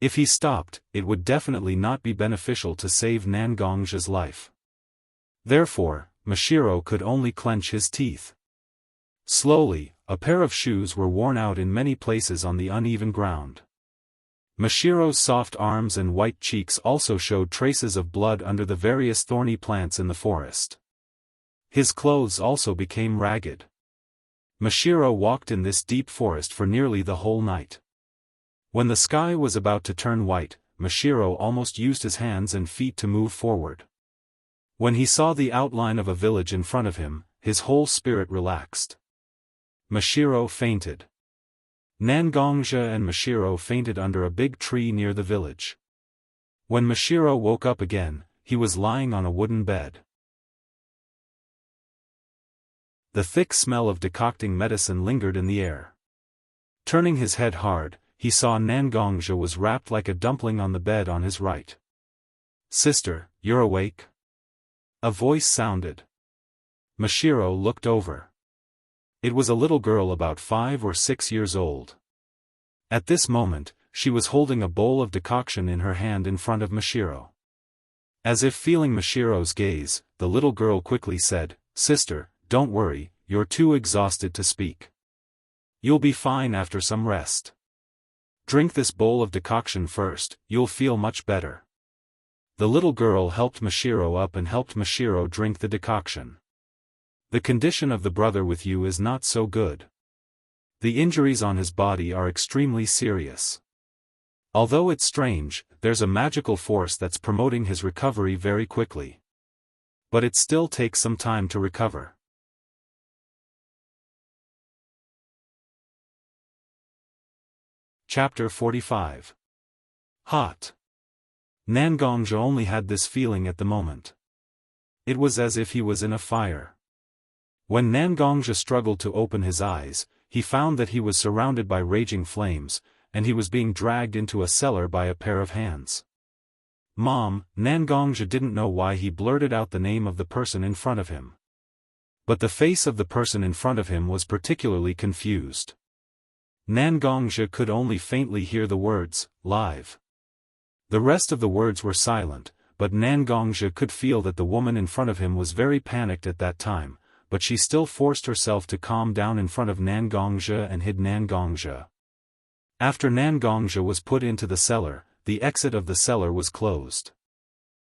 If he stopped, it would definitely not be beneficial to save Nangongja's life. Therefore, Mashiro could only clench his teeth. Slowly, a pair of shoes were worn out in many places on the uneven ground. Mashiro's soft arms and white cheeks also showed traces of blood under the various thorny plants in the forest. His clothes also became ragged. Mashiro walked in this deep forest for nearly the whole night. When the sky was about to turn white, Mashiro almost used his hands and feet to move forward. When he saw the outline of a village in front of him, his whole spirit relaxed. Mashiro fainted. Nangongja and Mashiro fainted under a big tree near the village. When Mashiro woke up again, he was lying on a wooden bed. The thick smell of decocting medicine lingered in the air. Turning his head hard, he saw Nangongja was wrapped like a dumpling on the bed on his right. "Sister, you're awake?" A voice sounded. Mashiro looked over. It was a little girl about 5 or 6 years old. At this moment, she was holding a bowl of decoction in her hand in front of Mashiro. As if feeling Mashiro's gaze, the little girl quickly said, "Sister, don't worry, you're too exhausted to speak. You'll be fine after some rest. Drink this bowl of decoction first, you'll feel much better. The little girl helped Mashiro up and helped Mashiro drink the decoction. The condition of the brother with you is not so good. The injuries on his body are extremely serious. Although it's strange, there's a magical force that's promoting his recovery very quickly. But it still takes some time to recover. Chapter 45. Hot. Nangongja only had this feeling at the moment. It was as if he was in a fire. When Nangongja struggled to open his eyes, he found that he was surrounded by raging flames, and he was being dragged into a cellar by a pair of hands. Mom, Nangongja didn't know why he blurted out the name of the person in front of him. But the face of the person in front of him was particularly confused. Nangongja could only faintly hear the words, live. The rest of the words were silent, but Nangongja could feel that the woman in front of him was very panicked at that time, but she still forced herself to calm down in front of Nangongja and hid Nangongja. After Nangongja was put into the cellar, the exit of the cellar was closed.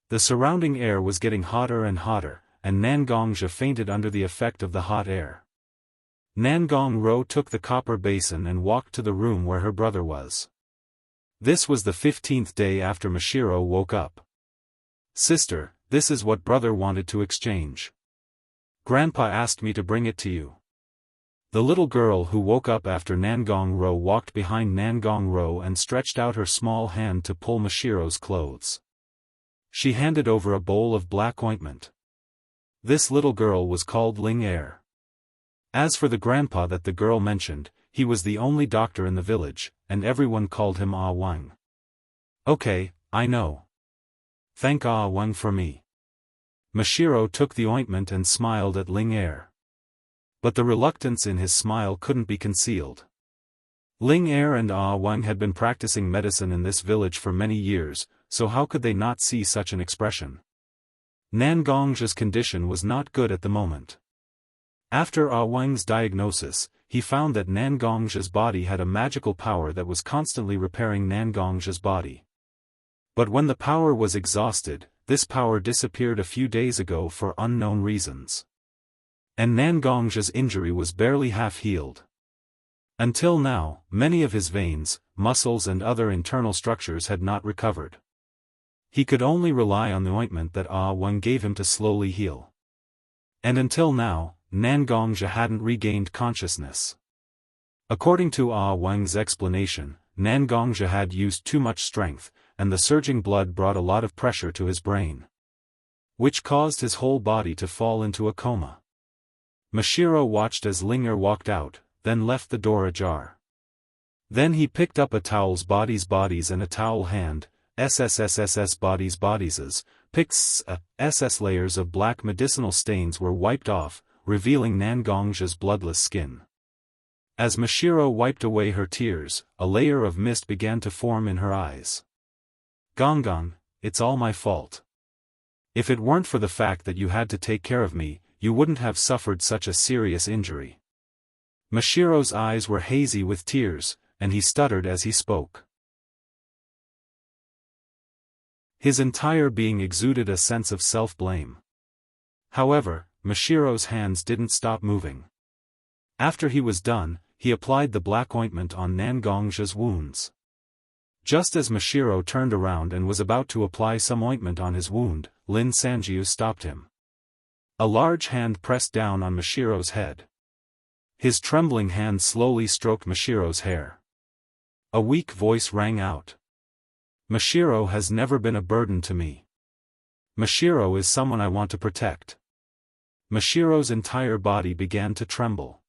The surrounding air was getting hotter and hotter, and Nangongja fainted under the effect of the hot air. Nangongro took the copper basin and walked to the room where her brother was. This was the 15th day after Mashiro woke up. Sister, this is what brother wanted to exchange. Grandpa asked me to bring it to you. The little girl who woke up after Nangongro walked behind Nangongro and stretched out her small hand to pull Mashiro's clothes. She handed over a bowl of black ointment. This little girl was called Ling Er. As for the grandpa that the girl mentioned, he was the only doctor in the village, and everyone called him Ah Wang. Okay, I know. Thank Ah Wang for me. Mashiro took the ointment and smiled at Ling Er. But the reluctance in his smile couldn't be concealed. Ling Er and Ah Wang had been practicing medicine in this village for many years, so how could they not see such an expression? Nangongja's condition was not good at the moment. After Ah Wang's diagnosis, he found that Nangongja's body had a magical power that was constantly repairing Nangongja's body. But when the power was exhausted, this power disappeared a few days ago for unknown reasons. And Nangongja's injury was barely half healed. Until now, many of his veins, muscles and other internal structures had not recovered. He could only rely on the ointment that Ah Wang gave him to slowly heal. And until now, Nangongja hadn't regained consciousness. According to Ah Wang's explanation, Nangongja had used too much strength, and the surging blood brought a lot of pressure to his brain, which caused his whole body to fall into a coma. Mashiro watched as Linger walked out, then left the door ajar. Then he picked up a towel's bodies and a towel hand, SSSSS bodies, picked SS layers of black medicinal stains were wiped off, revealing Nangongja's bloodless skin. As Mashiro wiped away her tears, a layer of mist began to form in her eyes. Gongon, it's all my fault. If it weren't for the fact that you had to take care of me, you wouldn't have suffered such a serious injury. Mashiro's eyes were hazy with tears, and he stuttered as he spoke. His entire being exuded a sense of self-blame. However, Mashiro's hands didn't stop moving. After he was done, he applied the black ointment on Nangongja's wounds. Just as Mashiro turned around and was about to apply some ointment on his wound, Lin Sanjiu stopped him. A large hand pressed down on Mashiro's head. His trembling hand slowly stroked Mashiro's hair. A weak voice rang out. Mashiro has never been a burden to me. Mashiro is someone I want to protect. Mashiro's entire body began to tremble.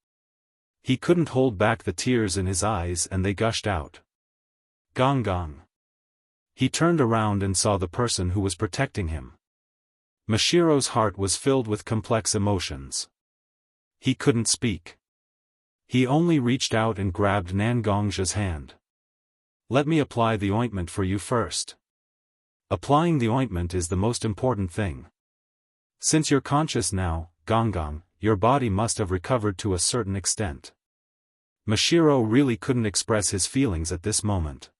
He couldn't hold back the tears in his eyes and they gushed out. Gong gong. He turned around and saw the person who was protecting him. Mashiro's heart was filled with complex emotions. He couldn't speak. He only reached out and grabbed Nangongja's hand. Let me apply the ointment for you first. Applying the ointment is the most important thing. Since you're conscious now, Gong Gong, your body must have recovered to a certain extent. Mashiro really couldn't express his feelings at this moment.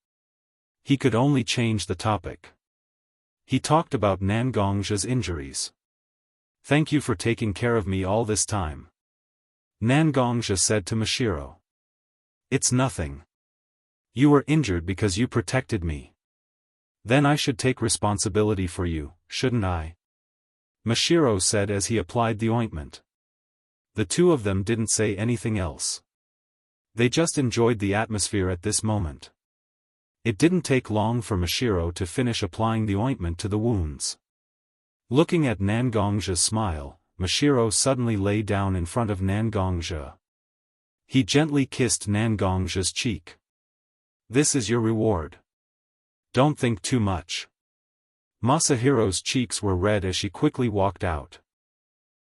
He could only change the topic. He talked about Nangong's injuries. "Thank you for taking care of me all this time," Nangongja said to Mashiro. "It's nothing. You were injured because you protected me. Then I should take responsibility for you, shouldn't I?" Mashiro said as he applied the ointment. The two of them didn't say anything else. They just enjoyed the atmosphere at this moment. It didn't take long for Mashiro to finish applying the ointment to the wounds. Looking at Nangongja's smile, Mashiro suddenly lay down in front of Nangongja. He gently kissed Nangongja's cheek. "This is your reward. Don't think too much." Masahiro's cheeks were red as she quickly walked out.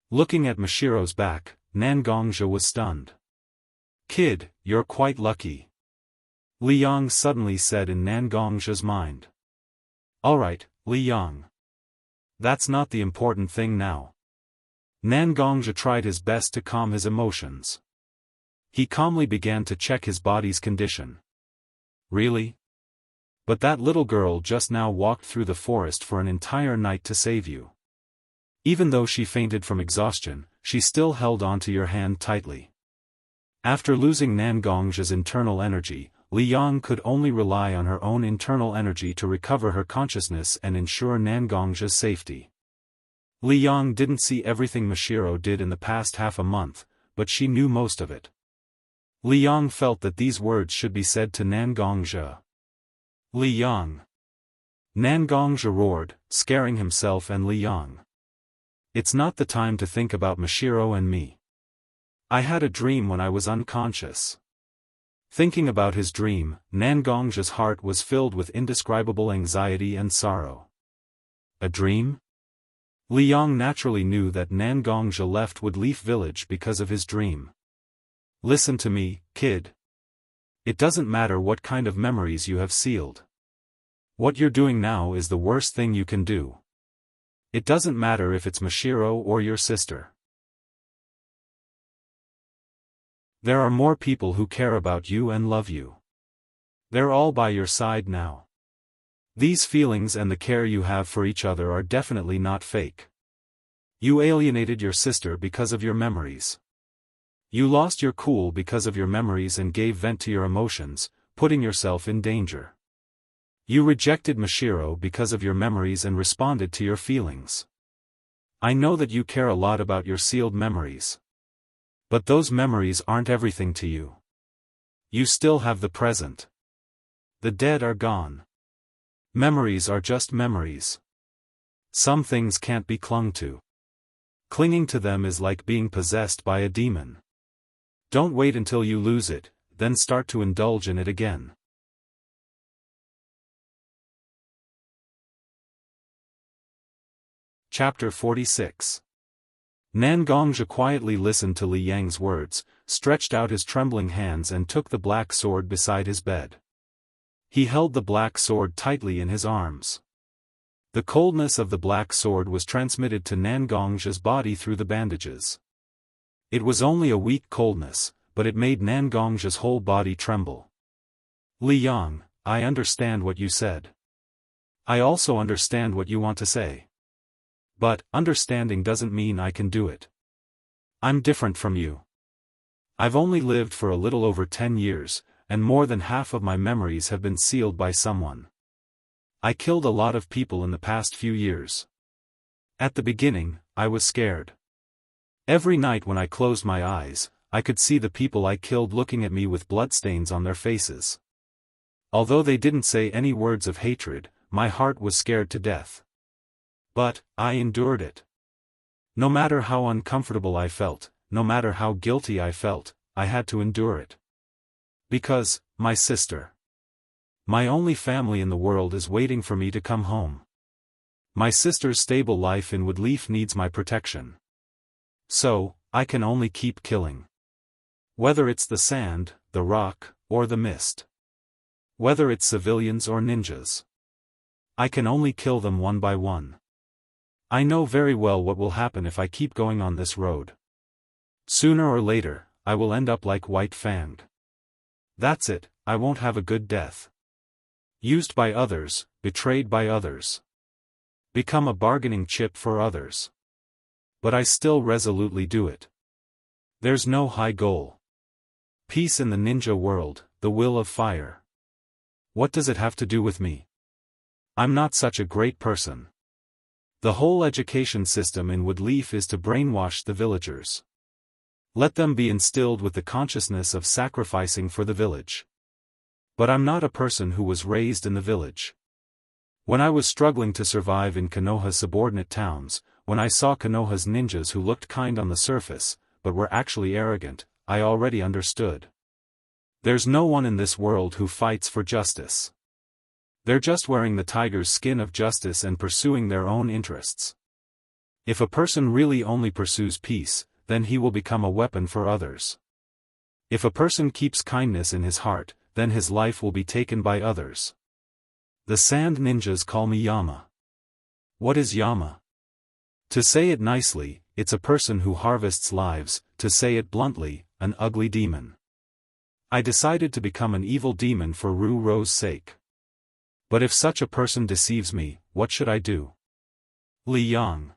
Looking at Mashiro's back, Nangongja was stunned. "Kid, you're quite lucky," Liang suddenly said in Nangongja's mind. "Alright, Liang. That's not the important thing now." Nangongja tried his best to calm his emotions. He calmly began to check his body's condition. "Really? But that little girl just now walked through the forest for an entire night to save you. Even though she fainted from exhaustion, she still held onto your hand tightly." After losing Nangongja's internal energy, Liang could only rely on her own internal energy to recover her consciousness and ensure Nangongja's safety. Liang didn't see everything Mashiro did in the past half a month, but she knew most of it. Liang felt that these words should be said to Nangongja. "Liang!" Nangongja roared, scaring himself and Liang. "It's not the time to think about Mashiro and me. I had a dream when I was unconscious." Thinking about his dream, Nangongja's heart was filled with indescribable anxiety and sorrow. A dream? Liang naturally knew that Nangongja left Woodleaf Village because of his dream. "Listen to me, kid. It doesn't matter what kind of memories you have sealed. What you're doing now is the worst thing you can do. It doesn't matter if it's Mashiro or your sister. There are more people who care about you and love you. They're all by your side now. These feelings and the care you have for each other are definitely not fake. You alienated your sister because of your memories. You lost your cool because of your memories and gave vent to your emotions, putting yourself in danger. You rejected Mashiro because of your memories and responded to your feelings. I know that you care a lot about your sealed memories. But those memories aren't everything to you. You still have the present. The dead are gone. Memories are just memories. Some things can't be clung to. Clinging to them is like being possessed by a demon. Don't wait until you lose it, then start to indulge in it again. Chapter 46. Nangongja quietly listened to Li Yang's words, stretched out his trembling hands and took the black sword beside his bed. He held the black sword tightly in his arms. The coldness of the black sword was transmitted to Nangongja's body through the bandages. It was only a weak coldness, but it made Nangongja's whole body tremble. "Li Yang, I understand what you said. I also understand what you want to say. But, understanding doesn't mean I can do it. I'm different from you. I've only lived for a little over 10 years, and more than half of my memories have been sealed by someone. I killed a lot of people in the past few years. At the beginning, I was scared. Every night when I closed my eyes, I could see the people I killed looking at me with bloodstains on their faces. Although they didn't say any words of hatred, my heart was scared to death. But, I endured it. No matter how uncomfortable I felt, no matter how guilty I felt, I had to endure it. Because, my sister. My only family in the world is waiting for me to come home. My sister's stable life in Woodleaf needs my protection. So, I can only keep killing. Whether it's the sand, the rock, or the mist. Whether it's civilians or ninjas. I can only kill them one by one. I know very well what will happen if I keep going on this road. Sooner or later, I will end up like White Fanged. That's it, I won't have a good death. Used by others, betrayed by others. Become a bargaining chip for others. But I still resolutely do it. There's no high goal. Peace in the ninja world, the will of fire. What does it have to do with me? I'm not such a great person. The whole education system in Woodleaf is to brainwash the villagers. Let them be instilled with the consciousness of sacrificing for the village. But I'm not a person who was raised in the village. When I was struggling to survive in Konoha's subordinate towns, when I saw Konoha's ninjas who looked kind on the surface, but were actually arrogant, I already understood. There's no one in this world who fights for justice. They're just wearing the tiger's skin of justice and pursuing their own interests. If a person really only pursues peace, then he will become a weapon for others. If a person keeps kindness in his heart, then his life will be taken by others. The sand ninjas call me Yama. What is Yama? To say it nicely, it's a person who harvests lives, to say it bluntly, an ugly demon. I decided to become an evil demon for Ru-Ro's sake. But if such a person deceives me, what should I do? Li Yang.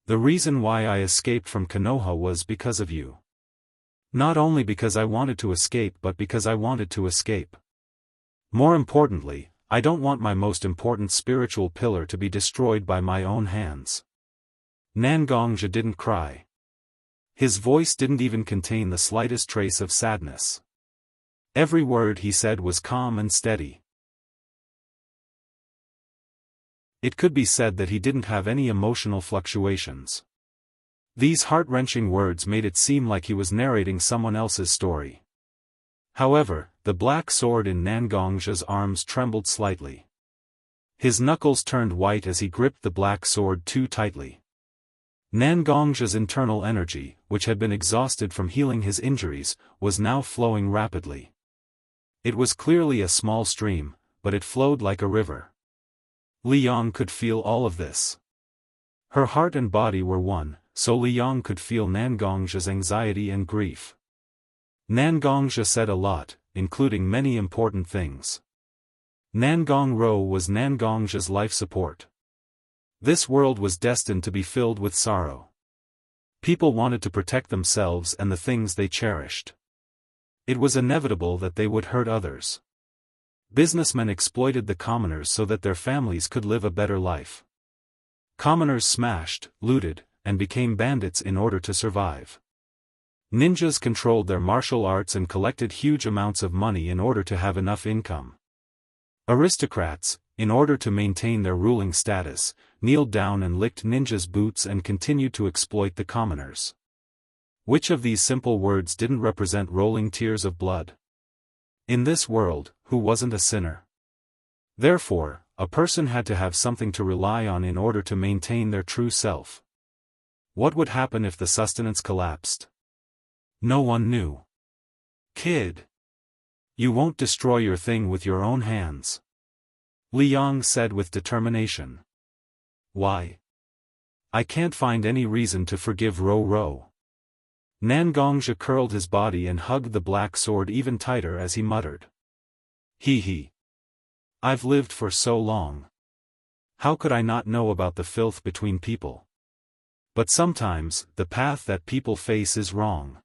The reason why I escaped from Konoha was because of you. Not only because I wanted to escape but because I wanted to escape. More importantly, I don't want my most important spiritual pillar to be destroyed by my own hands. Nangongja didn't cry. His voice didn't even contain the slightest trace of sadness. Every word he said was calm and steady. It could be said that he didn't have any emotional fluctuations. These heart-wrenching words made it seem like he was narrating someone else's story. However, the black sword in Nangongja's arms trembled slightly. His knuckles turned white as he gripped the black sword too tightly. Nangongja's internal energy, which had been exhausted from healing his injuries, was now flowing rapidly. It was clearly a small stream, but it flowed like a river. Li Yang could feel all of this. Her heart and body were one, so Li Yang could feel Nangongja's anxiety and grief. Nangongja said a lot, including many important things. Nangong-ro was Nangongja's life support. This world was destined to be filled with sorrow. People wanted to protect themselves and the things they cherished. It was inevitable that they would hurt others. Businessmen exploited the commoners so that their families could live a better life. Commoners smashed, looted, and became bandits in order to survive. Ninjas controlled their martial arts and collected huge amounts of money in order to have enough income. Aristocrats, in order to maintain their ruling status, kneeled down and licked ninjas' boots and continued to exploit the commoners. Which of these simple words didn't represent rolling tears of blood? In this world, who wasn't a sinner? Therefore, a person had to have something to rely on in order to maintain their true self. What would happen if the sustenance collapsed? No one knew. Kid. You won't destroy your thing with your own hands. Li Yang said with determination. Why? I can't find any reason to forgive Ro-Ro. Nangongja curled his body and hugged the black sword even tighter as he muttered. He. I've lived for so long. How could I not know about the filth between people? But sometimes, the path that people face is wrong.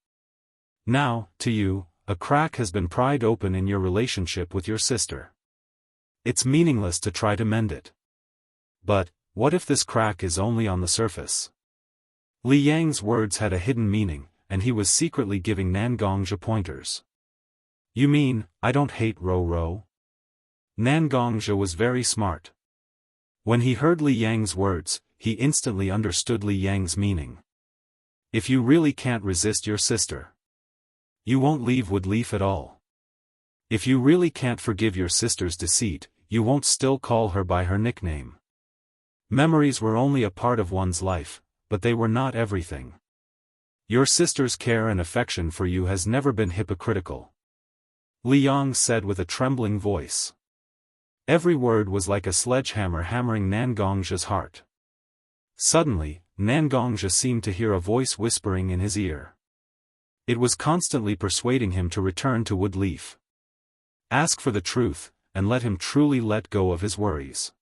Now, to you, a crack has been pried open in your relationship with your sister. It's meaningless to try to mend it. But, what if this crack is only on the surface? Li Yang's words had a hidden meaning, and he was secretly giving Nangongja pointers. You mean, I don't hate Ro-Ro? Nangongja was very smart. When he heard Li Yang's words, he instantly understood Li Yang's meaning. If you really can't resist your sister, you won't leave Woodleaf at all. If you really can't forgive your sister's deceit, you won't still call her by her nickname. Memories were only a part of one's life, but they were not everything. Your sister's care and affection for you has never been hypocritical. Li Yang said with a trembling voice. Every word was like a sledgehammer hammering Nangongja's heart. Suddenly, Nangongja seemed to hear a voice whispering in his ear. It was constantly persuading him to return to Woodleaf. Ask for the truth, and let him truly let go of his worries.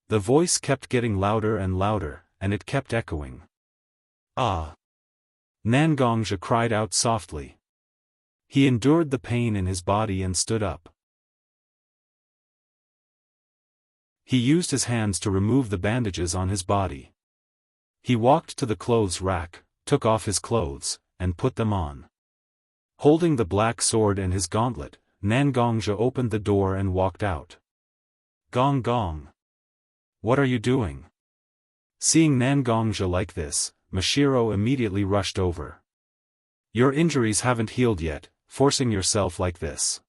The voice kept getting louder and louder, and it kept echoing. Ah! Nangongzhi cried out softly. He endured the pain in his body and stood up. He used his hands to remove the bandages on his body. He walked to the clothes rack, took off his clothes, and put them on. Holding the black sword and his gauntlet, Nangongzhi opened the door and walked out. Gong gong! What are you doing? Seeing Nangongzhi like this, Mashiro immediately rushed over. Your injuries haven't healed yet, forcing yourself like this.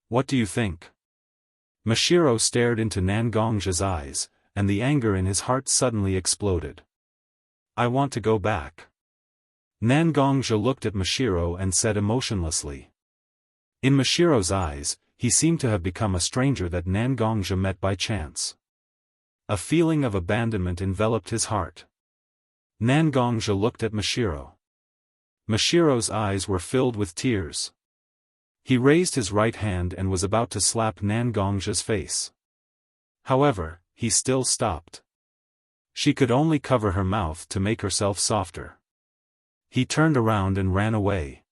What do you think? Mashiro stared into Nangongzhi's eyes, and the anger in his heart suddenly exploded. I want to go back. Nangongzhi looked at Mashiro and said emotionlessly. In Mashiro's eyes, he seemed to have become a stranger that Nangongzhi met by chance. A feeling of abandonment enveloped his heart. Nangongzhi looked at Mashiro. Mashiro's eyes were filled with tears. He raised his right hand and was about to slap Nangongzhi's face. However, he still stopped. She could only cover her mouth to make herself softer. He turned around and ran away.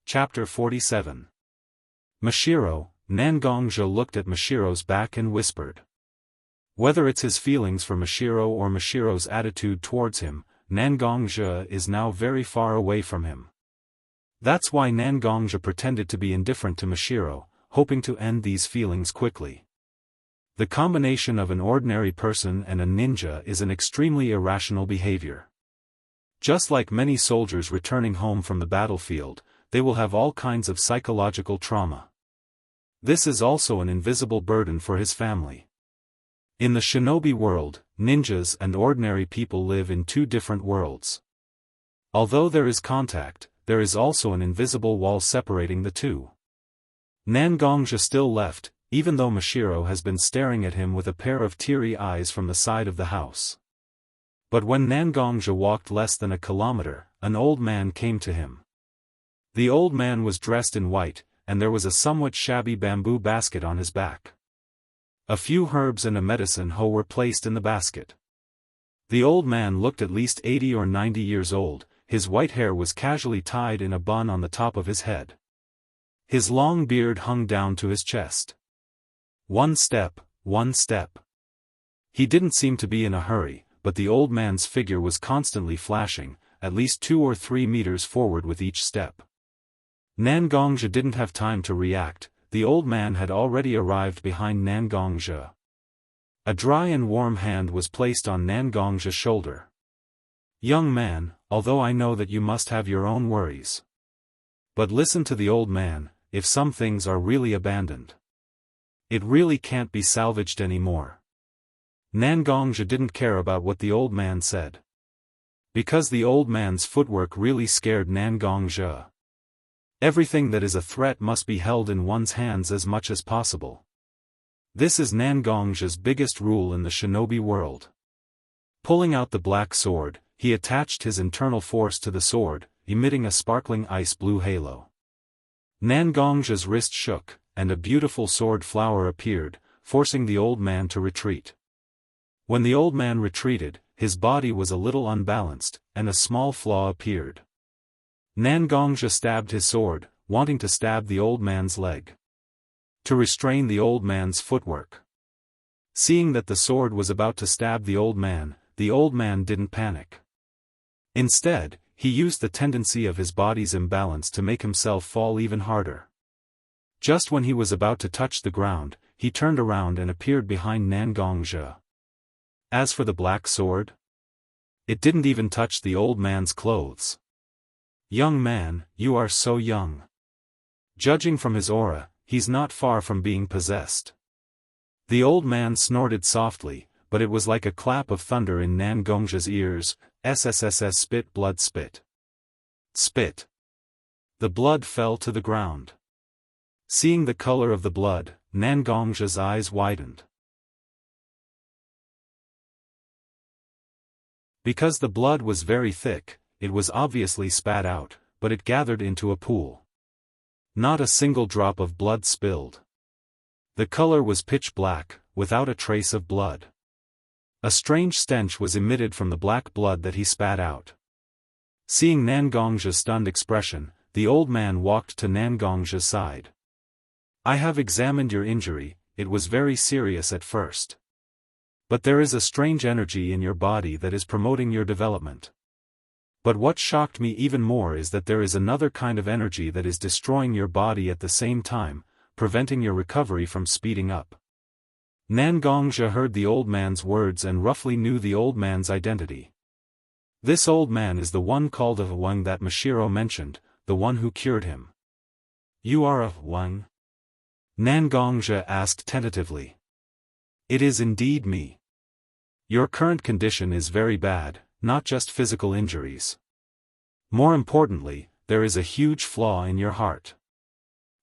Chapter 47. Mashiro. Nangongzhi looked at Mashiro's back and whispered. Whether it's his feelings for Mashiro or Mashiro's attitude towards him, Nangongzhi is now very far away from him. That's why Nangongzhi pretended to be indifferent to Mashiro, hoping to end these feelings quickly. The combination of an ordinary person and a ninja is an extremely irrational behavior. Just like many soldiers returning home from the battlefield, they will have all kinds of psychological trauma. This is also an invisible burden for his family. In the shinobi world, ninjas and ordinary people live in two different worlds. Although there is contact, there is also an invisible wall separating the two. Nangongzhi still left, even though Mashiro has been staring at him with a pair of teary eyes from the side of the house. But when Nangongzhi walked less than a kilometer, an old man came to him. The old man was dressed in white, and there was a somewhat shabby bamboo basket on his back. A few herbs and a medicine hoe were placed in the basket. The old man looked at least 80 or 90 years old, his white hair was casually tied in a bun on the top of his head. His long beard hung down to his chest. One step, one step. He didn't seem to be in a hurry, but the old man's figure was constantly flashing, at least 2 or 3 meters forward with each step. Nangongzhi didn't have time to react, the old man had already arrived behind Nangongzhi. A dry and warm hand was placed on Nangongzhi's shoulder. Young man, although I know that you must have your own worries. But listen to the old man, if some things are really abandoned. It really can't be salvaged anymore. Nangongzhi didn't care about what the old man said. Because the old man's footwork really scared Nangongzhi. Everything that is a threat must be held in one's hands as much as possible. This is Nangongzhi's biggest rule in the shinobi world. Pulling out the black sword, he attached his internal force to the sword, emitting a sparkling ice-blue halo. Nangongzhi's wrist shook, and a beautiful sword flower appeared, forcing the old man to retreat. When the old man retreated, his body was a little unbalanced, and a small flaw appeared. Nangongzhi stabbed his sword, wanting to stab the old man's leg. To restrain the old man's footwork. Seeing that the sword was about to stab the old man didn't panic. Instead, he used the tendency of his body's imbalance to make himself fall even harder. Just when he was about to touch the ground, he turned around and appeared behind Nangongzhi. As for the black sword, it didn't even touch the old man's clothes. Young man, you are so young. Judging from his aura, he's not far from being possessed. The old man snorted softly, but it was like a clap of thunder in Nangongzhi's ears. SSSS spit blood spit. Spit. The blood fell to the ground. Seeing the color of the blood, Nangongzhi's eyes widened. Because the blood was very thick, it was obviously spat out, but it gathered into a pool. Not a single drop of blood spilled. The color was pitch black, without a trace of blood. A strange stench was emitted from the black blood that he spat out. Seeing Nangong's stunned expression, the old man walked to Nangong's side. "I have examined your injury, it was very serious at first. But there is a strange energy in your body that is promoting your development. But what shocked me even more is that there is another kind of energy that is destroying your body at the same time, preventing your recovery from speeding up." Nangongja heard the old man's words and roughly knew the old man's identity. This old man is the one called a Wang that Mashiro mentioned, the one who cured him. "You are a Wang?" Nangongja asked tentatively. "It is indeed me. Your current condition is very bad, not just physical injuries. More importantly, there is a huge flaw in your heart."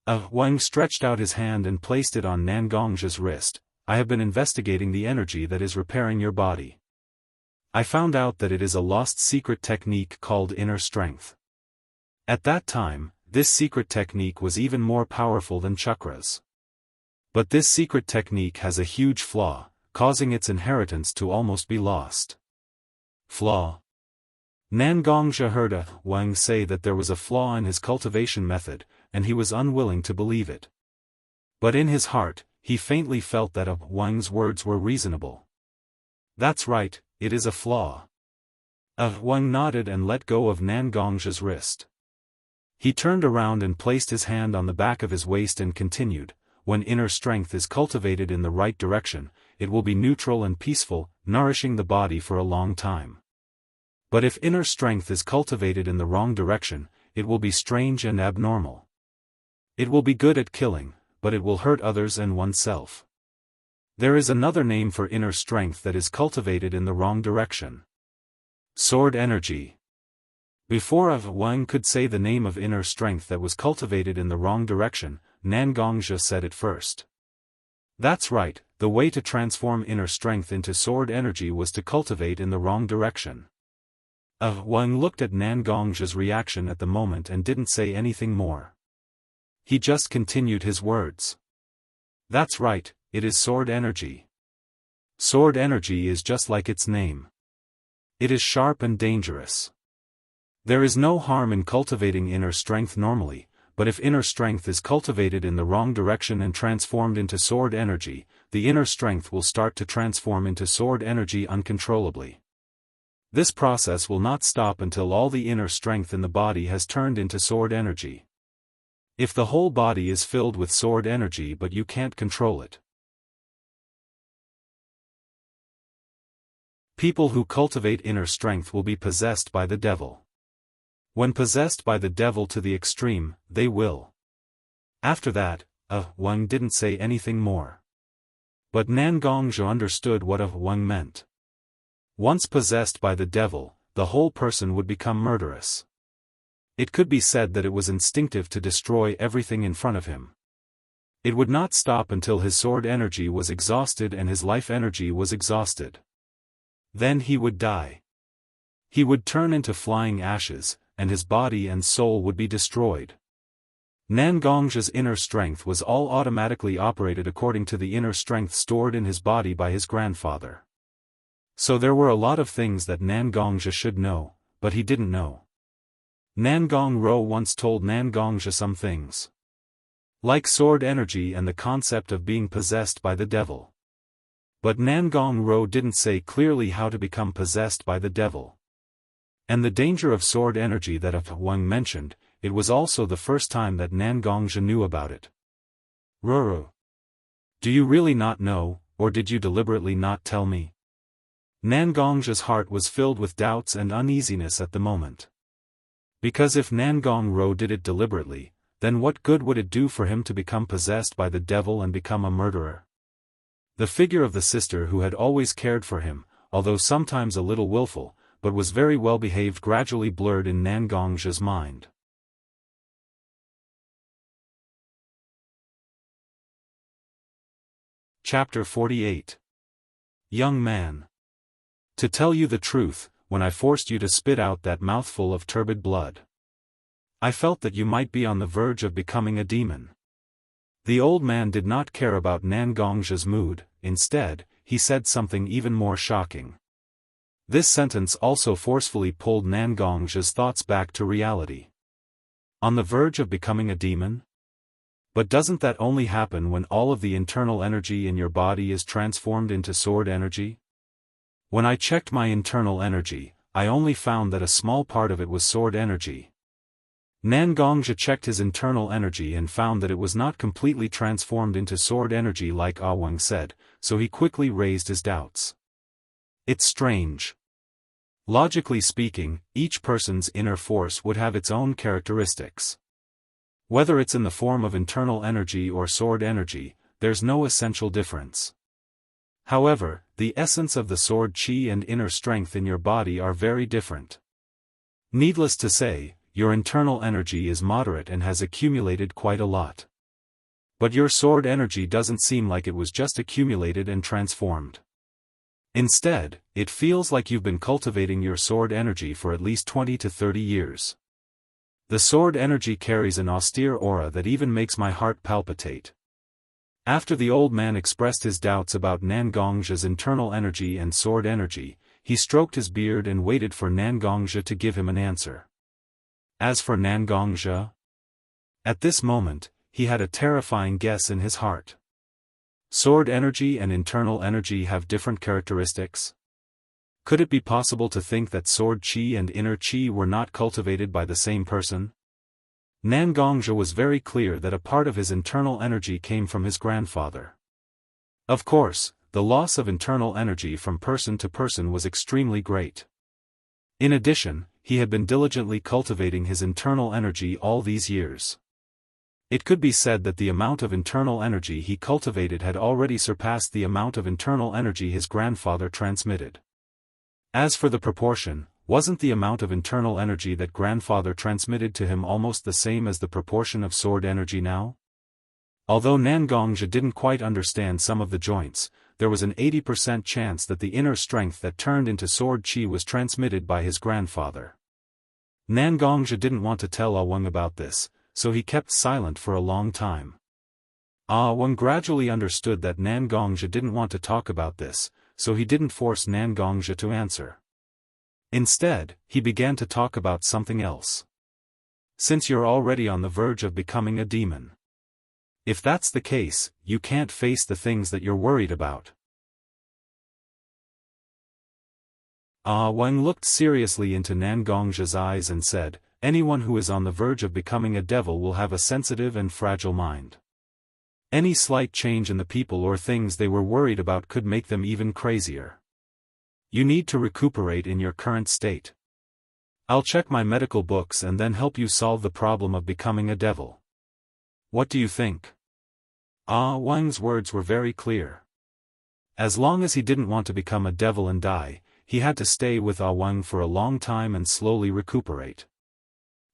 Wang stretched out his hand and placed it on Nangongja's wrist. "I have been investigating the energy that is repairing your body. I found out that it is a lost secret technique called inner strength. At that time, this secret technique was even more powerful than chakras. But this secret technique has a huge flaw, causing its inheritance to almost be lost." Flaw? Nangongja heard Wang say that there was a flaw in his cultivation method, and he was unwilling to believe it. But in his heart, he faintly felt that Wang's words were reasonable. "That's right, it is a flaw." Wang nodded and let go of Nangongja's wrist. He turned around and placed his hand on the back of his waist and continued, "When inner strength is cultivated in the right direction, it will be neutral and peaceful, nourishing the body for a long time. But if inner strength is cultivated in the wrong direction, it will be strange and abnormal. It will be good at killing, but it will hurt others and oneself. There is another name for inner strength that is cultivated in the wrong direction. Sword energy." Before Wang could say the name of inner strength that was cultivated in the wrong direction, Nangongja said it first. "That's right, the way to transform inner strength into sword energy was to cultivate in the wrong direction." Wang looked at Nangongja's reaction at the moment and didn't say anything more. He just continued his words. "That's right, it is sword energy. Sword energy is just like its name. It is sharp and dangerous. There is no harm in cultivating inner strength normally, but if inner strength is cultivated in the wrong direction and transformed into sword energy, the inner strength will start to transform into sword energy uncontrollably. This process will not stop until all the inner strength in the body has turned into sword energy. If the whole body is filled with sword energy but you can't control it. People who cultivate inner strength will be possessed by the devil. When possessed by the devil to the extreme, they will. After that, Wang didn't say anything more. But Nangongja understood what Wang meant. Once possessed by the devil, the whole person would become murderous. It could be said that it was instinctive to destroy everything in front of him. It would not stop until his sword energy was exhausted and his life energy was exhausted. Then he would die. He would turn into flying ashes, and his body and soul would be destroyed. Nangongja's inner strength was all automatically operated according to the inner strength stored in his body by his grandfather. So there were a lot of things that Nangongja should know, but he didn't know. Nangong Ro once told Nangongja some things. Like sword energy and the concept of being possessed by the devil. But Nangong Ro didn't say clearly how to become possessed by the devil. And the danger of sword energy that Wang mentioned, it was also the first time that Nangongja knew about it. Ruru. Do you really not know, or did you deliberately not tell me? Nangongja's heart was filled with doubts and uneasiness at the moment. Because if Nangong Ro did it deliberately, then what good would it do for him to become possessed by the devil and become a murderer? The figure of the sister who had always cared for him, although sometimes a little willful, but was very well behaved, gradually blurred in Nangongja's mind. Chapter 48. Young man. To tell you the truth, when I forced you to spit out that mouthful of turbid blood. I felt that you might be on the verge of becoming a demon. The old man did not care about Nan Gongjia's mood. Instead, he said something even more shocking. This sentence also forcefully pulled Nan Gongjia's thoughts back to reality. On the verge of becoming a demon? But doesn't that only happen when all of the internal energy in your body is transformed into sword energy? When I checked my internal energy, I only found that a small part of it was sword energy. Nan Gongja checked his internal energy and found that it was not completely transformed into sword energy like Wang said, so he quickly raised his doubts. It's strange. Logically speaking, each person's inner force would have its own characteristics. Whether it's in the form of internal energy or sword energy, there's no essential difference. However, the essence of the sword qi and inner strength in your body are very different. Needless to say, your internal energy is moderate and has accumulated quite a lot. But your sword energy doesn't seem like it was just accumulated and transformed. Instead, it feels like you've been cultivating your sword energy for at least 20 to 30 years. The sword energy carries an austere aura that even makes my heart palpitate. After the old man expressed his doubts about Nan Gongjia's internal energy and sword energy, he stroked his beard and waited for Nan Gongja to give him an answer. As for Nan Gongja, at this moment, he had a terrifying guess in his heart. Sword energy and internal energy have different characteristics? Could it be possible to think that sword qi and inner qi were not cultivated by the same person? Nan Gongja was very clear that a part of his internal energy came from his grandfather. Of course, the loss of internal energy from person to person was extremely great. In addition, he had been diligently cultivating his internal energy all these years. It could be said that the amount of internal energy he cultivated had already surpassed the amount of internal energy his grandfather transmitted. As for the proportion, wasn't the amount of internal energy that grandfather transmitted to him almost the same as the proportion of sword energy now? Although Nan Gongja didn't quite understand some of the joints, there was an 80% chance that the inner strength that turned into sword qi was transmitted by his grandfather. Nan Gongja didn't want to tell Wang about this, so he kept silent for a long time. Wang gradually understood that Nan Gongja didn't want to talk about this, so he didn't force Nan Gongja to answer. Instead, he began to talk about something else. Since you're already on the verge of becoming a demon. If that's the case, you can't face the things that you're worried about. Wang looked seriously into Nan Gongja's eyes and said, anyone who is on the verge of becoming a devil will have a sensitive and fragile mind. Any slight change in the people or things they were worried about could make them even crazier. You need to recuperate in your current state. I'll check my medical books and then help you solve the problem of becoming a devil. What do you think? Wang's words were very clear. As long as he didn't want to become a devil and die, he had to stay with Wang for a long time and slowly recuperate.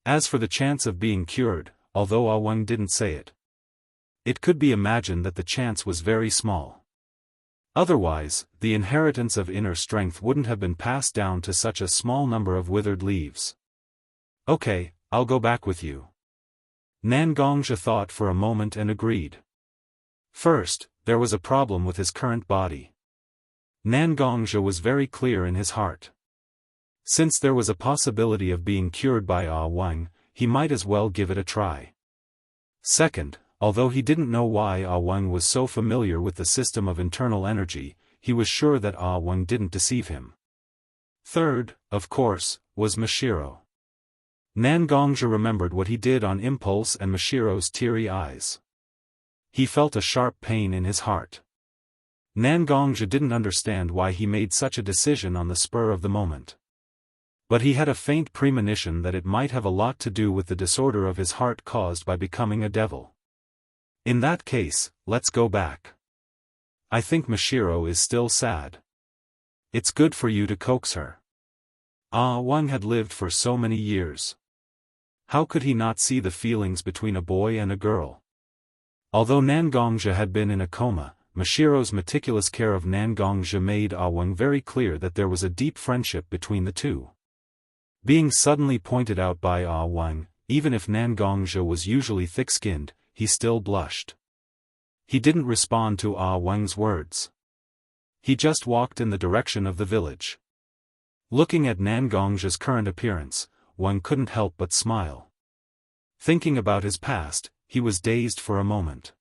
As for the chance of being cured, although Wang didn't say it, it could be imagined that the chance was very small. Otherwise, the inheritance of inner strength wouldn't have been passed down to such a small number of withered leaves. Okay, I'll go back with you. Nan Gongja thought for a moment and agreed. First, there was a problem with his current body. Nan Gongja was very clear in his heart. Since there was a possibility of being cured by Wang, he might as well give it a try. Second, although he didn't know why Wang was so familiar with the system of internal energy, he was sure that Wang didn't deceive him. Third, of course, was Mashiro. Nan Gongja remembered what he did on impulse and Mashiro's teary eyes. He felt a sharp pain in his heart. Nan Gongja didn't understand why he made such a decision on the spur of the moment. But he had a faint premonition that it might have a lot to do with the disorder of his heart caused by becoming a devil. In that case, let's go back. I think Mashiro is still sad. It's good for you to coax her. Wang had lived for so many years. How could he not see the feelings between a boy and a girl? Although Nan Gongja had been in a coma, Mashiro's meticulous care of Nangongzhi made Wang very clear that there was a deep friendship between the two. Being suddenly pointed out by Wang, even if Nangongzhi was usually thick-skinned, he still blushed. He didn't respond to Wang's words. He just walked in the direction of the village. Looking at Nangongzhi's current appearance, Wang couldn't help but smile. Thinking about his past, he was dazed for a moment.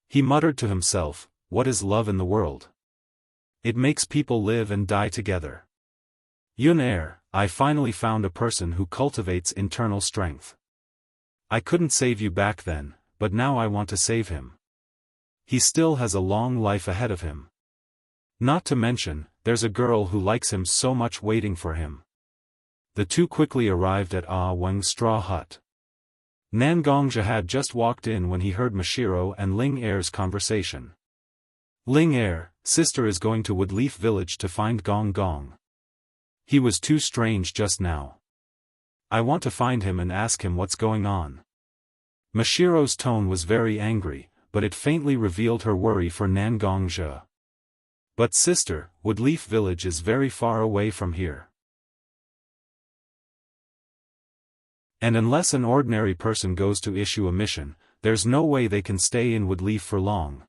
He muttered to himself, "What is love in the world? It makes people live and die together. I finally found a person who cultivates internal strength. I couldn't save you back then, but now I want to save him. He still has a long life ahead of him. Not to mention, there's a girl who likes him so much waiting for him." The two quickly arrived at Wang's straw hut. Nangongzhi had just walked in when he heard Mashiro and Ling Er's conversation. "Ling Er, sister is going to Woodleaf village to find Gong Gong. He was too strange just now. I want to find him and ask him what's going on." Mashiro's tone was very angry, but it faintly revealed her worry for Nangongzhi. "But sister, Woodleaf village is very far away from here. And unless an ordinary person goes to issue a mission, there's no way they can stay in Woodleaf for long."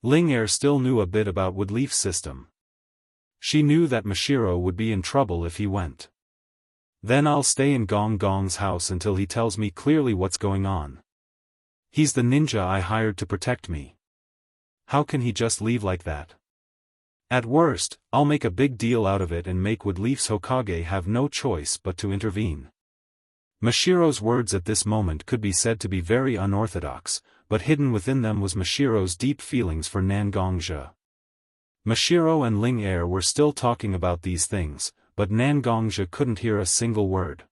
Ling Er still knew a bit about Woodleaf's system. She knew that Mashiro would be in trouble if he went. "Then I'll stay in Gong Gong's house until he tells me clearly what's going on. He's the ninja I hired to protect me. How can he just leave like that? At worst, I'll make a big deal out of it and make Woodleaf's Hokage have no choice but to intervene." Mashiro's words at this moment could be said to be very unorthodox, but hidden within them was Mashiro's deep feelings for Nangongzhi. Mashiro and Ling Er were still talking about these things, but Nangongzhi couldn't hear a single word.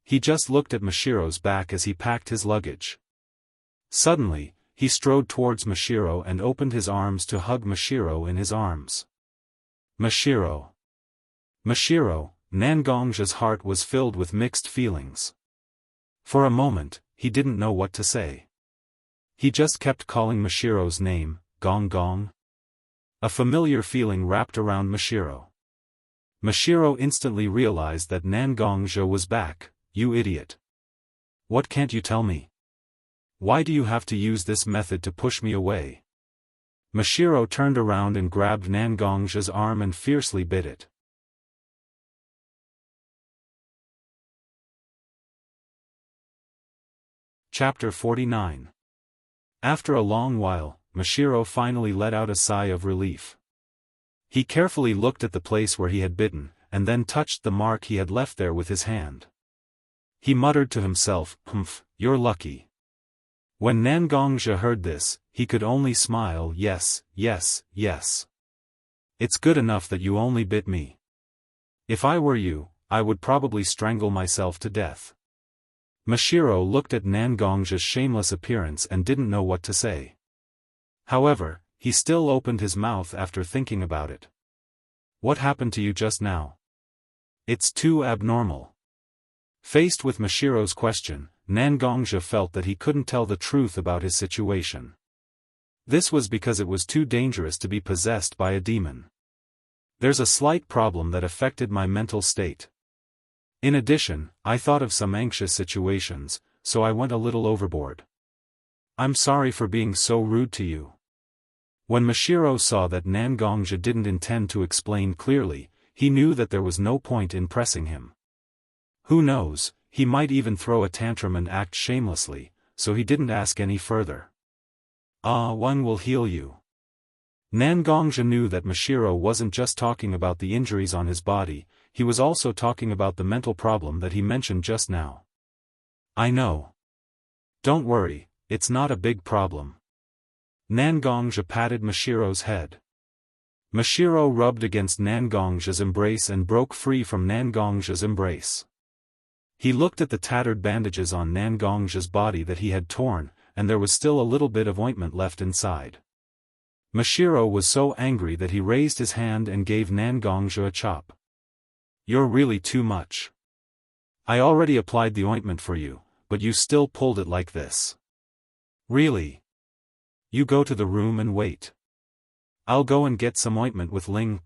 He just looked at Mashiro's back as he packed his luggage. Suddenly, he strode towards Mashiro and opened his arms to hug Mashiro in his arms. "Mashiro! Mashiro!" Nangongzhi's heart was filled with mixed feelings. For a moment, he didn't know what to say. He just kept calling Mashiro's name, Gong Gong. A familiar feeling wrapped around Mashiro. Mashiro instantly realized that Nangongzhi was back. "You idiot. What can't you tell me? Why do you have to use this method to push me away?" Mashiro turned around and grabbed Nangongzhi's arm and fiercely bit it. Chapter 49. After a long while, Mashiro finally let out a sigh of relief. He carefully looked at the place where he had bitten, and then touched the mark he had left there with his hand. He muttered to himself, "Humph, you're lucky." When Nangongzhi heard this, he could only smile. Yes. It's good enough that you only bit me. If I were you, I would probably strangle myself to death." Mashiro looked at Nangongzhi's shameless appearance and didn't know what to say. However, he still opened his mouth after thinking about it. "What happened to you just now? It's too abnormal." Faced with Mashiro's question, Nangongzhi felt that he couldn't tell the truth about his situation. This was because it was too dangerous to be possessed by a demon. "There's a slight problem that affected my mental state. In addition, I thought of some anxious situations, so I went a little overboard. I'm sorry for being so rude to you." When Mashiro saw that Nangongzhi didn't intend to explain clearly, he knew that there was no point in pressing him. Who knows, he might even throw a tantrum and act shamelessly, so he didn't ask any further. One will heal you." Nangongzhi knew that Mashiro wasn't just talking about the injuries on his body, he was also talking about the mental problem that he mentioned just now. "I know. Don't worry, it's not a big problem." Nangongzhi patted Mashiro's head. Mashiro rubbed against Nangongzhi's embrace and broke free from Nangongzhi's embrace. He looked at the tattered bandages on Nangongzhi's body that he had torn, and there was still a little bit of ointment left inside. Mashiro was so angry that he raised his hand and gave Nangongzhi a chop. "You're really too much. I already applied the ointment for you, but you still pulled it like this. Really? You go to the room and wait. I'll go and get some ointment with Ling.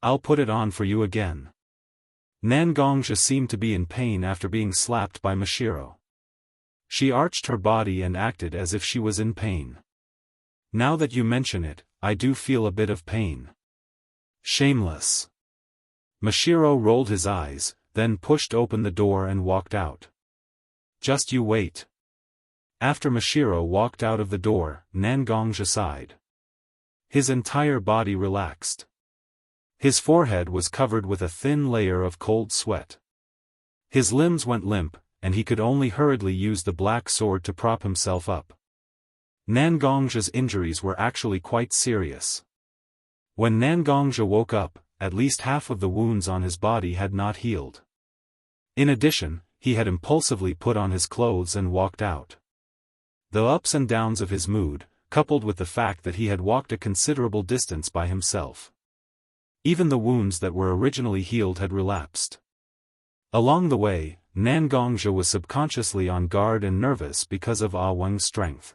I'll put it on for you again. Nangongja seemed to be in pain after being slapped by Mashiro. She arched her body and acted as if she was in pain. Now that you mention it, I do feel a bit of pain. Shameless. Mashiro rolled his eyes, then pushed open the door and walked out. Just you wait. After Mashiro walked out of the door, Nangongja sighed. His entire body relaxed. His forehead was covered with a thin layer of cold sweat. His limbs went limp, and he could only hurriedly use the black sword to prop himself up. Nangongja's injuries were actually quite serious. When Nangongja woke up, at least half of the wounds on his body had not healed. In addition, he had impulsively put on his clothes and walked out. The ups and downs of his mood, coupled with the fact that he had walked a considerable distance by himself. Even the wounds that were originally healed had relapsed. Along the way, Nangongja was subconsciously on guard and nervous because of Ah Wang's strength.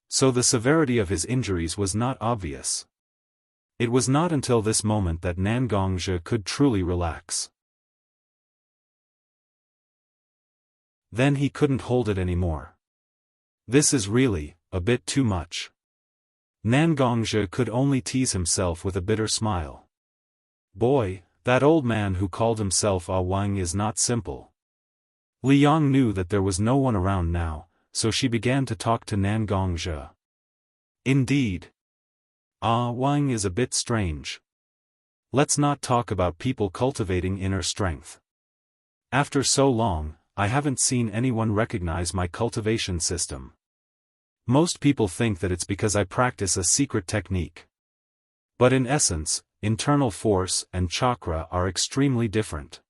So the severity of his injuries was not obvious. It was not until this moment that Nangongja could truly relax. Then he couldn't hold it anymore. This is really a bit too much. Nangongja could only tease himself with a bitter smile. Boy, that old man who called himself Ah Wang is not simple. Li Yang knew that there was no one around now, so she began to talk to Nangongja. Indeed. Ah Wang is a bit strange. Let's not talk about people cultivating inner strength. After so long, I haven't seen anyone recognize my cultivation system. Most people think that it's because I practice a secret technique. But in essence, internal force and chakra are extremely different.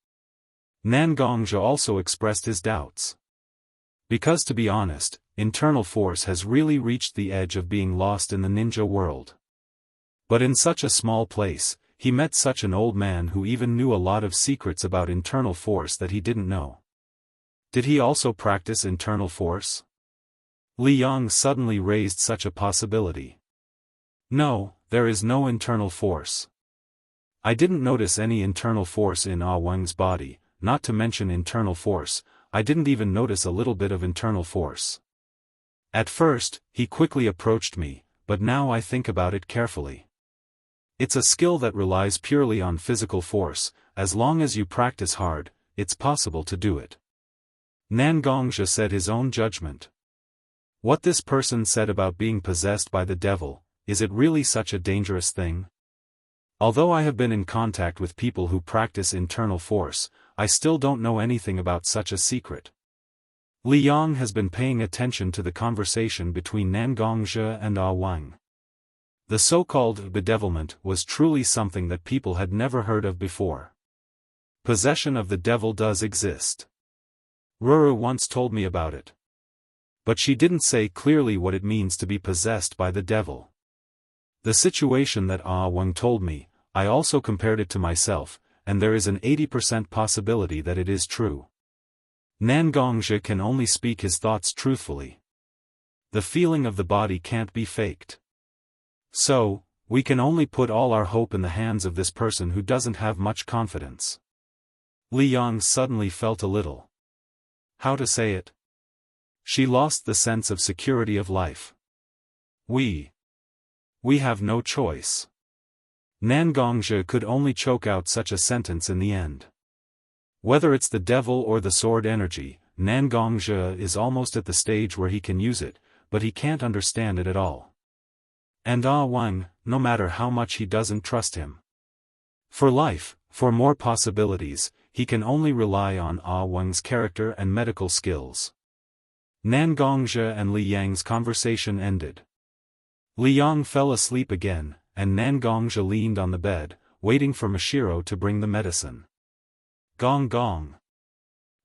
Nangongja also expressed his doubts. Because to be honest, internal force has really reached the edge of being lost in the ninja world. But in such a small place, he met such an old man who even knew a lot of secrets about internal force that he didn't know. Did he also practice internal force? Li Yang suddenly raised such a possibility. No, there is no internal force. I didn't notice any internal force in Ah Wang's body, not to mention internal force, I didn't even notice a little bit of internal force. At first, he quickly approached me, but now I think about it carefully. It's a skill that relies purely on physical force. As long as you practice hard, it's possible to do it. Nangongja said his own judgment. What this person said about being possessed by the devil, is it really such a dangerous thing? Although I have been in contact with people who practice internal force, I still don't know anything about such a secret. Li Yang has been paying attention to the conversation between Nangongja and Ah Wang. The so-called bedevilment was truly something that people had never heard of before. Possession of the devil does exist. Ruru once told me about it. But she didn't say clearly what it means to be possessed by the devil. The situation that Ah Wang told me, I also compared it to myself, and there is an 80% possibility that it is true. Nangongja can only speak his thoughts truthfully. The feeling of the body can't be faked. So, we can only put all our hope in the hands of this person who doesn't have much confidence. Li Yang suddenly felt a little. How to say it? She lost the sense of security of life. We have no choice. Nangongja could only choke out such a sentence in the end. Whether it's the devil or the sword energy, Nangongja is almost at the stage where he can use it, but he can't understand it at all. And Ah Wang, no matter how much he doesn't trust him. For life, for more possibilities, he can only rely on Ah Wang's character and medical skills. Nangongja and Li Yang's conversation ended. Li Yang fell asleep again, and Nangongja leaned on the bed, waiting for Mashiro to bring the medicine. Gong gong.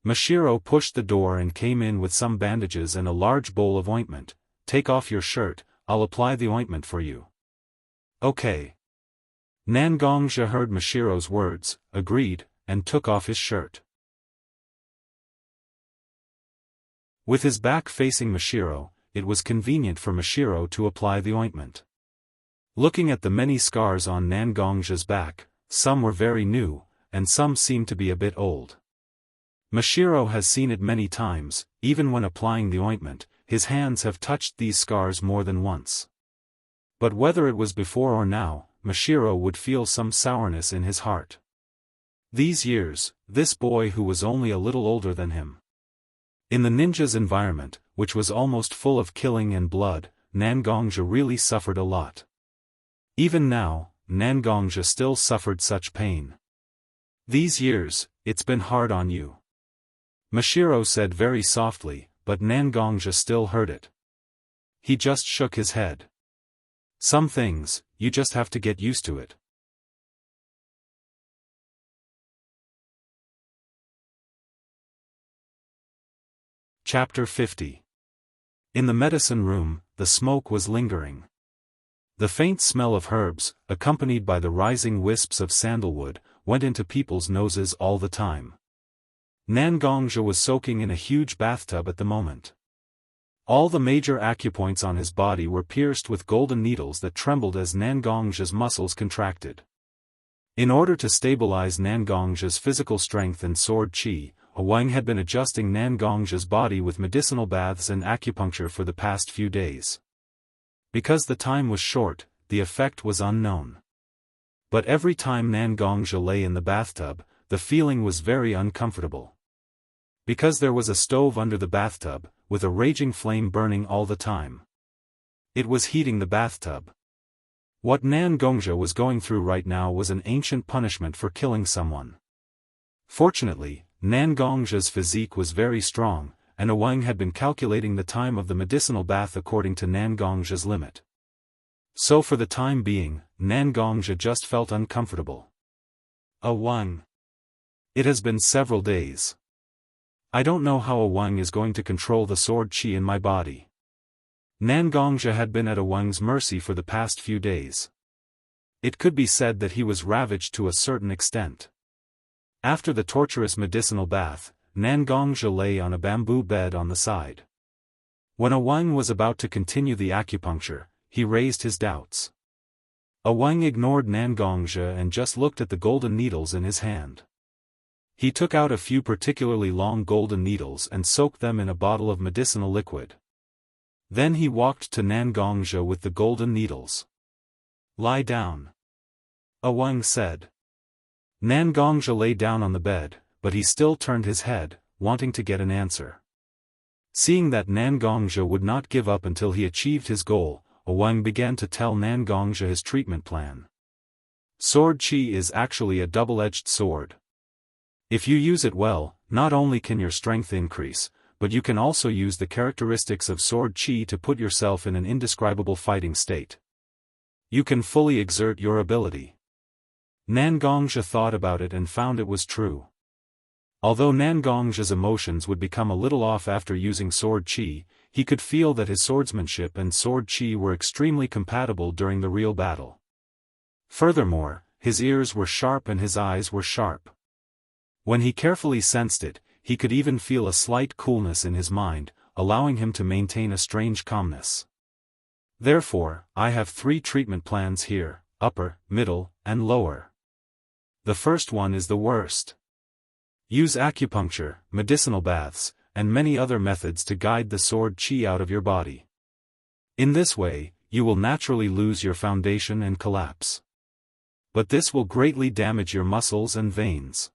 Mashiro pushed the door and came in with some bandages and a large bowl of ointment. Take off your shirt, I'll apply the ointment for you. Okay. Nangongja heard Mashiro's words, agreed, and took off his shirt. With his back facing Mashiro, it was convenient for Mashiro to apply the ointment. Looking at the many scars on Nangongja's back, some were very new, and some seemed to be a bit old. Mashiro has seen it many times, even when applying the ointment, his hands have touched these scars more than once. But whether it was before or now, Mashiro would feel some sourness in his heart. These years, this boy who was only a little older than him. In the ninja's environment, which was almost full of killing and blood, Nangongja really suffered a lot. Even now, Nangongja still suffered such pain. These years, it's been hard on you. Mashiro said very softly, but Nangongja still heard it. He just shook his head. Some things, you just have to get used to it. Chapter 50. In the medicine room, the smoke was lingering. The faint smell of herbs, accompanied by the rising wisps of sandalwood, went into people's noses all the time. Nangongja was soaking in a huge bathtub at the moment. All the major acupoints on his body were pierced with golden needles that trembled as Nangongja's muscles contracted. In order to stabilize Nangongja's physical strength and sword chi, Wang had been adjusting Nangongja's body with medicinal baths and acupuncture for the past few days. Because the time was short, the effect was unknown. But every time Nangongja lay in the bathtub, the feeling was very uncomfortable. Because there was a stove under the bathtub, with a raging flame burning all the time. It was heating the bathtub. What Nangongja was going through right now was an ancient punishment for killing someone. Fortunately, Nangongja's physique was very strong, and Wang had been calculating the time of the medicinal bath according to Nangongja's limit. So for the time being, Nangongja just felt uncomfortable. Wang. It has been several days. I don't know how Wang is going to control the sword chi in my body. Nangongja had been at Wang's mercy for the past few days. It could be said that he was ravaged to a certain extent. After the torturous medicinal bath, Nangongja lay on a bamboo bed on the side. When Wang was about to continue the acupuncture, he raised his doubts. Wang ignored Nangongja and just looked at the golden needles in his hand. He took out a few particularly long golden needles and soaked them in a bottle of medicinal liquid. Then he walked to Nangongja with the golden needles. Lie down. Wang said. Nangongja lay down on the bed, but he still turned his head, wanting to get an answer. Seeing that Nangongja would not give up until he achieved his goal, Wang began to tell Nangongja his treatment plan. Sword chi is actually a double-edged sword. If you use it well, not only can your strength increase, but you can also use the characteristics of sword chi to put yourself in an indescribable fighting state. You can fully exert your ability. Nangongja thought about it and found it was true. Although Nangongja's emotions would become a little off after using sword chi, he could feel that his swordsmanship and sword chi were extremely compatible during the real battle. Furthermore, his ears were sharp and his eyes were sharp. When he carefully sensed it, he could even feel a slight coolness in his mind, allowing him to maintain a strange calmness. Therefore, I have 3 treatment plans here, upper, middle, and lower. The first one is the worst. Use acupuncture, medicinal baths, and many other methods to guide the sword chi out of your body. In this way, you will naturally lose your foundation and collapse. But this will greatly damage your muscles and veins.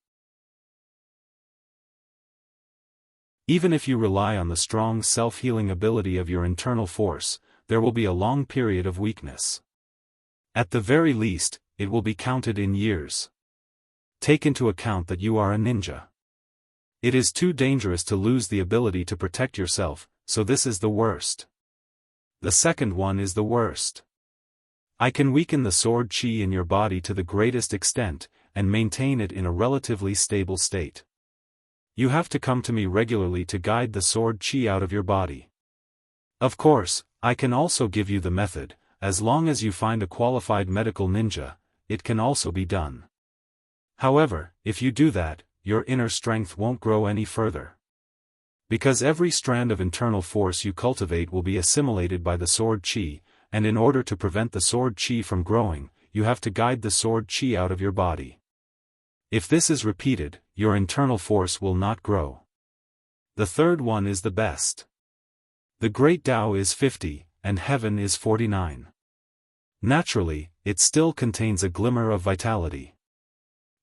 Even if you rely on the strong self-healing ability of your internal force, there will be a long period of weakness. At the very least, it will be counted in years. Take into account that you are a ninja. It is too dangerous to lose the ability to protect yourself, so this is the worst. The second one is the worst. I can weaken the sword chi in your body to the greatest extent, and maintain it in a relatively stable state. You have to come to me regularly to guide the sword chi out of your body. Of course, I can also give you the method, as long as you find a qualified medical ninja, it can also be done. However, if you do that, your inner strength won't grow any further. Because every strand of internal force you cultivate will be assimilated by the sword chi, and in order to prevent the sword chi from growing, you have to guide the sword chi out of your body. If this is repeated, your internal force will not grow. The third one is the best. The great Tao is 50, and heaven is 49. Naturally, it still contains a glimmer of vitality.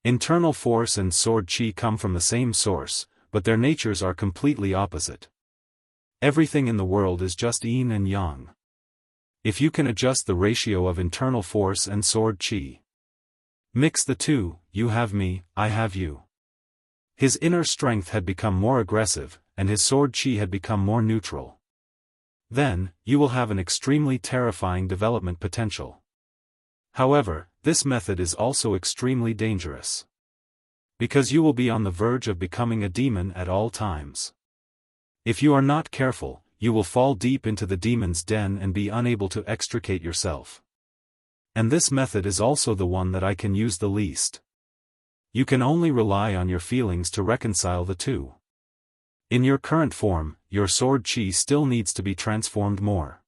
Internal force and sword chi come from the same source, but their natures are completely opposite. Everything in the world is just yin and yang. If you can adjust the ratio of internal force and sword chi, mix the two, you have me, I have you. His inner strength had become more aggressive, and his sword chi had become more neutral. Then, you will have an extremely terrifying development potential. However, this method is also extremely dangerous. Because you will be on the verge of becoming a demon at all times. If you are not careful, you will fall deep into the demon's den and be unable to extricate yourself. And this method is also the one that I can use the least. You can only rely on your feelings to reconcile the two. In your current form, your sword chi still needs to be transformed more.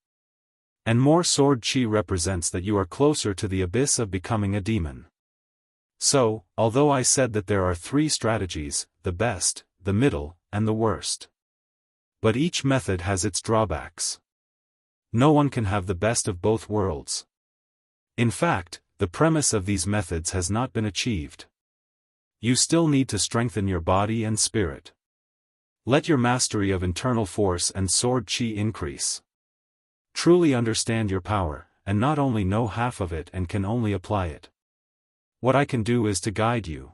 And more sword chi represents that you are closer to the abyss of becoming a demon. So, although I said that there are 3 strategies, the best, the middle, and the worst. But each method has its drawbacks. No one can have the best of both worlds. In fact, the premise of these methods has not been achieved. You still need to strengthen your body and spirit. Let your mastery of internal force and sword chi increase. Truly understand your power, and not only know half of it and can only apply it. What I can do is to guide you.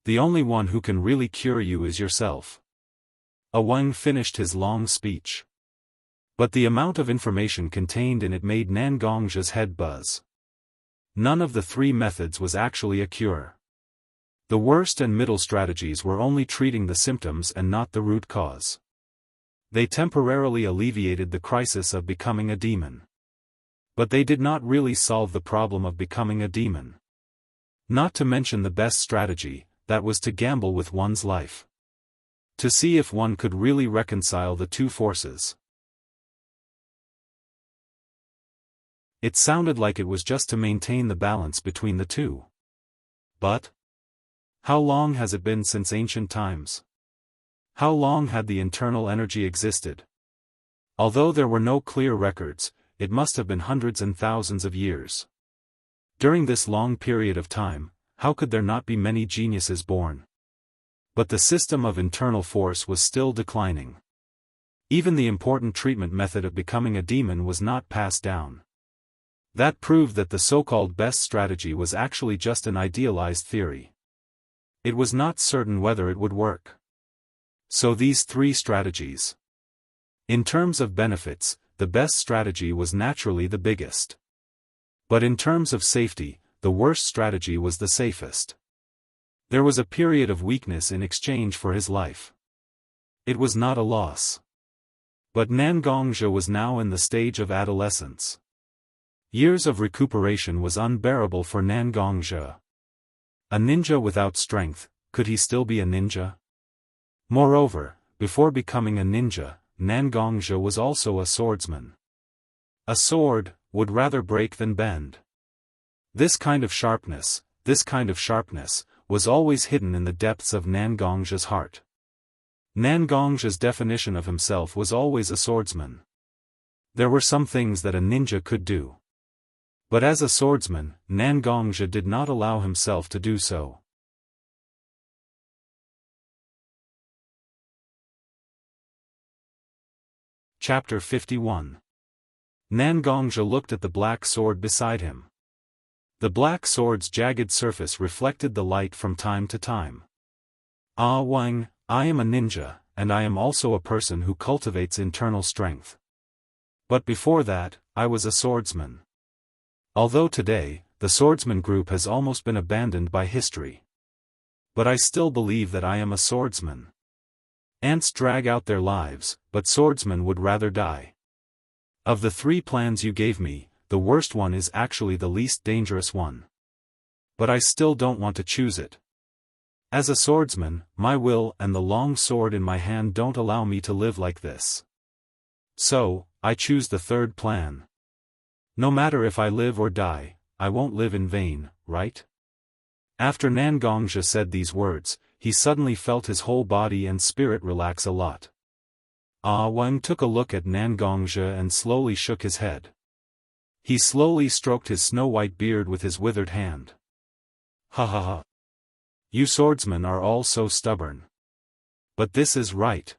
The only one who can really cure you is yourself. Wang finished his long speech. But the amount of information contained in it made Nangongjia's head buzz. None of the 3 methods was actually a cure. The worst and middle strategies were only treating the symptoms and not the root cause. They temporarily alleviated the crisis of becoming a demon. But they did not really solve the problem of becoming a demon. Not to mention the best strategy, that was to gamble with one's life. To see if one could really reconcile the 2 forces. It sounded like it was just to maintain the balance between the 2. But how long has it been since ancient times? How long had the internal energy existed? Although there were no clear records, it must have been hundreds and thousands of years. During this long period of time, how could there not be many geniuses born? But the system of internal force was still declining. Even the important treatment method of becoming a demon was not passed down. That proved that the so-called best strategy was actually just an idealized theory. It was not certain whether it would work. So these 3 strategies. In terms of benefits, the best strategy was naturally the biggest. But in terms of safety, the worst strategy was the safest. There was a period of weakness in exchange for his life. It was not a loss. But Nangongja was now in the stage of adolescence. Years of recuperation was unbearable for Nangongja. A ninja without strength, could he still be a ninja? Moreover, before becoming a ninja, Nangongja was also a swordsman. A sword would rather break than bend. This kind of sharpness, was always hidden in the depths of Nangongja's heart. Nangongja's definition of himself was always a swordsman. There were some things that a ninja could do. But as a swordsman, Nangongja did not allow himself to do so. Chapter 51. Nangongja looked at the black sword beside him. The black sword's jagged surface reflected the light from time to time. Ah Wang, I am a ninja, and I am also a person who cultivates internal strength. But before that, I was a swordsman. Although today, the swordsman group has almost been abandoned by history. But I still believe that I am a swordsman. Ants drag out their lives, but swordsmen would rather die. Of the 3 plans you gave me, the worst one is actually the least dangerous one. But I still don't want to choose it. As a swordsman, my will and the long sword in my hand don't allow me to live like this. So, I choose the third plan. No matter if I live or die, I won't live in vain, right? After Nangongzhi said these words, he suddenly felt his whole body and spirit relax a lot. Wang took a look at Nangongzhi and slowly shook his head. He slowly stroked his snow-white beard with his withered hand. Ha ha ha. You swordsmen are all so stubborn. But this is right.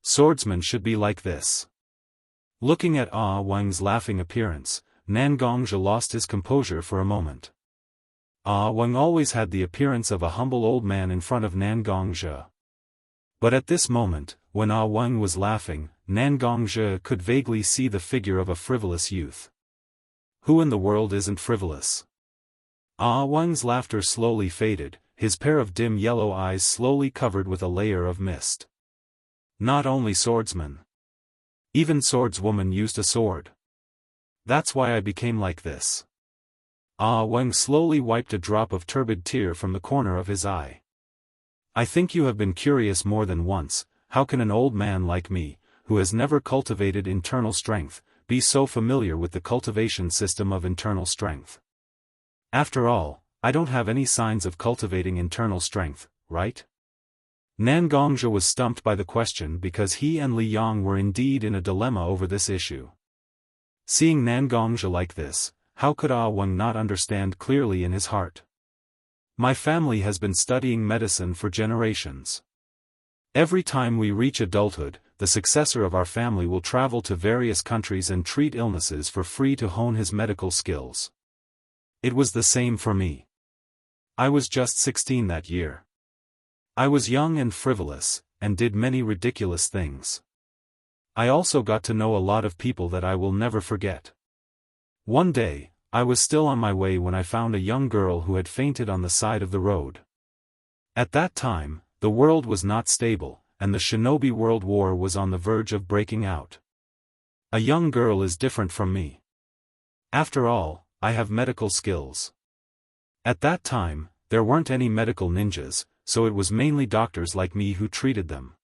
Swordsmen should be like this. Looking at Wang's laughing appearance, Nangongzhi lost his composure for a moment. Wang always had the appearance of a humble old man in front of Nangongzhi. But at this moment, when Wang was laughing, Nangongzhi could vaguely see the figure of a frivolous youth. Who in the world isn't frivolous? Wang's laughter slowly faded, his pair of dim yellow eyes slowly covered with a layer of mist. Not only swordsmen. Even swordswoman used a sword. That's why I became like this. Wang slowly wiped a drop of turbid tear from the corner of his eye. I think you have been curious more than once, how can an old man like me, who has never cultivated internal strength, be so familiar with the cultivation system of internal strength? After all, I don't have any signs of cultivating internal strength, right? Nangongzhi was stumped by the question because he and Li Yang were indeed in a dilemma over this issue. Seeing Nangongzhi like this, how could Wang not understand clearly in his heart? My family has been studying medicine for generations. Every time we reach adulthood, the successor of our family will travel to various countries and treat illnesses for free to hone his medical skills. It was the same for me. I was just 16 that year. I was young and frivolous, and did many ridiculous things. I also got to know a lot of people that I will never forget. One day, I was still on my way when I found a young girl who had fainted on the side of the road. At that time, the world was not stable, and the Shinobi World War was on the verge of breaking out. A young girl is different from me. After all, I have medical skills. At that time, there weren't any medical ninjas, so it was mainly doctors like me who treated them.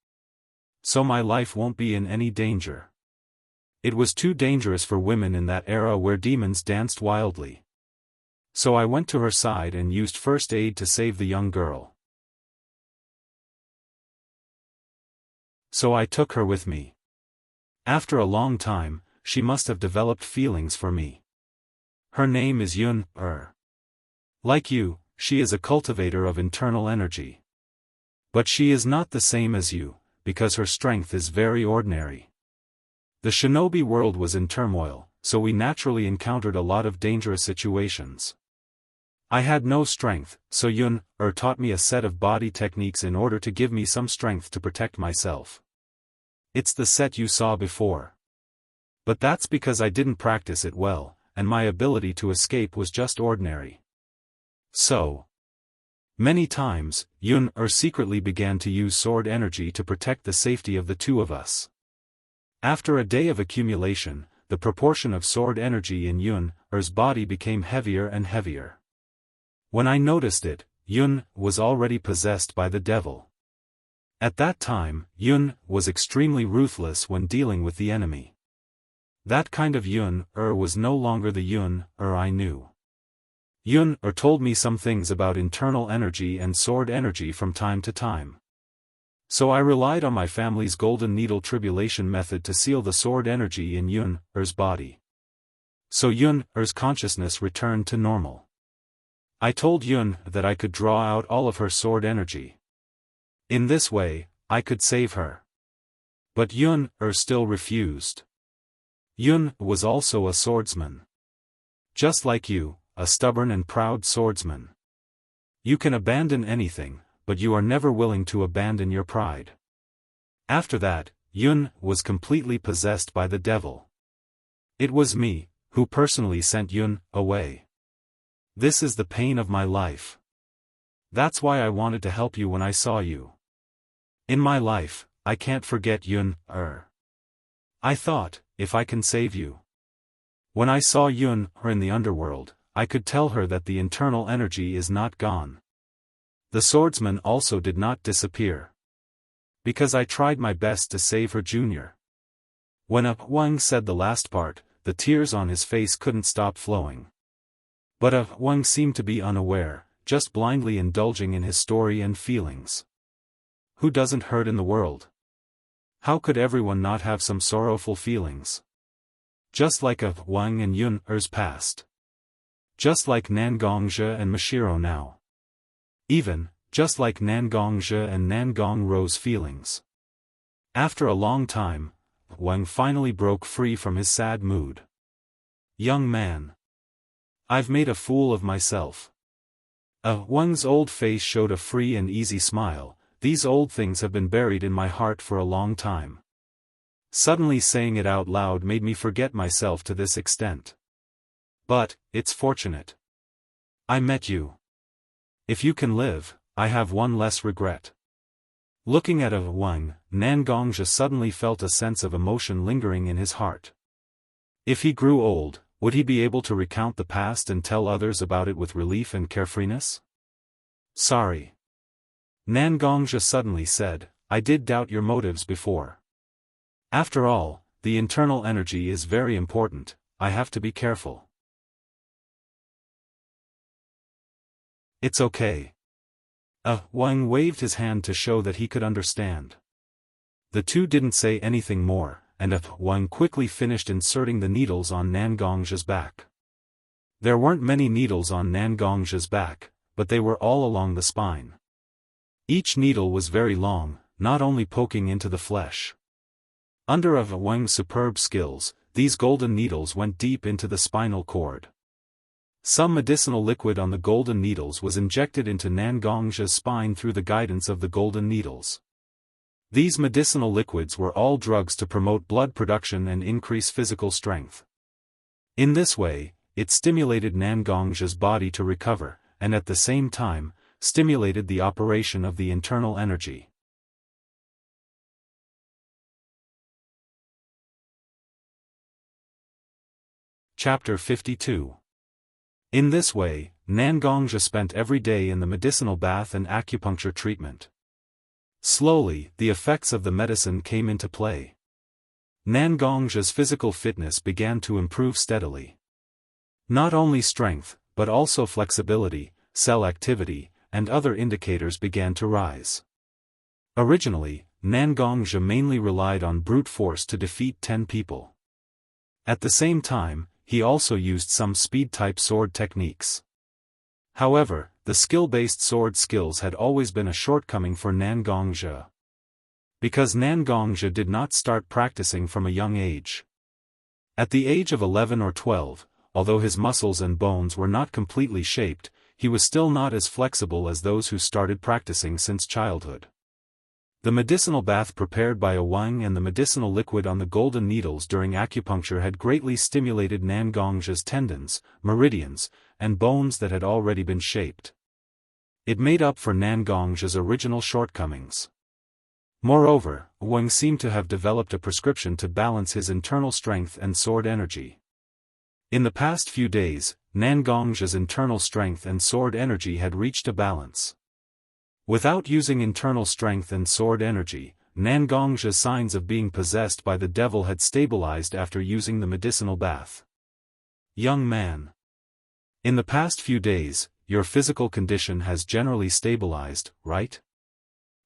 So my life won't be in any danger. It was too dangerous for women in that era where demons danced wildly. So I went to her side and used first aid to save the young girl. So I took her with me. After a long time, she must have developed feelings for me. Her name is Yun. Like you, she is a cultivator of internal energy. But she is not the same as you, because her strength is very ordinary. The shinobi world was in turmoil, so we naturally encountered a lot of dangerous situations. I had no strength, so Yun taught me a set of body techniques in order to give me some strength to protect myself. It's the set you saw before. But that's because I didn't practice it well, and my ability to escape was just ordinary. So many times, Yun secretly began to use sword energy to protect the safety of the two of us. After a day of accumulation, the proportion of sword energy in Yun's body became heavier and heavier. When I noticed it, Yun was already possessed by the devil. At that time, Yun was extremely ruthless when dealing with the enemy. That kind of Yun was no longer the Yun I knew. Yun told me some things about internal energy and sword energy from time to time. So I relied on my family's golden needle tribulation method to seal the sword energy in Yun's body. So Yun's consciousness returned to normal. I told Yun that I could draw out all of her sword energy. In this way, I could save her. But Yun still refused. Yun was also a swordsman. Just like you, a stubborn and proud swordsman. You can abandon anything, but you are never willing to abandon your pride. After that, Yun was completely possessed by the devil. It was me, who personally sent Yun away. This is the pain of my life. That's why I wanted to help you when I saw you. In my life, I can't forget Yun. I thought, if I can save you. When I saw Yun in the underworld, I could tell her that the internal energy is not gone. The swordsman also did not disappear. Because I tried my best to save her junior. When Wang said the last part, the tears on his face couldn't stop flowing. But Wang seemed to be unaware, just blindly indulging in his story and feelings. Who doesn't hurt in the world? How could everyone not have some sorrowful feelings? Just like Wang and Yun's past. Just like Nangongzhe and Mashiro now. Even, just like Nangongzhe and Nangongrou's feelings. After a long time, Wang finally broke free from his sad mood. Young man. I've made a fool of myself. Wang's old face showed a free and easy smile. These old things have been buried in my heart for a long time. Suddenly saying it out loud made me forget myself to this extent. But, it's fortunate. I met you. If you can live, I have one less regret. Looking at Wang, Nangongzhe suddenly felt a sense of emotion lingering in his heart. If he grew old, would he be able to recount the past and tell others about it with relief and carefreeness? Sorry. Nangongzhe suddenly said, I did doubt your motives before. After all, the internal energy is very important, I have to be careful. It's okay. Wang waved his hand to show that he could understand. The two didn't say anything more, and Wang quickly finished inserting the needles on Nangongzhe's back. There weren't many needles on Nangongzhe's back, but they were all along the spine. Each needle was very long, not only poking into the flesh. Under Wang's superb skills, these golden needles went deep into the spinal cord. Some medicinal liquid on the golden needles was injected into Nangongzhe's spine through the guidance of the golden needles. These medicinal liquids were all drugs to promote blood production and increase physical strength. In this way, it stimulated Nangongzhe's body to recover, and at the same time, stimulated the operation of the internal energy. Chapter 52. In this way, Nangongzhe spent every day in the medicinal bath and acupuncture treatment. Slowly, the effects of the medicine came into play. Nangongzhe's physical fitness began to improve steadily. Not only strength, but also flexibility, cell activity, and other indicators began to rise. Originally, Nangongzhe mainly relied on brute force to defeat 10 people. At the same time, he also used some speed-type sword techniques. However, the skill-based sword skills had always been a shortcoming for Nangongzhe. Because Nangongzhe did not start practicing from a young age. At the age of 11 or 12, although his muscles and bones were not completely shaped, he was still not as flexible as those who started practicing since childhood. The medicinal bath prepared by Wang and the medicinal liquid on the golden needles during acupuncture had greatly stimulated Nangongzhe's tendons, meridians, and bones that had already been shaped. It made up for Nangongzhe's original shortcomings. Moreover, Wang seemed to have developed a prescription to balance his internal strength and sword energy. In the past few days, Nangongzhe's internal strength and sword energy had reached a balance. Without using internal strength and sword energy, Nangongzhe's signs of being possessed by the devil had stabilized after using the medicinal bath. Young man. In the past few days, your physical condition has generally stabilized, right?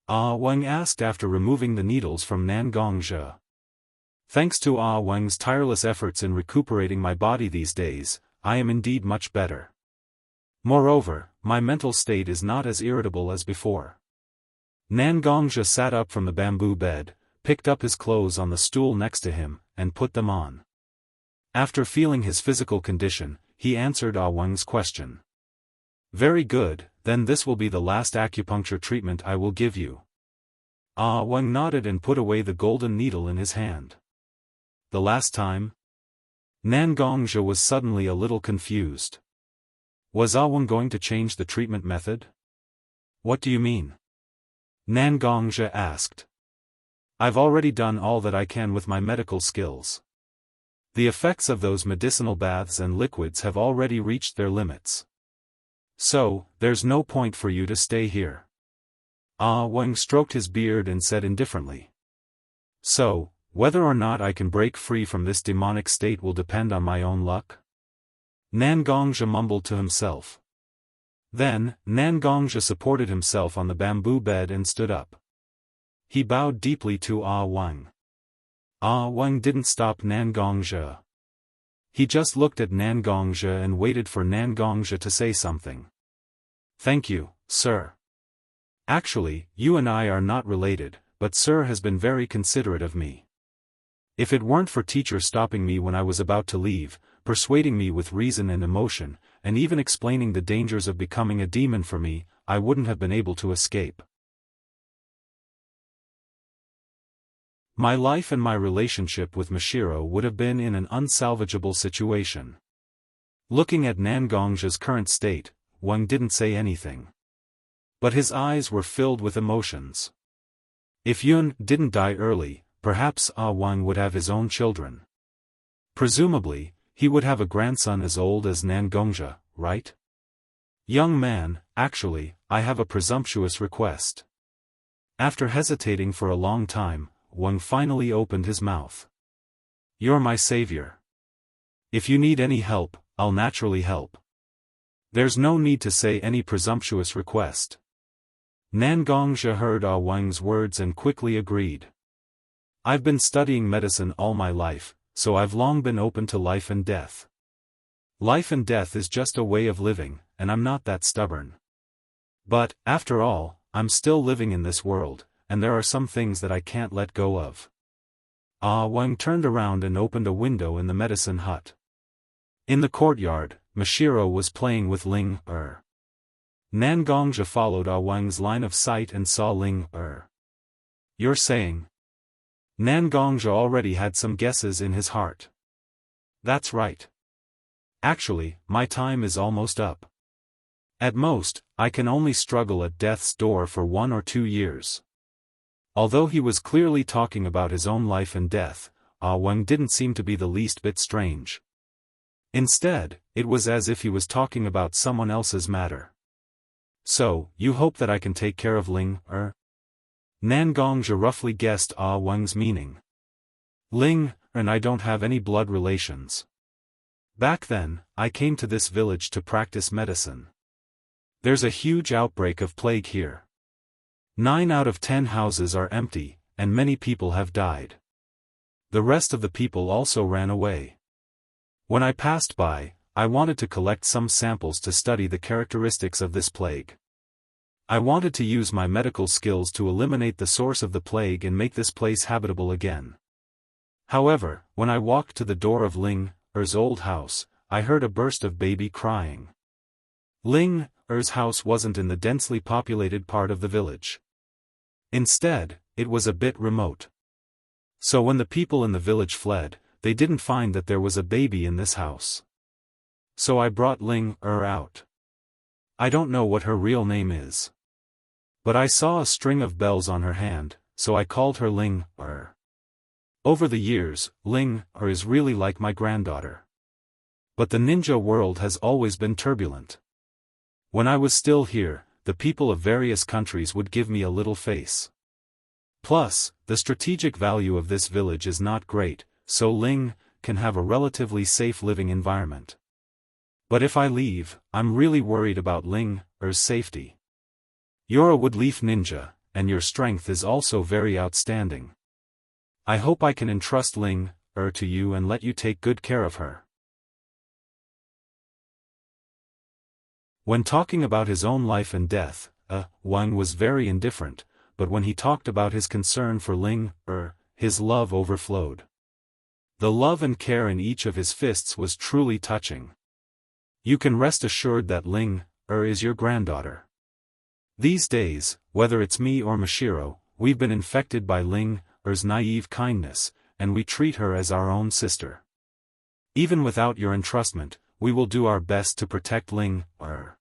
Wang asked after removing the needles from Nangongzhe. Thanks to Wang's tireless efforts in recuperating my body these days, I am indeed much better. Moreover, my mental state is not as irritable as before. Nangongzhe sat up from the bamboo bed, picked up his clothes on the stool next to him, and put them on. After feeling his physical condition, he answered Wang's question. Very good, then this will be the last acupuncture treatment I will give you. Wang nodded and put away the golden needle in his hand. The last time? Nangongzhe was suddenly a little confused. Was Wang going to change the treatment method? What do you mean? Nangongzhe asked. I've already done all that I can with my medical skills. The effects of those medicinal baths and liquids have already reached their limits. So, there's no point for you to stay here. Ah Wang stroked his beard and said indifferently. So, whether or not I can break free from this demonic state will depend on my own luck? Nangongzhi mumbled to himself. Then, Nangongzhi supported himself on the bamboo bed and stood up. He bowed deeply to Ah Wang. Ah Wang didn't stop Nangongzhi. He just looked at Nangongzhi and waited for Nangongzhi to say something. Thank you, sir. Actually, you and I are not related, but sir has been very considerate of me. If it weren't for teacher stopping me when I was about to leave, persuading me with reason and emotion, and even explaining the dangers of becoming a demon for me, I wouldn't have been able to escape. My life and my relationship with Mashiro would have been in an unsalvageable situation. Looking at Nangongzhi's current state, Wang didn't say anything. But his eyes were filled with emotions. If Yun didn't die early, perhaps Ah Wang would have his own children. Presumably, he would have a grandson as old as Nangongzhi, right? Young man, actually, I have a presumptuous request. After hesitating for a long time, Wang finally opened his mouth. You're my savior. If you need any help, I'll naturally help. There's no need to say any presumptuous request. Nangongzhi heard Ah Wang's words and quickly agreed. I've been studying medicine all my life, so I've long been open to life and death. Life and death is just a way of living, and I'm not that stubborn. But, after all, I'm still living in this world, and there are some things that I can't let go of. Ah Wang turned around and opened a window in the medicine hut. In the courtyard, Mashiro was playing with Ling Er. Nangongzhi followed Ah Wang's line of sight and saw Ling Er. You're saying? Nangongzhi already had some guesses in his heart. That's right. Actually, my time is almost up. At most, I can only struggle at death's door for 1 or 2 years. Although he was clearly talking about his own life and death, Ah Wang didn't seem to be the least bit strange. Instead, it was as if he was talking about someone else's matter. So, you hope that I can take care of Ling Er? Nangongzhi roughly guessed Ah Wang's meaning. Ling and I don't have any blood relations. Back then, I came to this village to practice medicine. There's a huge outbreak of plague here. 9 out of 10 houses are empty, and many people have died. The rest of the people also ran away. When I passed by, I wanted to collect some samples to study the characteristics of this plague. I wanted to use my medical skills to eliminate the source of the plague and make this place habitable again. However, when I walked to the door of Ling Er's old house, I heard a burst of baby crying. Ling Er's house wasn't in the densely populated part of the village. Instead, it was a bit remote. So when the people in the village fled, they didn't find that there was a baby in this house. So I brought Ling Er out. I don't know what her real name is. But I saw a string of bells on her hand, so I called her Ling Er. Over the years, Ling Er is really like my granddaughter. But the ninja world has always been turbulent. When I was still here, the people of various countries would give me a little face. Plus, the strategic value of this village is not great, so Ling can have a relatively safe living environment. But if I leave, I'm really worried about Ling Er's safety. You're a woodleaf ninja, and your strength is also very outstanding. I hope I can entrust Ling Er to you and let you take good care of her. When talking about his own life and death, Wang was very indifferent, but when he talked about his concern for Ling Er, his love overflowed. The love and care in each of his fists was truly touching. You can rest assured that Ling Er is your granddaughter. These days, whether it's me or Mashiro, we've been infected by Ling Er's naive kindness, and we treat her as our own sister. Even without your entrustment, we will do our best to protect Ling Er.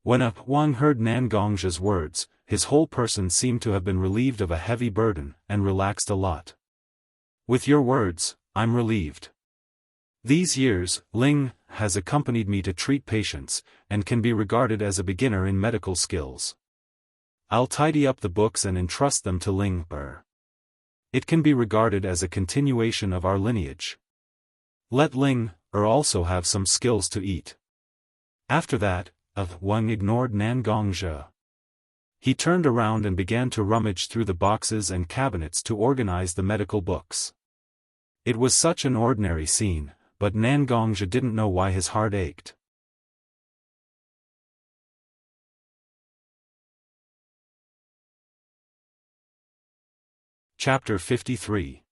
When Wang heard Nangongzhi's words, his whole person seemed to have been relieved of a heavy burden, and relaxed a lot. With your words, I'm relieved. These years, Ling has accompanied me to treat patients, and can be regarded as a beginner in medical skills. I'll tidy up the books and entrust them to Ling. It can be regarded as a continuation of our lineage. Let Ling also have some skills to eat. After that, Wang ignored Nan Gongzhe. He turned around and began to rummage through the boxes and cabinets to organize the medical books. It was such an ordinary scene, but Nan Gongzhe didn't know why his heart ached. Chapter 53.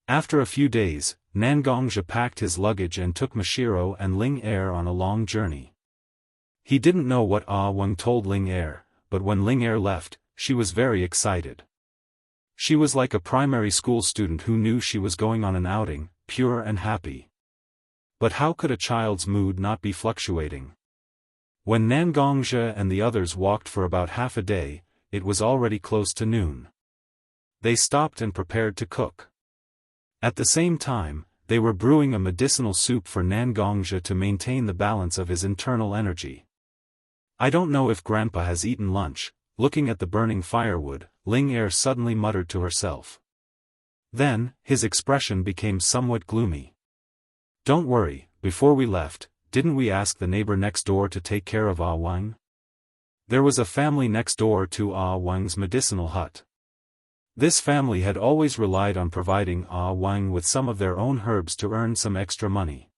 After a few days, Nan Gongzhe packed his luggage and took Mashiro and Ling Er on a long journey. He didn't know what Wang told Ling Er, but when Ling Er left, she was very excited. She was like a primary school student who knew she was going on an outing, pure and happy. But how could a child's mood not be fluctuating? When Nan Gongzhe and the others walked for about half a day, it was already close to noon. They stopped and prepared to cook. At the same time, they were brewing a medicinal soup for Nan Gongzhe to maintain the balance of his internal energy. I don't know if Grandpa has eaten lunch. Looking at the burning firewood, Ling Er suddenly muttered to herself. Then, his expression became somewhat gloomy. Don't worry, before we left, didn't we ask the neighbor next door to take care of Wang? There was a family next door to Wang's medicinal hut. This family had always relied on providing Wang with some of their own herbs to earn some extra money.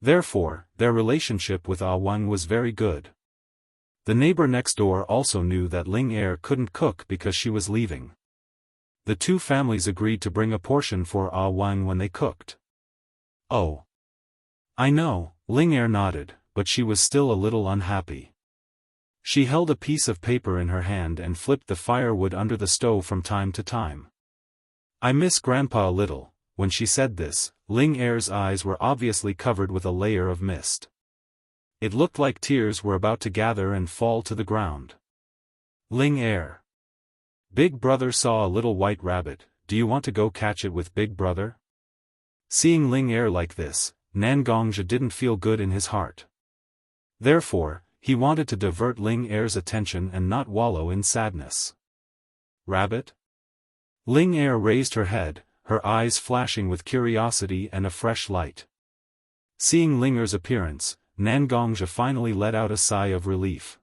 Therefore, their relationship with Wang was very good. The neighbor next door also knew that Ling Er couldn't cook because she was leaving. The two families agreed to bring a portion for Wang when they cooked. Oh. I know, Ling Er nodded, but she was still a little unhappy. She held a piece of paper in her hand and flipped the firewood under the stove from time to time. I miss Grandpa a little. When she said this, Ling Er's eyes were obviously covered with a layer of mist. It looked like tears were about to gather and fall to the ground. Ling Er. Big Brother saw a little white rabbit. Do you want to go catch it with Big Brother? Seeing Ling Er like this, Nan Gongzhe didn't feel good in his heart. Therefore, he wanted to divert Ling Er's attention and not wallow in sadness. Rabbit? Ling Er raised her head, her eyes flashing with curiosity and a fresh light. Seeing Ling Er's appearance, Nan Gongzhe finally let out a sigh of relief.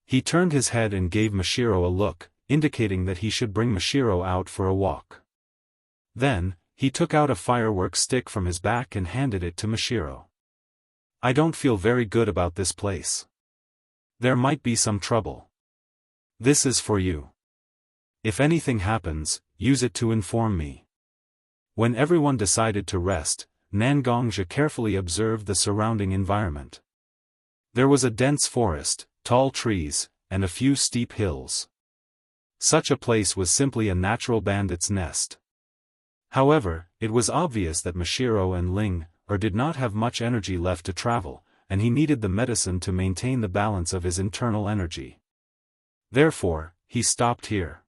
He turned his head and gave Mashiro a look, indicating that he should bring Mashiro out for a walk. Then, he took out a firework stick from his back and handed it to Mashiro. I don't feel very good about this place. There might be some trouble. This is for you. If anything happens, use it to inform me. When everyone decided to rest, Nan Gongzhe carefully observed the surrounding environment. There was a dense forest, tall trees, and a few steep hills. Such a place was simply a natural bandit's nest. However, it was obvious that Mashiro and Ling Er did not have much energy left to travel, and he needed the medicine to maintain the balance of his internal energy. Therefore, he stopped here.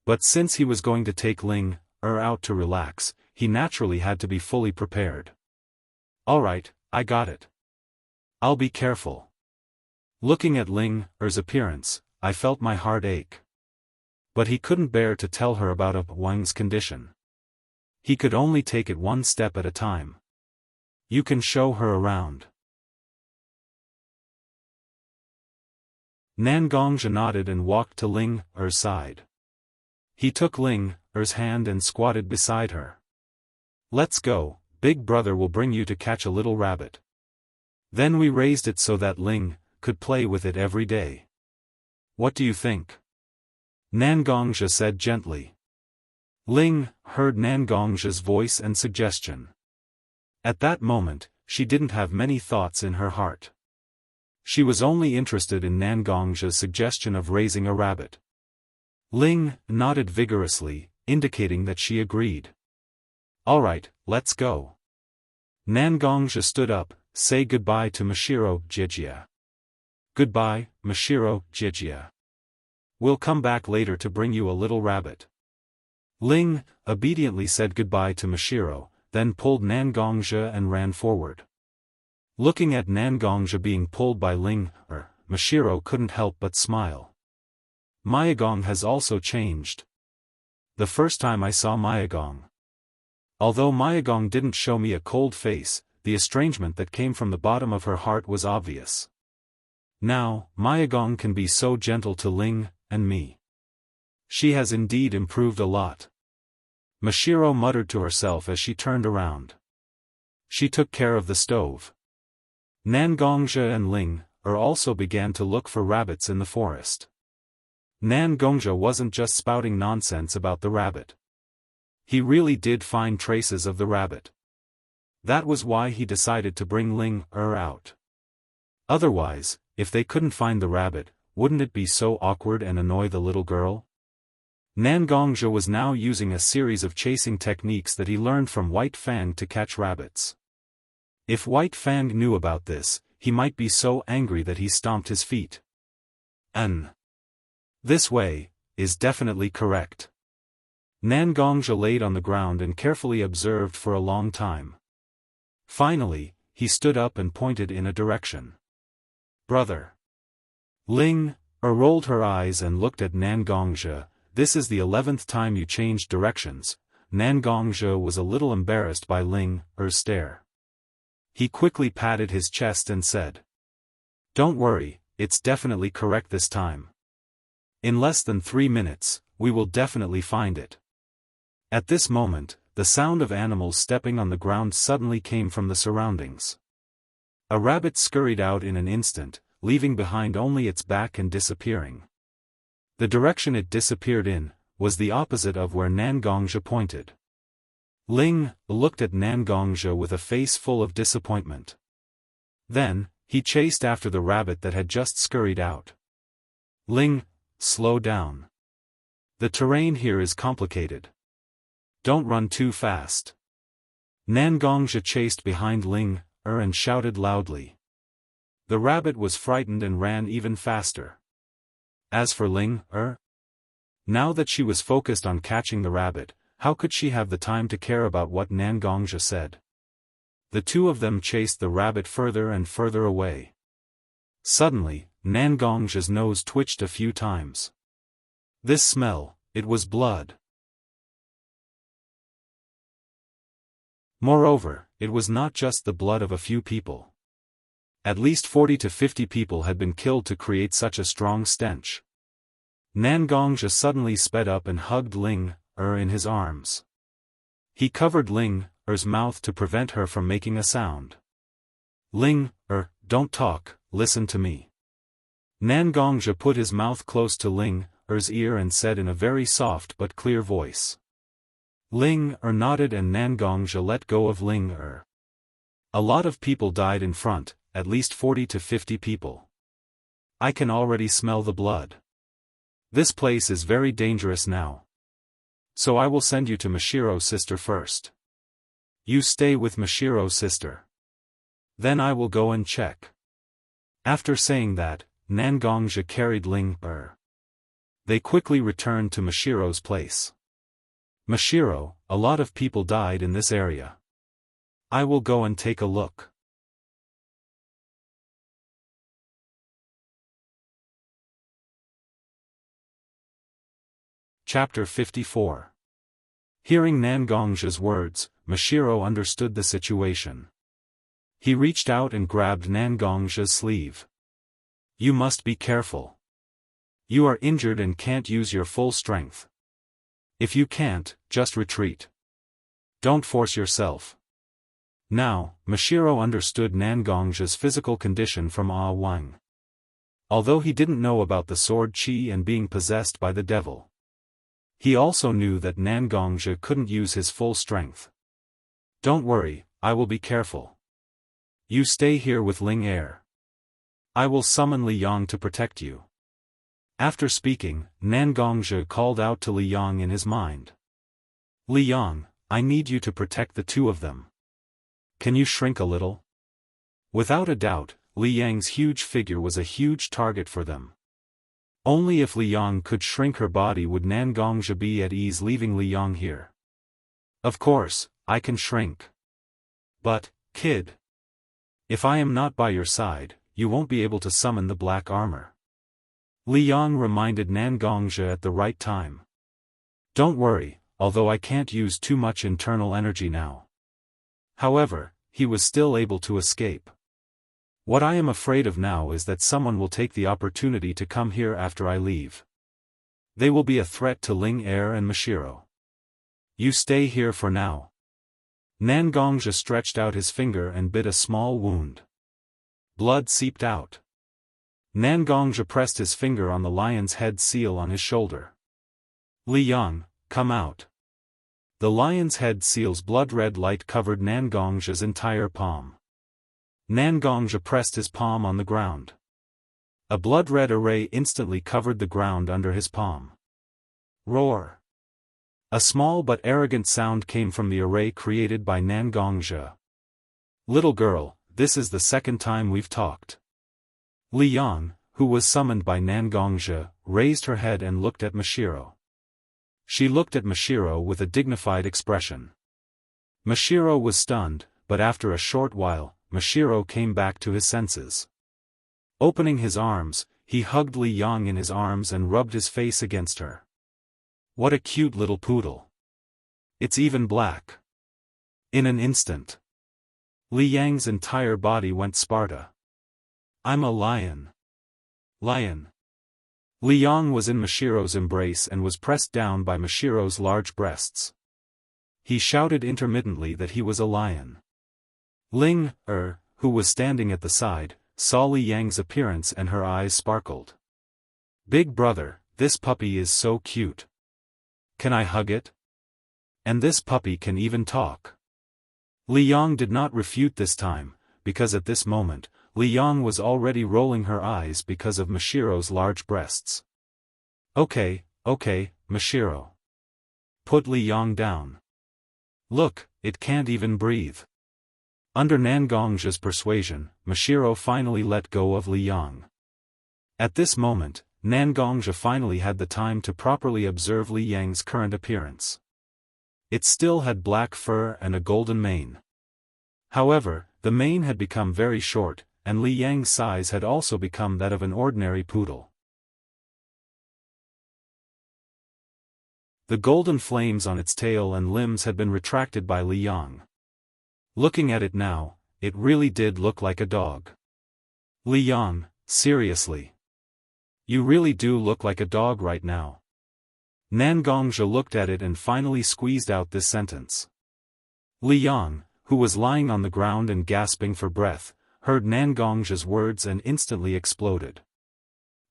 But since he was going to take Ling Er out to relax, he naturally had to be fully prepared. Alright, I got it. I'll be careful. Looking at Ling Er's appearance, I felt my heart ache. But he couldn't bear to tell her about Wang's condition. He could only take it one step at a time. You can show her around. Nan Gongzhe nodded and walked to Ling Er's side. He took Ling Er's hand and squatted beside her. Let's go, Big Brother will bring you to catch a little rabbit. Then we raised it so that Ling could play with it every day. What do you think? Nan Gongzhe said gently. Ling heard Nan Gongzhe's voice and suggestion. At that moment, she didn't have many thoughts in her heart. She was only interested in Nan Gongzhe's suggestion of raising a rabbit. Ling nodded vigorously, indicating that she agreed. Alright, let's go. Nan Gongzhe stood up, say goodbye to Mashiro Xianxia. Goodbye, Mashiro Xianxia. We'll come back later to bring you a little rabbit. Ling obediently said goodbye to Mashiro, then pulled Nangongzhe and ran forward. Looking at Nangongzhe being pulled by Ling, Mashiro couldn't help but smile. Mayagong has also changed. The first time I saw Mayagong. Although Mayagong didn't show me a cold face, the estrangement that came from the bottom of her heart was obvious. Now, Mayagong can be so gentle to Ling and me. She has indeed improved a lot. Mashiro muttered to herself as she turned around. She took care of the stove. Nangongzhe and Ling also began to look for rabbits in the forest. Nangongzhe wasn't just spouting nonsense about the rabbit. He really did find traces of the rabbit. That was why he decided to bring Ling out. Otherwise, if they couldn't find the rabbit, wouldn't it be so awkward and annoy the little girl? Nangongzhe was now using a series of chasing techniques that he learned from White Fang to catch rabbits. If White Fang knew about this, he might be so angry that he stomped his feet. This way is definitely correct. Nangongzhe laid on the ground and carefully observed for a long time. Finally, he stood up and pointed in a direction. Brother. Ling rolled her eyes and looked at Nangongzhe. This is the 11th time you changed directions. Nangongzhe was a little embarrassed by Ling's stare. He quickly patted his chest and said, "Don't worry, it's definitely correct this time. In less than 3 minutes, we will definitely find it." At this moment, the sound of animals stepping on the ground suddenly came from the surroundings. A rabbit scurried out in an instant, leaving behind only its back and disappearing. The direction it disappeared in was the opposite of where Nangongzhe pointed. Ling looked at Nangongzhe with a face full of disappointment. Then, he chased after the rabbit that had just scurried out. Ling, slow down. The terrain here is complicated. Don't run too fast. Nangongzhe chased behind Ling and shouted loudly. The rabbit was frightened and ran even faster. As for Ling now that she was focused on catching the rabbit, how could she have the time to care about what Nangongzhe said? The two of them chased the rabbit further and further away. Suddenly, Nangongzhe's nose twitched a few times. This smell, it was blood. Moreover, it was not just the blood of a few people. At least 40 to 50 people had been killed to create such a strong stench. Nangongzhe suddenly sped up and hugged Ling in his arms. He covered Ling's mouth to prevent her from making a sound. Ling, don't talk, listen to me. Nangongzhe put his mouth close to Ling's ear and said in a very soft but clear voice. Ling nodded and Nangongzhe let go of Ling. A lot of people died in front, at least 40 to 50 people. I can already smell the blood. This place is very dangerous now. So I will send you to Mashiro's sister first. You stay with Mashiro's sister. Then I will go and check. After saying that, Nangongzhe carried Ling. They quickly returned to Mashiro's place. Mashiro, a lot of people died in this area. I will go and take a look. Chapter 54. Hearing Nangongzhe's words, Mashiro understood the situation. He reached out and grabbed Nangongzhe's sleeve. You must be careful. You are injured and can't use your full strength. If you can't, just retreat. Don't force yourself. Now, Mashiro understood Nangongzhe's physical condition from Wang. Although he didn't know about the sword chi and being possessed by the devil. He also knew that Nangongzhe couldn't use his full strength. Don't worry, I will be careful. You stay here with Ling. I will summon Li Yang to protect you. After speaking, Nangongzhe called out to Li Yang in his mind. Li Yang, I need you to protect the two of them. Can you shrink a little? Without a doubt, Li Yang's huge figure was a huge target for them. Only if Li Yang could shrink her body would Nangongzhe be at ease leaving Li Yang here. Of course, I can shrink. But, kid, if I am not by your side, you won't be able to summon the black armor. Li Yang reminded Nangongzhi at the right time. Don't worry, although I can't use too much internal energy now. However, he was still able to escape. What I am afraid of now is that someone will take the opportunity to come here after I leave. They will be a threat to Ling Er and Mashiro. You stay here for now. Nangongzhi stretched out his finger and bit a small wound. Blood seeped out. Nangongzhi pressed his finger on the lion's head seal on his shoulder. Li Yang, come out. The lion's head seal's blood-red light covered Nangongzhi's entire palm. Nangongzhi pressed his palm on the ground. A blood-red array instantly covered the ground under his palm. Roar! A small but arrogant sound came from the array created by Nangongzhi. Little girl, this is the second time we've talked. Li Yang, who was summoned by Nangongzhi, raised her head and looked at Mashiro. She looked at Mashiro with a dignified expression. Mashiro was stunned, but after a short while, Mashiro came back to his senses. Opening his arms, he hugged Li Yang in his arms and rubbed his face against her. What a cute little poodle. It's even black. In an instant, Li Yang's entire body went Sparta. I'm a lion. Lion. Li Yang was in Mashiro's embrace and was pressed down by Mashiro's large breasts. He shouted intermittently that he was a lion. Ling Er, who was standing at the side, saw Li Yang's appearance and her eyes sparkled. Big brother, this puppy is so cute. Can I hug it? And this puppy can even talk. Li Yang did not refute this time, because at this moment, Li Yang was already rolling her eyes because of Mashiro's large breasts. Okay, Mashiro. Put Li Yang down. Look, it can't even breathe. Under Nangongzhi's persuasion, Mashiro finally let go of Li Yang. At this moment, Nangongzhi finally had the time to properly observe Li Yang's current appearance. It still had black fur and a golden mane. However, the mane had become very short, and Li Yang's size had also become that of an ordinary poodle. The golden flames on its tail and limbs had been retracted by Li Yang. Looking at it now, it really did look like a dog. Li Yang, seriously. You really do look like a dog right now. Nangongzhi looked at it and finally squeezed out this sentence. Li Yang, who was lying on the ground and gasping for breath, heard Nangongzhi's words and instantly exploded.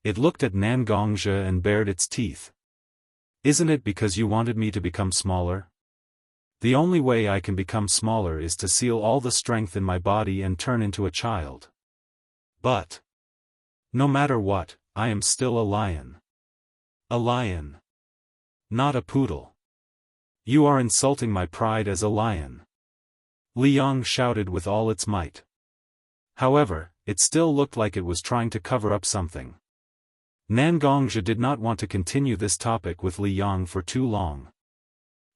It looked at Nangongzhi and bared its teeth. Isn't it because you wanted me to become smaller? The only way I can become smaller is to seal all the strength in my body and turn into a child. But no matter what, I am still a lion. A lion. Not a poodle. You are insulting my pride as a lion. Li Yang shouted with all its might. However, it still looked like it was trying to cover up something. Nangongzhi did not want to continue this topic with Li Yang for too long.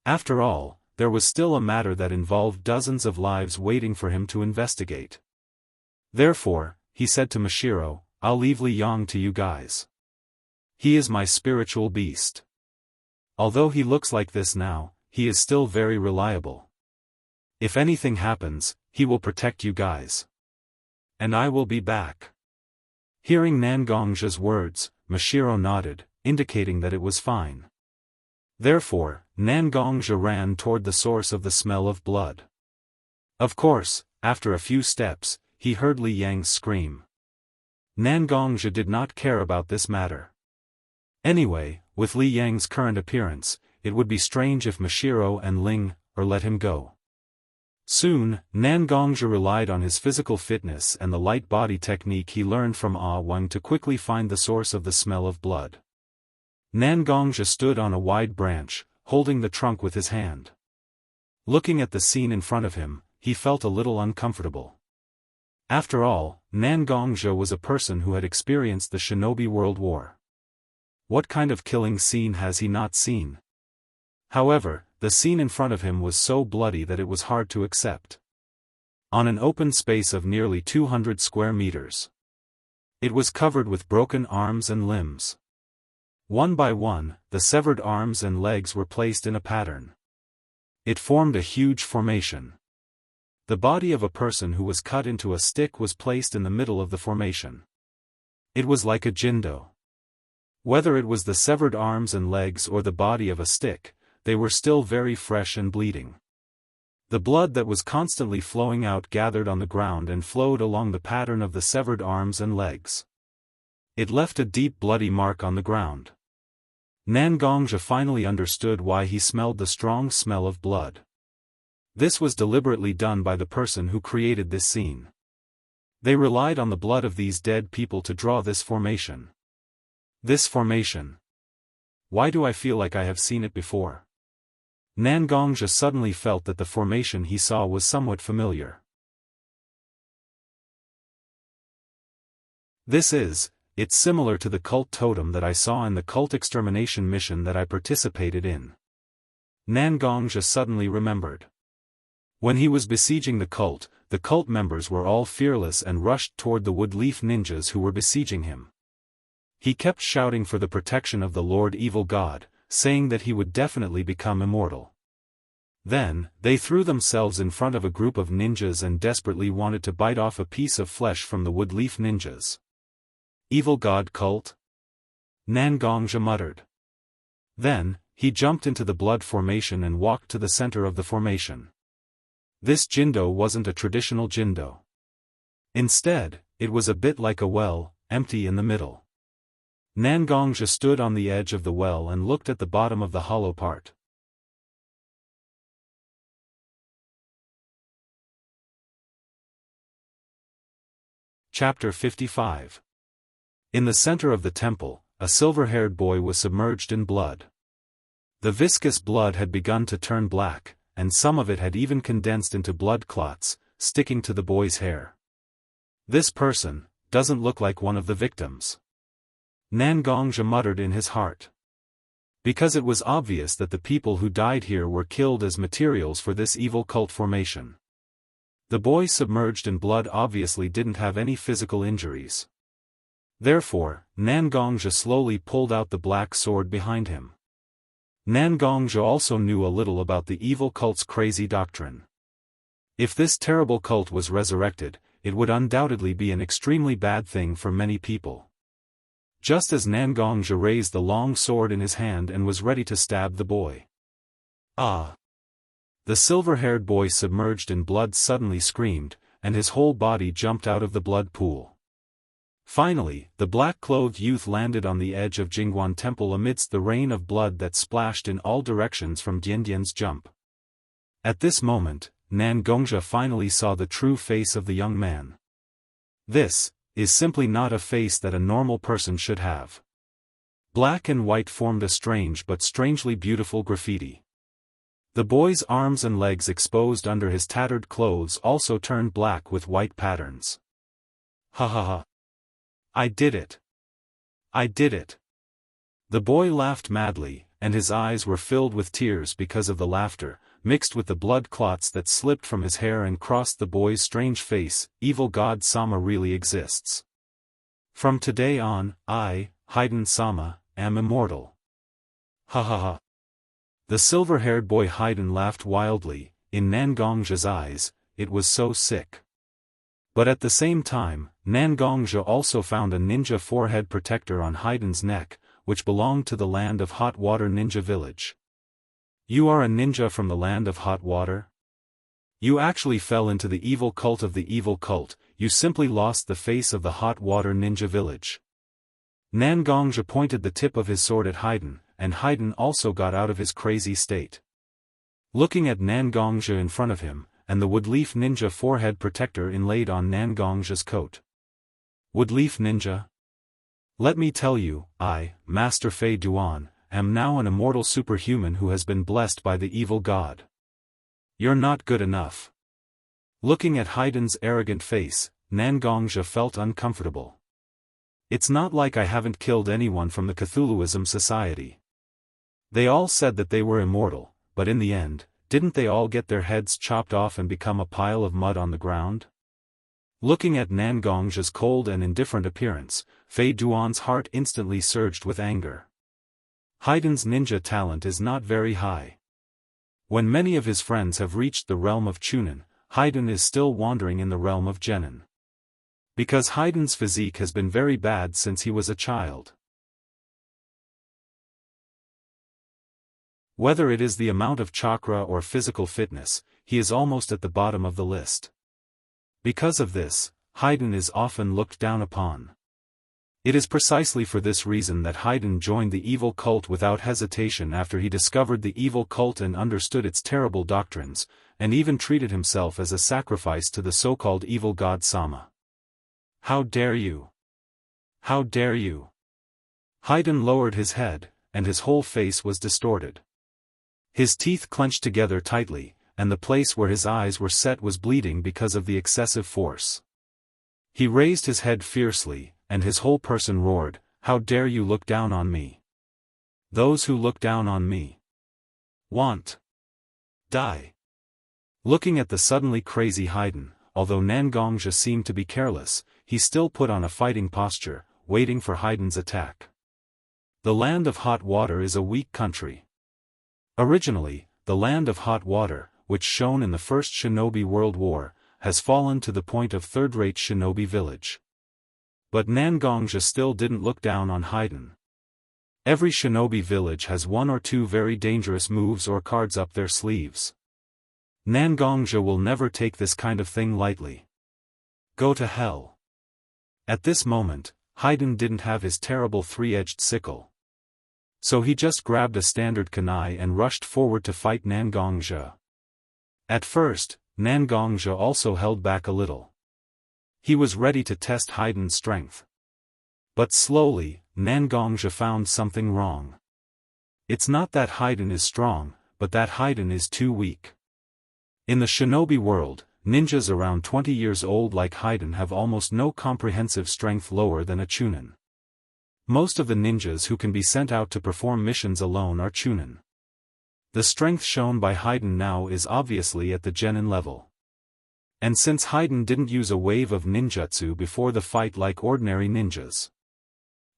After all, there was still a matter that involved dozens of lives waiting for him to investigate. Therefore, he said to Mashiro, I'll leave Li Yang to you guys. He is my spiritual beast. Although he looks like this now, he is still very reliable. If anything happens, he will protect you guys. And I will be back. Hearing Nangongzhi's words, Mashiro nodded, indicating that it was fine. Therefore, Nangongzhi ran toward the source of the smell of blood. Of course, after a few steps, he heard Li Yang scream. Nangongzhi did not care about this matter. Anyway, with Li Yang's current appearance, it would be strange if Mashiro and Ling Er let him go. Soon, Nangongzhi relied on his physical fitness and the light body technique he learned from Ah Wang to quickly find the source of the smell of blood. Nangongzhi stood on a wide branch, holding the trunk with his hand. Looking at the scene in front of him, he felt a little uncomfortable. After all, Nangongzhi was a person who had experienced the Shinobi World War. What kind of killing scene has he not seen? However, the scene in front of him was so bloody that it was hard to accept. On an open space of nearly 200 square meters. It was covered with broken arms and limbs. One by one, the severed arms and legs were placed in a pattern. It formed a huge formation. The body of a person who was cut into a stick was placed in the middle of the formation. It was like a jindo. Whether it was the severed arms and legs or the body of a stick, they were still very fresh and bleeding. The blood that was constantly flowing out gathered on the ground and flowed along the pattern of the severed arms and legs. It left a deep bloody mark on the ground. Nangongzhi finally understood why he smelled the strong smell of blood. This was deliberately done by the person who created this scene. They relied on the blood of these dead people to draw this formation. This formation. Why do I feel like I have seen it before? Nangongzhi suddenly felt that the formation he saw was somewhat familiar. It's similar to the cult totem that I saw in the cult extermination mission that I participated in. Nangongzhi suddenly remembered. When he was besieging the cult members were all fearless and rushed toward the wood-leaf ninjas who were besieging him. He kept shouting for the protection of the Lord Evil God, saying that he would definitely become immortal. Then, they threw themselves in front of a group of ninjas and desperately wanted to bite off a piece of flesh from the wood-leaf ninjas. Evil God cult? Nangongzhi muttered. Then, he jumped into the blood formation and walked to the center of the formation. This jindo wasn't a traditional jindo. Instead, it was a bit like a well, empty in the middle. Nangongzhi stood on the edge of the well and looked at the bottom of the hollow part. Chapter 55. In the center of the temple, a silver-haired boy was submerged in blood. The viscous blood had begun to turn black, and some of it had even condensed into blood clots, sticking to the boy's hair. This person doesn't look like one of the victims. Nangongzhi muttered in his heart. Because it was obvious that the people who died here were killed as materials for this evil cult formation. The boy submerged in blood obviously didn't have any physical injuries. Therefore, Nangongzhi slowly pulled out the black sword behind him. Nangongzhi also knew a little about the evil cult's crazy doctrine. If this terrible cult was resurrected, it would undoubtedly be an extremely bad thing for many people. Just as Nangongzhi raised the long sword in his hand and was ready to stab the boy. Ah! The silver-haired boy submerged in blood suddenly screamed, and his whole body jumped out of the blood pool. Finally, the black-clothed youth landed on the edge of Jingguan Temple amidst the rain of blood that splashed in all directions from Diandian's jump. At this moment, Nangongzhi finally saw the true face of the young man. This is simply not a face that a normal person should have. Black and white formed a strange but strangely beautiful graffiti. The boy's arms and legs exposed under his tattered clothes also turned black with white patterns. Ha ha ha. I did it. I did it. The boy laughed madly, and his eyes were filled with tears because of the laughter, mixed with the blood clots that slipped from his hair and crossed the boy's strange face. Evil God Sama really exists. From today on, I, Haiden Sama, am immortal. Ha ha ha. The silver-haired boy Haiden laughed wildly. In Nangongzhi's eyes, it was so sick. But at the same time, Nangongzhi also found a ninja forehead protector on Haiden's neck, which belonged to the land of Hot Water Ninja Village. You are a ninja from the land of hot water? You actually fell into the evil cult of the evil cult, you simply lost the face of the Hot Water Ninja Village. Nangongzhi pointed the tip of his sword at Haiden, and Haiden also got out of his crazy state. Looking at Nangongzhi in front of him, and the woodleaf ninja forehead protector inlaid on Nangongzhi's coat. Woodleaf ninja? Let me tell you, I, Master Fei Duan, am now an immortal superhuman who has been blessed by the evil god. You're not good enough. Looking at Haiden's arrogant face, Nangongzhi felt uncomfortable. It's not like I haven't killed anyone from the Cthulhuism Society. They all said that they were immortal, but in the end, didn't they all get their heads chopped off and become a pile of mud on the ground? Looking at Nangong's cold and indifferent appearance, Fei Duan's heart instantly surged with anger. Haiden's ninja talent is not very high. When many of his friends have reached the realm of Chunin, Haiden is still wandering in the realm of Genin. Because Haiden's physique has been very bad since he was a child. Whether it is the amount of chakra or physical fitness, he is almost at the bottom of the list. Because of this, Haiden is often looked down upon. It is precisely for this reason that Haiden joined the evil cult without hesitation after he discovered the evil cult and understood its terrible doctrines, and even treated himself as a sacrifice to the so-called evil god Sama. How dare you? How dare you? Haiden lowered his head, and his whole face was distorted. His teeth clenched together tightly, and the place where his eyes were set was bleeding because of the excessive force. He raised his head fiercely, and his whole person roared, "How dare you look down on me? Those who look down on me want die." Looking at the suddenly crazy Haiden, although Nangongja seemed to be careless, he still put on a fighting posture, waiting for Haiden's attack. The land of hot water is a weak country. Originally, the land of hot water, which shone in the First Shinobi World War, has fallen to the point of third-rate shinobi village. But Nangongja still didn't look down on Haiden. Every shinobi village has one or two very dangerous moves or cards up their sleeves. Nangongja will never take this kind of thing lightly. Go to hell. At this moment, Haiden didn't have his terrible three-edged sickle. So he just grabbed a standard kunai and rushed forward to fight Nangongja. At first, Nangongja also held back a little. He was ready to test Haiden's strength. But slowly, Nangongja found something wrong. It's not that Haiden is strong, but that Haiden is too weak. In the shinobi world, ninjas around 20 years old like Haiden have almost no comprehensive strength lower than a chunin. Most of the ninjas who can be sent out to perform missions alone are chunin. The strength shown by Haiden now is obviously at the genin level. And since Haiden didn't use a wave of ninjutsu before the fight like ordinary ninjas,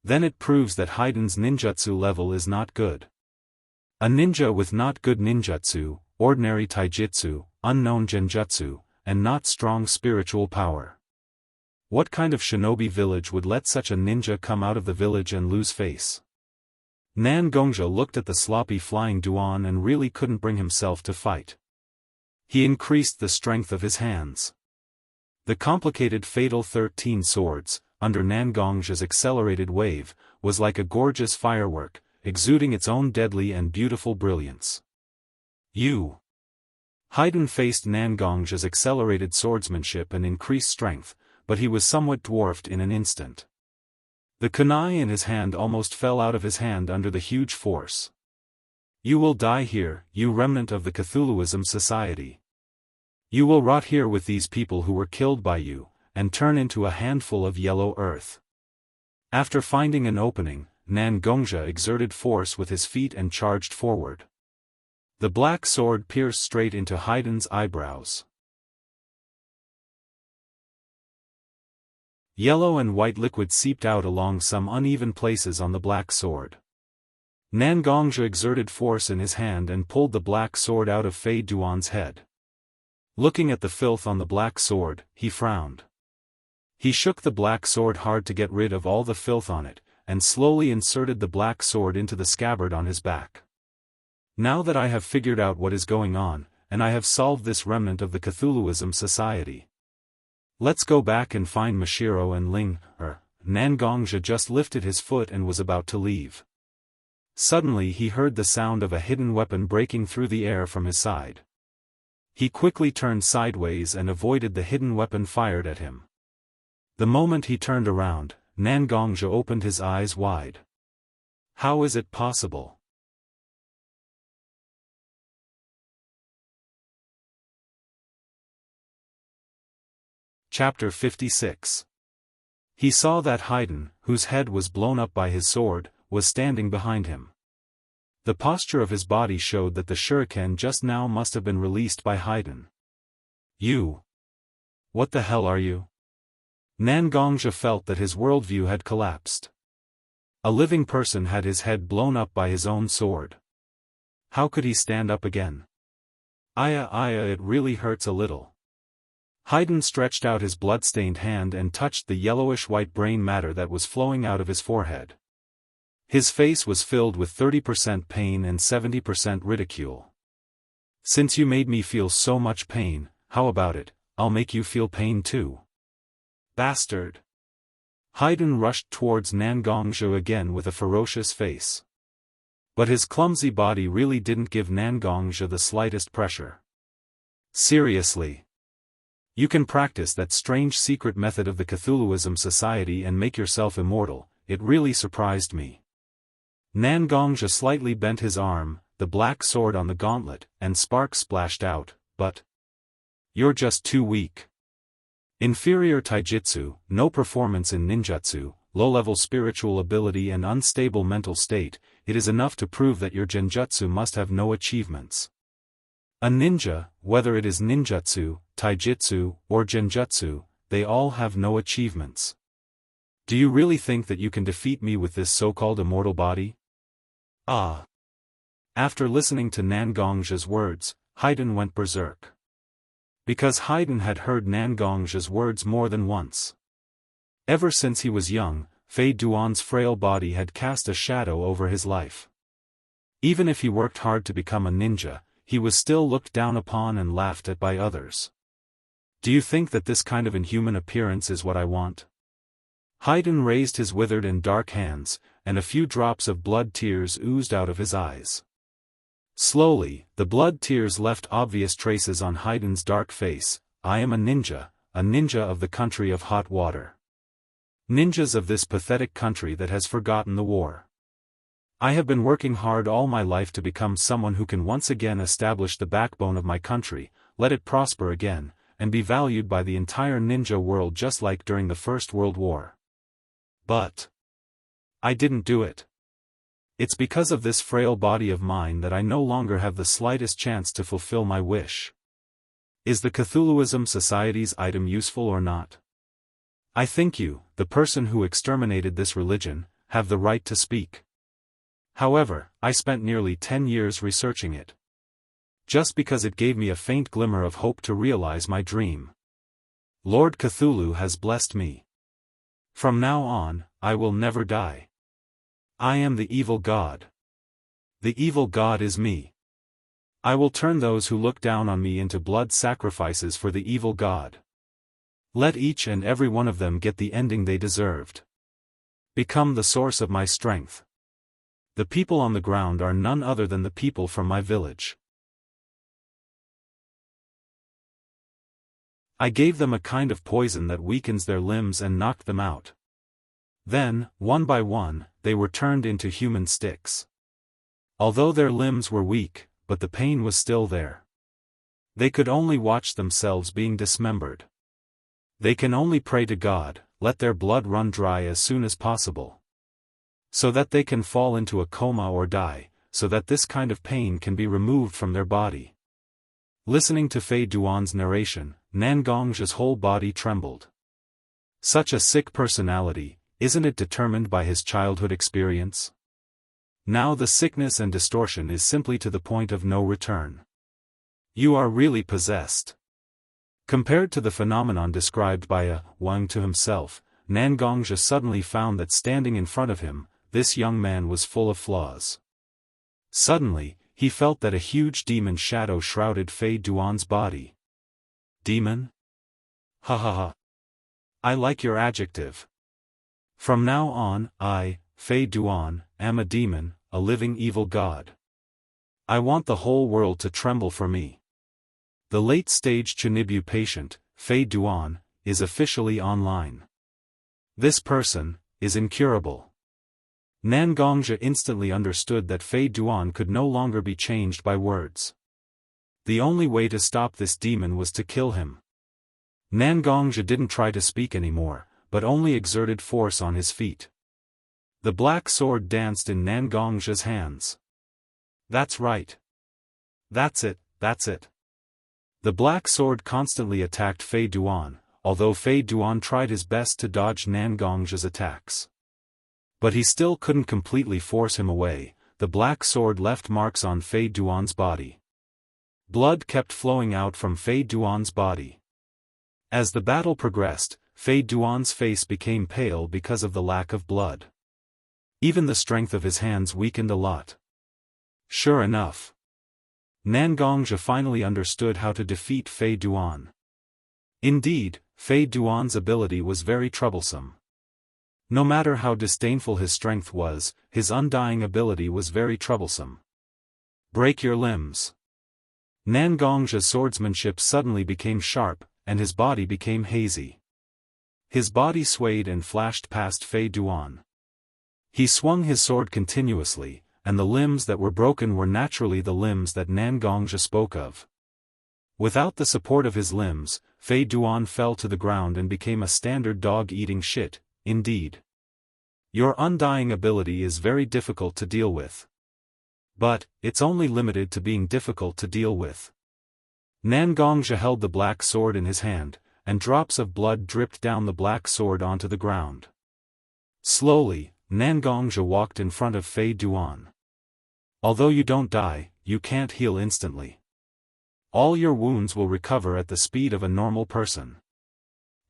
then it proves that Haiden's ninjutsu level is not good. A ninja with not good ninjutsu, ordinary taijutsu, unknown genjutsu, and not strong spiritual power. What kind of shinobi village would let such a ninja come out of the village and lose face? Nangongja looked at the sloppy flying Duan and really couldn't bring himself to fight. He increased the strength of his hands. The complicated fatal 13 swords, under Nangongja's accelerated wave, was like a gorgeous firework, exuding its own deadly and beautiful brilliance. Haiden faced Nangongja's accelerated swordsmanship and increased strength, but he was somewhat dwarfed in an instant. The kunai in his hand almost fell out of his hand under the huge force. You will die here, you remnant of the Cthulhuism society. You will rot here with these people who were killed by you, and turn into a handful of yellow earth. After finding an opening, Nangongja exerted force with his feet and charged forward. The black sword pierced straight into Haiden's eyebrows. Yellow and white liquid seeped out along some uneven places on the black sword. Nangongja exerted force in his hand and pulled the black sword out of Fei Duan's head. Looking at the filth on the black sword, he frowned. He shook the black sword hard to get rid of all the filth on it, and slowly inserted the black sword into the scabbard on his back. Now that I have figured out what is going on, and I have solved this remnant of the Cthulhuism society, let's go back and find Mashiro and Ling. Nangongja just lifted his foot and was about to leave. Suddenly he heard the sound of a hidden weapon breaking through the air from his side. He quickly turned sideways and avoided the hidden weapon fired at him. The moment he turned around, Nangongja opened his eyes wide. How is it possible? Chapter 56. He saw that Haiden, whose head was blown up by his sword, was standing behind him. The posture of his body showed that the shuriken just now must have been released by Haydn. You! What the hell are you? Nangongja felt that his worldview had collapsed. A living person had his head blown up by his own sword. How could he stand up again? It really hurts a little. Haydn stretched out his blood-stained hand and touched the yellowish-white brain matter that was flowing out of his forehead. His face was filled with 30% pain and 70% ridicule. Since you made me feel so much pain, how about it, I'll make you feel pain too. Bastard! Haydn rushed towards Nangongja again with a ferocious face. But his clumsy body really didn't give Nangongja the slightest pressure. Seriously. You can practice that strange secret method of the Cthulhuism Society and make yourself immortal, it really surprised me. Nangongja slightly bent his arm, the black sword on the gauntlet, and sparks splashed out, but... You're just too weak. Inferior taijutsu, no performance in ninjutsu, low-level spiritual ability and unstable mental state, it is enough to prove that your genjutsu must have no achievements. A ninja, whether it is ninjutsu, taijutsu, or genjutsu, they all have no achievements. Do you really think that you can defeat me with this so-called immortal body? Ah! After listening to Nangongja's words, Haydn went berserk. Because Haydn had heard Nangongja's words more than once. Ever since he was young, Fei Duan's frail body had cast a shadow over his life. Even if he worked hard to become a ninja, he was still looked down upon and laughed at by others. Do you think that this kind of inhuman appearance is what I want? Haydn raised his withered and dark hands, and a few drops of blood tears oozed out of his eyes. Slowly, the blood tears left obvious traces on Haydn's dark face. I am a ninja of the country of hot water. Ninjas of this pathetic country that has forgotten the war. I have been working hard all my life to become someone who can once again establish the backbone of my country, let it prosper again, and be valued by the entire ninja world just like during the First World War. But I didn't do it. It's because of this frail body of mine that I no longer have the slightest chance to fulfill my wish. Is the Cthulhuism Society's item useful or not? I think you, the person who exterminated this religion, have the right to speak. However, I spent nearly 10 years researching it. Just because it gave me a faint glimmer of hope to realize my dream. Lord Cthulhu has blessed me. From now on, I will never die. I am the evil god. The evil god is me. I will turn those who look down on me into blood sacrifices for the evil god. Let each and every one of them get the ending they deserved. Become the source of my strength. The people on the ground are none other than the people from my village. I gave them a kind of poison that weakens their limbs and knocked them out. Then, one by one, they were turned into human sticks. Although their limbs were weak, but the pain was still there. They could only watch themselves being dismembered. They can only pray to God, let their blood run dry as soon as possible. So that they can fall into a coma or die, so that this kind of pain can be removed from their body. Listening to Fei Duan's narration, Nangongja's whole body trembled. Such a sick personality, isn't it determined by his childhood experience? Now the sickness and distortion is simply to the point of no return. You are really possessed. Compared to the phenomenon described by Wang to himself, Nangongja suddenly found that standing in front of him, this young man was full of flaws. Suddenly, he felt that a huge demon shadow shrouded Fei Duan's body. Demon? Ha ha ha. I like your adjective. From now on, I, Fei Duan, am a demon, a living evil god. I want the whole world to tremble for me. The late-stage Chunibu patient, Fei Duan, is officially online. This person is incurable. Nangongja instantly understood that Fei Duan could no longer be changed by words. The only way to stop this demon was to kill him. Nangongja didn't try to speak anymore, but only exerted force on his feet. The black sword danced in Nangongja's hands. That's right. That's it, that's it. The black sword constantly attacked Fei Duan, although Fei Duan tried his best to dodge Nangong's attacks. But he still couldn't completely force him away. The black sword left marks on Fei Duan's body. Blood kept flowing out from Fei Duan's body. As the battle progressed, Fei Duan's face became pale because of the lack of blood. Even the strength of his hands weakened a lot. Sure enough, Nangongja finally understood how to defeat Fei Duan. Indeed, Fei Duan's ability was very troublesome. No matter how disdainful his strength was, his undying ability was very troublesome. Break your limbs. Nangongja's swordsmanship suddenly became sharp, and his body became hazy. His body swayed and flashed past Fei Duan. He swung his sword continuously, and the limbs that were broken were naturally the limbs that Nangongja spoke of. Without the support of his limbs, Fei Duan fell to the ground and became a standard dog eating shit, indeed. Your undying ability is very difficult to deal with. But, it's only limited to being difficult to deal with. Nangongja held the black sword in his hand, and drops of blood dripped down the black sword onto the ground. Slowly, Nangongja walked in front of Fei Duan. Although you don't die, you can't heal instantly. All your wounds will recover at the speed of a normal person.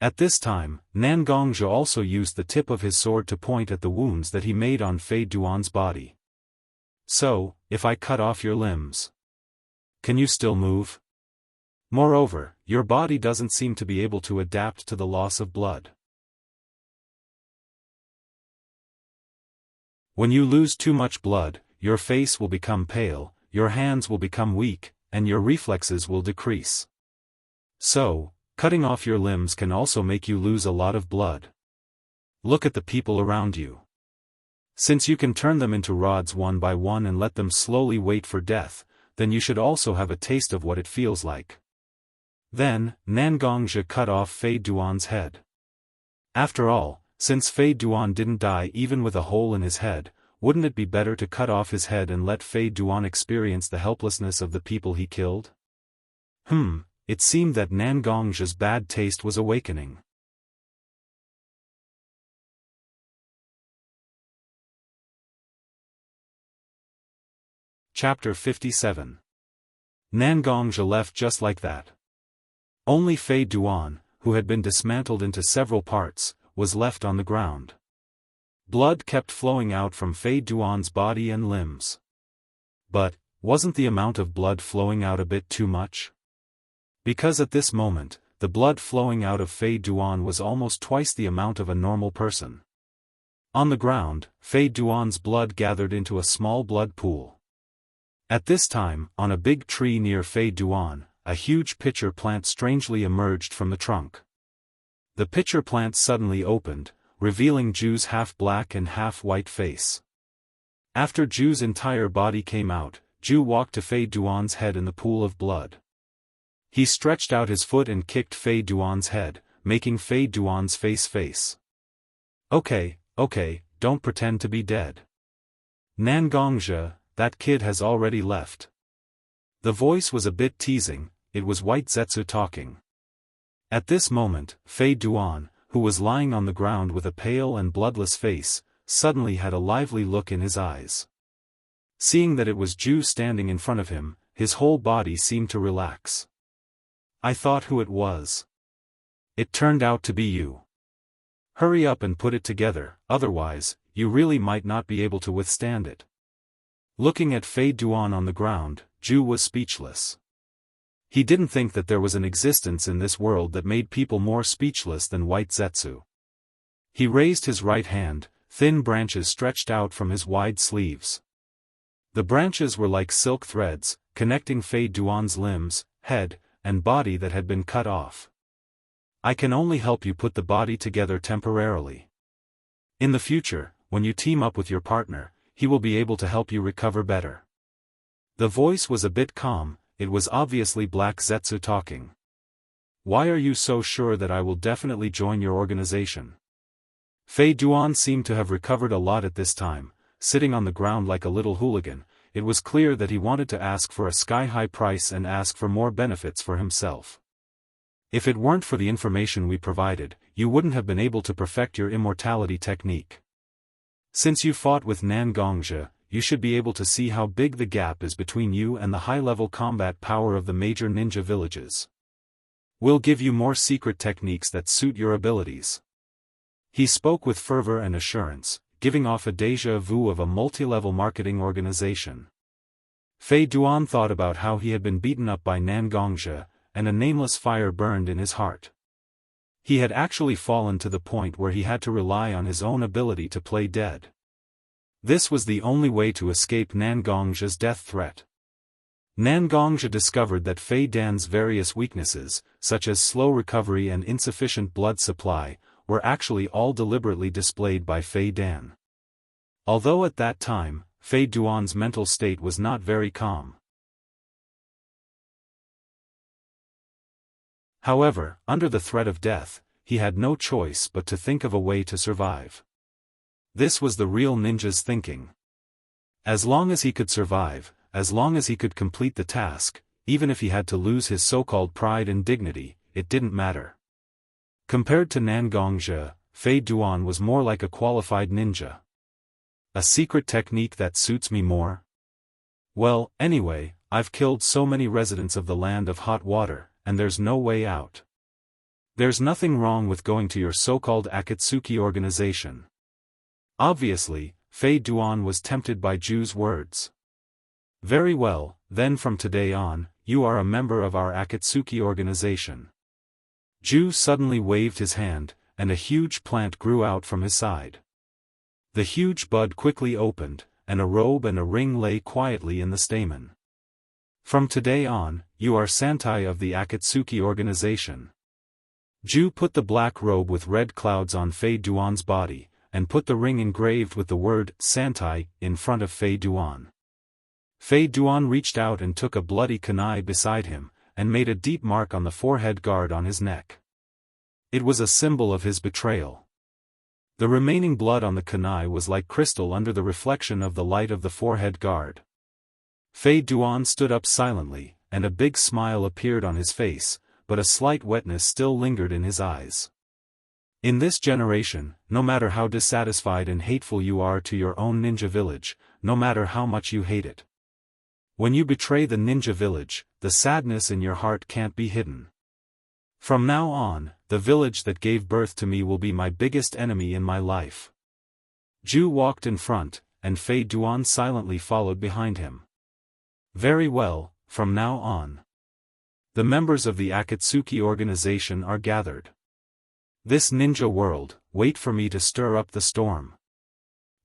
At this time, Nangongja also used the tip of his sword to point at the wounds that he made on Fei Duan's body. So, if I cut off your limbs, can you still move? Moreover, your body doesn't seem to be able to adapt to the loss of blood. When you lose too much blood, your face will become pale, your hands will become weak, and your reflexes will decrease. So, cutting off your limbs can also make you lose a lot of blood. Look at the people around you. Since you can turn them into rods one by one and let them slowly wait for death, then you should also have a taste of what it feels like. Then, Nangongja cut off Fei Duan's head. After all, since Fei Duan didn't die even with a hole in his head, wouldn't it be better to cut off his head and let Fei Duan experience the helplessness of the people he killed? It seemed that Nangongja's bad taste was awakening. Chapter 57. Nangongja left just like that. Only Fei Duan, who had been dismantled into several parts, was left on the ground. Blood kept flowing out from Fei Duan's body and limbs. But, wasn't the amount of blood flowing out a bit too much? Because at this moment, the blood flowing out of Fei Duan was almost twice the amount of a normal person. On the ground, Fei Duan's blood gathered into a small blood pool. At this time, on a big tree near Fei Duan, a huge pitcher plant strangely emerged from the trunk. The pitcher plant suddenly opened, revealing Ju's half-black and half-white face. After Ju's entire body came out, Ju walked to Fei Duan's head in the pool of blood. He stretched out his foot and kicked Fei Duan's head, making Fei Duan's face. Okay, don't pretend to be dead. Nangongja, that kid has already left. The voice was a bit teasing, it was White Zetsu talking. At this moment, Fei Duan, who was lying on the ground with a pale and bloodless face, suddenly had a lively look in his eyes. Seeing that it was Ju standing in front of him, his whole body seemed to relax. I thought who it was. It turned out to be you. Hurry up and put it together, otherwise, you really might not be able to withstand it. Looking at Fei Duan on the ground, Ju was speechless. He didn't think that there was an existence in this world that made people more speechless than White Zetsu. He raised his right hand, thin branches stretched out from his wide sleeves. The branches were like silk threads, connecting Fei Duan's limbs, head, and body that had been cut off. I can only help you put the body together temporarily. In the future, when you team up with your partner, he will be able to help you recover better. The voice was a bit calm. It was obviously Black Zetsu talking. Why are you so sure that I will definitely join your organization? Fei Duan seemed to have recovered a lot at this time, sitting on the ground like a little hooligan. it was clear that he wanted to ask for a sky-high price and ask for more benefits for himself. If it weren't for the information we provided, you wouldn't have been able to perfect your immortality technique. Since you fought with Nan Gongzhi, you should be able to see how big the gap is between you and the high-level combat power of the major ninja villages. We'll give you more secret techniques that suit your abilities. He spoke with fervor and assurance, giving off a déjà vu of a multi-level marketing organization. Fei Duan thought about how he had been beaten up by Nan Gongzhi, and a nameless fire burned in his heart. He had actually fallen to the point where he had to rely on his own ability to play dead. This was the only way to escape Nan Gongzhi's death threat. Nan Gongzhi discovered that Fei Dan's various weaknesses, such as slow recovery and insufficient blood supply, were actually all deliberately displayed by Fei Dan. Although at that time, Fei Duan's mental state was not very calm. However, under the threat of death, he had no choice but to think of a way to survive. This was the real ninja's thinking. As long as he could survive, as long as he could complete the task, even if he had to lose his so-called pride and dignity, it didn't matter. Compared to Nan Gongzhi, Fei Duan was more like a qualified ninja. A secret technique that suits me more? Well, anyway, I've killed so many residents of the land of hot water, and there's no way out. There's nothing wrong with going to your so-called Akatsuki organization. Obviously, Fei Duan was tempted by Ju's words. Very well, then from today on, you are a member of our Akatsuki organization. Ju suddenly waved his hand, and a huge plant grew out from his side. The huge bud quickly opened, and a robe and a ring lay quietly in the stamen. From today on, you are Santai of the Akatsuki organization. Ju put the black robe with red clouds on Fei Duan's body, and put the ring engraved with the word Santai in front of Fei Duan. Fei Duan reached out and took a bloody kunai beside him, and made a deep mark on the forehead guard on his neck. It was a symbol of his betrayal. The remaining blood on the kunai was like crystal under the reflection of the light of the forehead guard. Fei Duan stood up silently, and a big smile appeared on his face, but a slight wetness still lingered in his eyes. In this generation, no matter how dissatisfied and hateful you are to your own ninja village, no matter how much you hate it, when you betray the ninja village, the sadness in your heart can't be hidden. From now on, the village that gave birth to me will be my biggest enemy in my life. Ju walked in front, and Fei Duan silently followed behind him. Very well, from now on. The members of the Akatsuki organization are gathered. This ninja world, wait for me to stir up the storm.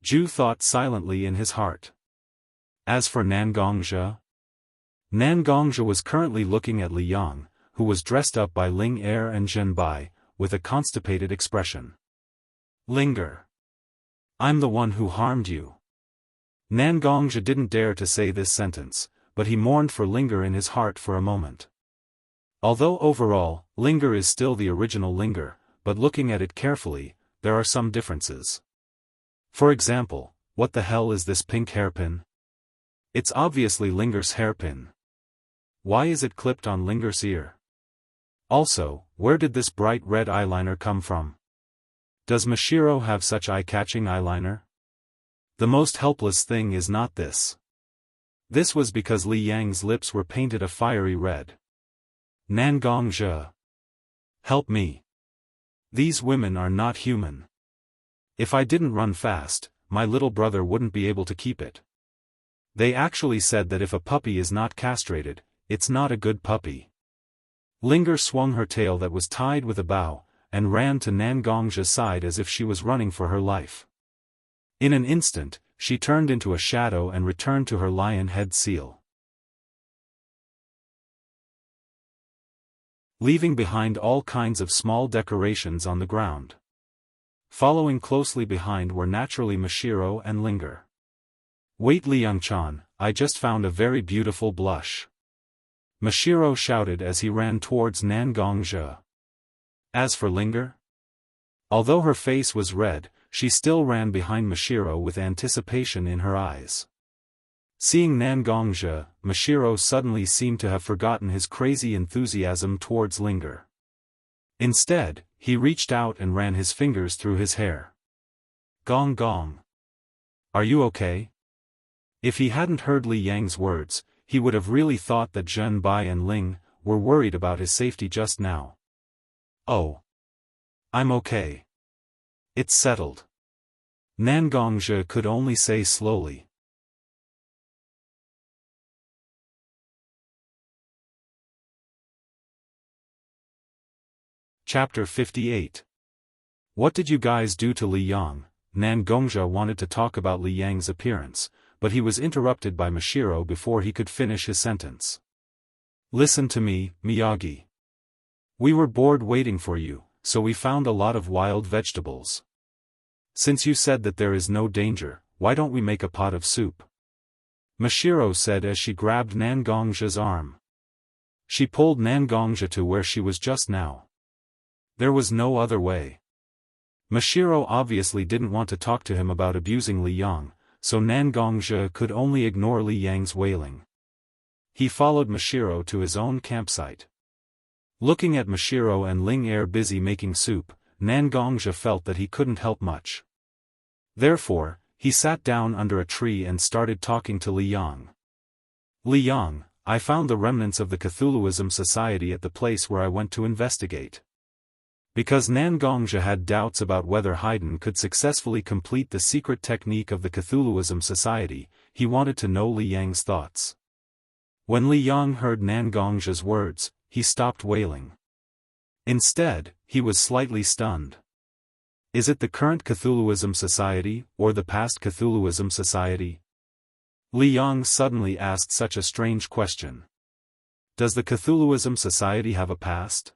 Ju thought silently in his heart. As for Nan Gongzhi, Nan Gongzhi was currently looking at Li Yang, who was dressed up by Ling Er and Zhen Bai, with a constipated expression. Linger. I'm the one who harmed you. Nan Gongzhi didn't dare to say this sentence, but he mourned for Linger in his heart for a moment. Although overall, Linger is still the original Linger, but looking at it carefully, there are some differences. For example, what the hell is this pink hairpin? It's obviously Linger's hairpin. Why is it clipped on Linger's ear? Also, where did this bright red eyeliner come from? Does Mashiro have such eye-catching eyeliner? The most helpless thing is not this. This was because Li Yang's lips were painted a fiery red. Nan Gongzhi. Help me. These women are not human. If I didn't run fast, my little brother wouldn't be able to keep it. They actually said that if a puppy is not castrated, it's not a good puppy. Linger swung her tail that was tied with a bow, and ran to Nan Gongzhi's side as if she was running for her life. In an instant, she turned into a shadow and returned to her lion head seal, leaving behind all kinds of small decorations on the ground. Following closely behind were naturally Mashiro and Linger. Wait, Liang-chan, I just found a very beautiful blush. Mashiro shouted as he ran towards Nan Gongzhi. As for Linger, although her face was red, she still ran behind Mashiro with anticipation in her eyes. Seeing Nangongzhe, Mashiro suddenly seemed to have forgotten his crazy enthusiasm towards Linger. Instead, he reached out and ran his fingers through his hair. Gong gong. Are you okay? If he hadn't heard Li Yang's words, he would have really thought that Zhen Bai and Ling were worried about his safety just now. Oh. I'm okay. It's settled. Nangongzhe could only say slowly. Chapter 58. What did you guys do to Li Yang? Nangongzhe wanted to talk about Li Yang's appearance, but he was interrupted by Mashiro before he could finish his sentence. Listen to me, Miyagi. We were bored waiting for you, so we found a lot of wild vegetables. Since you said that there is no danger, why don't we make a pot of soup? Mashiro said as she grabbed Nangongzhe's arm. She pulled Nangongzhe to where she was just now. There was no other way. Mashiro obviously didn't want to talk to him about abusing Li Yang, so Nangongzhe could only ignore Li Yang's wailing. He followed Mashiro to his own campsite. Looking at Mashiro and Ling busy making soup, Nangongzhe felt that he couldn't help much. Therefore, he sat down under a tree and started talking to Li Yang. Li Yang, I found the remnants of the Cthulhuism Society at the place where I went to investigate. Because Nangongzhe had doubts about whether Haydn could successfully complete the secret technique of the Cthulhuism Society, he wanted to know Li Yang's thoughts. When Li Yang heard Nangongzhe's words, he stopped wailing. Instead, he was slightly stunned. Is it the current Cthulhuism Society, or the past Cthulhuism Society? Li Yang suddenly asked such a strange question. Does the Cthulhuism Society have a past?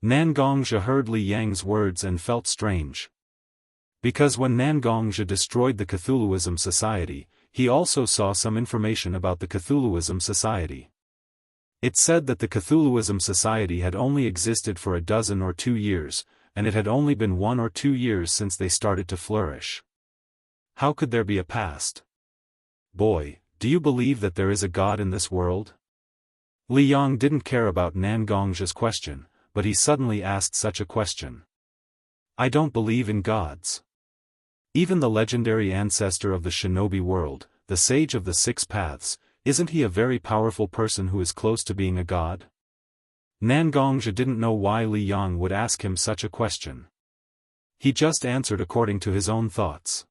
Nangongzhe heard Li Yang's words and felt strange. Because when Nangongzhe destroyed the Cthulhuism Society, he also saw some information about the Cthulhuism Society. It said that the Cthulhuism Society had only existed for a dozen or 2 years, and it had only been 1 or 2 years since they started to flourish. How could there be a past? Boy, do you believe that there is a God in this world? Li Yang didn't care about Nangongzhe's question, but he suddenly asked such a question. I don't believe in gods. Even the legendary ancestor of the shinobi world, the sage of the 6 paths, isn't he a very powerful person who is close to being a god? Nangongzhe didn't know why Li Yang would ask him such a question. He just answered according to his own thoughts.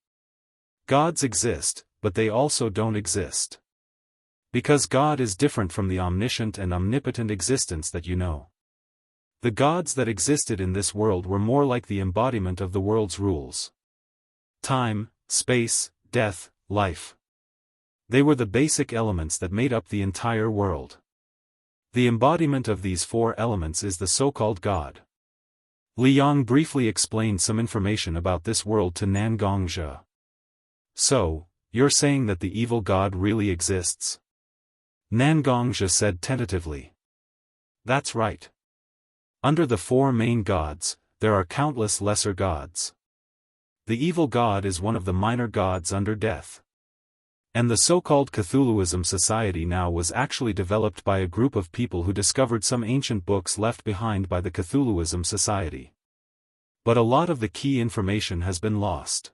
Gods exist, but they also don't exist. Because God is different from the omniscient and omnipotent existence that you know. The gods that existed in this world were more like the embodiment of the world's rules. Time, space, death, life. They were the basic elements that made up the entire world. The embodiment of these 4 elements is the so-called God. Li Yang briefly explained some information about this world to Nangongzhe. So, you're saying that the evil God really exists? Nangongzhe said tentatively. That's right. Under the 4 main gods, there are countless lesser gods. The evil god is one of the minor gods under death. And the so-called Cthulhuism Society now was actually developed by a group of people who discovered some ancient books left behind by the Cthulhuism Society. But a lot of the key information has been lost.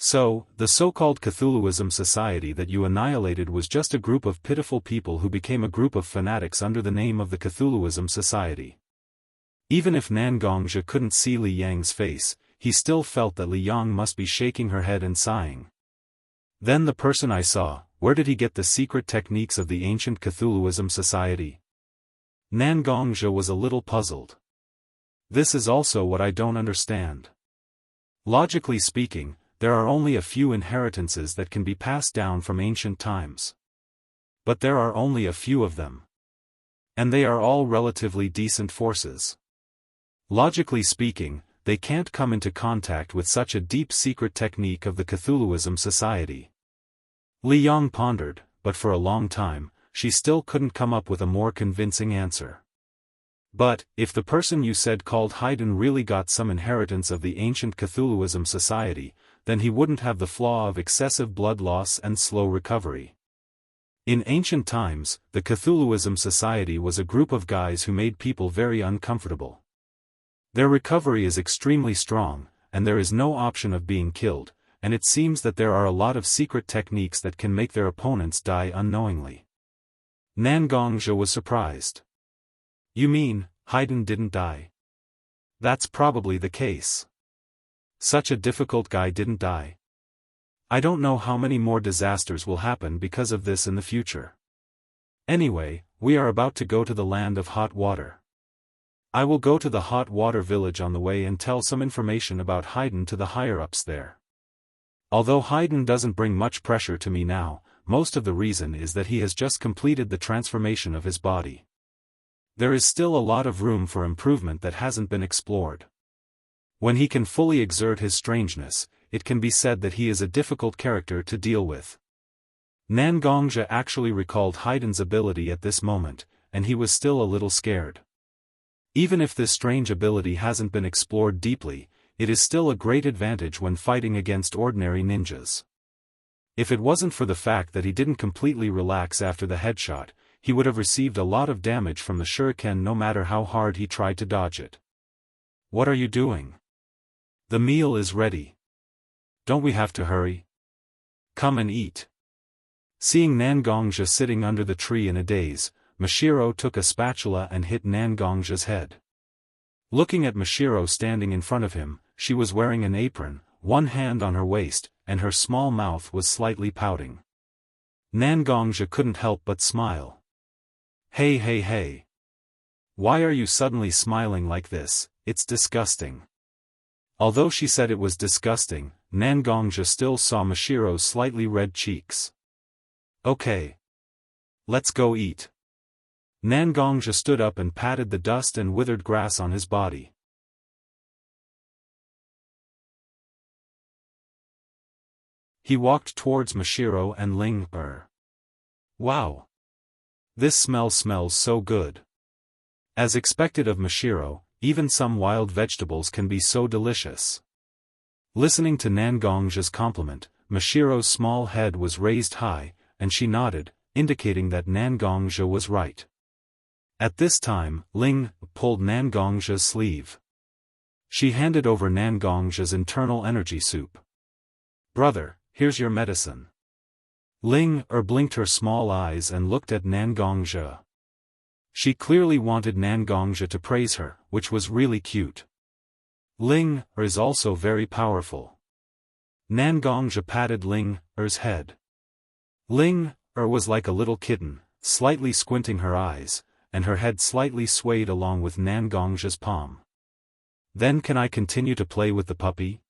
So, the so-called Cthulhuism Society that you annihilated was just a group of pitiful people who became a group of fanatics under the name of the Cthulhuism Society. Even if Nangongzhe couldn't see Li Yang's face, he still felt that Li Yang must be shaking her head and sighing. Then the person I saw, where did he get the secret techniques of the ancient Cthulhuism Society? Nangongzhe was a little puzzled. This is also what I don't understand. Logically speaking, there are only a few inheritances that can be passed down from ancient times. But there are only a few of them. And they are all relatively decent forces. Logically speaking, they can't come into contact with such a deep secret technique of the Cthulhuism Society. Li Yang pondered, but for a long time, she still couldn't come up with a more convincing answer. But, if the person you said called Haydn really got some inheritance of the ancient Cthulhuism Society, then he wouldn't have the flaw of excessive blood loss and slow recovery. In ancient times, the Cthulhuism Society was a group of guys who made people very uncomfortable. Their recovery is extremely strong, and there is no option of being killed, and it seems that there are a lot of secret techniques that can make their opponents die unknowingly. Nangongzhi was surprised. You mean, Haydn didn't die? That's probably the case. Such a difficult guy didn't die. I don't know how many more disasters will happen because of this in the future. Anyway, we are about to go to the land of hot water. I will go to the hot water village on the way and tell some information about Haydn to the higher-ups there. Although Haydn doesn't bring much pressure to me now, most of the reason is that he has just completed the transformation of his body. There is still a lot of room for improvement that hasn't been explored. When he can fully exert his strangeness, it can be said that he is a difficult character to deal with. Nangongzhi actually recalled Haydn's ability at this moment, and he was still a little scared. Even if this strange ability hasn't been explored deeply, it is still a great advantage when fighting against ordinary ninjas. If it wasn't for the fact that he didn't completely relax after the headshot, he would have received a lot of damage from the shuriken no matter how hard he tried to dodge it. What are you doing? The meal is ready. Don't we have to hurry? Come and eat. Seeing Nangongzhi sitting under the tree in a daze, Mashiro took a spatula and hit Nangongzhi's head. Looking at Mashiro standing in front of him, she was wearing an apron, one hand on her waist, and her small mouth was slightly pouting. Nangongzhi couldn't help but smile. Hey hey hey. Why are you suddenly smiling like this? It's disgusting. Although she said it was disgusting, Nangongzhi still saw Mashiro's slightly red cheeks. Okay. Let's go eat. Nangongzhi stood up and patted the dust and withered grass on his body. He walked towards Mashiro and Ling. Wow. This smell smells so good. As expected of Mashiro, even some wild vegetables can be so delicious. Listening to Nangongzhi's compliment, Mashiro's small head was raised high, and she nodded, indicating that Nangongzhi was right. At this time, Ling pulled Nangongzhi's sleeve. She handed over Nangongzhi's internal energy soup. Brother, here's your medicine. Ling blinked her small eyes and looked at Nangongzhi. She clearly wanted Nangongzhi to praise her, which was really cute. Ling is also very powerful. Nangongzhi patted Ling's head. Ling was like a little kitten, slightly squinting her eyes, and her head slightly swayed along with Nangongzhi's palm. Then can I continue to play with the puppy?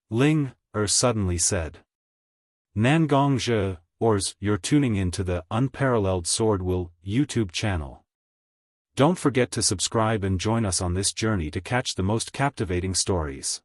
Ling suddenly said. Nangongzhi, you're tuning in to the Unparalleled SwordWill YouTube channel. Don't forget to subscribe and join us on this journey to catch the most captivating stories.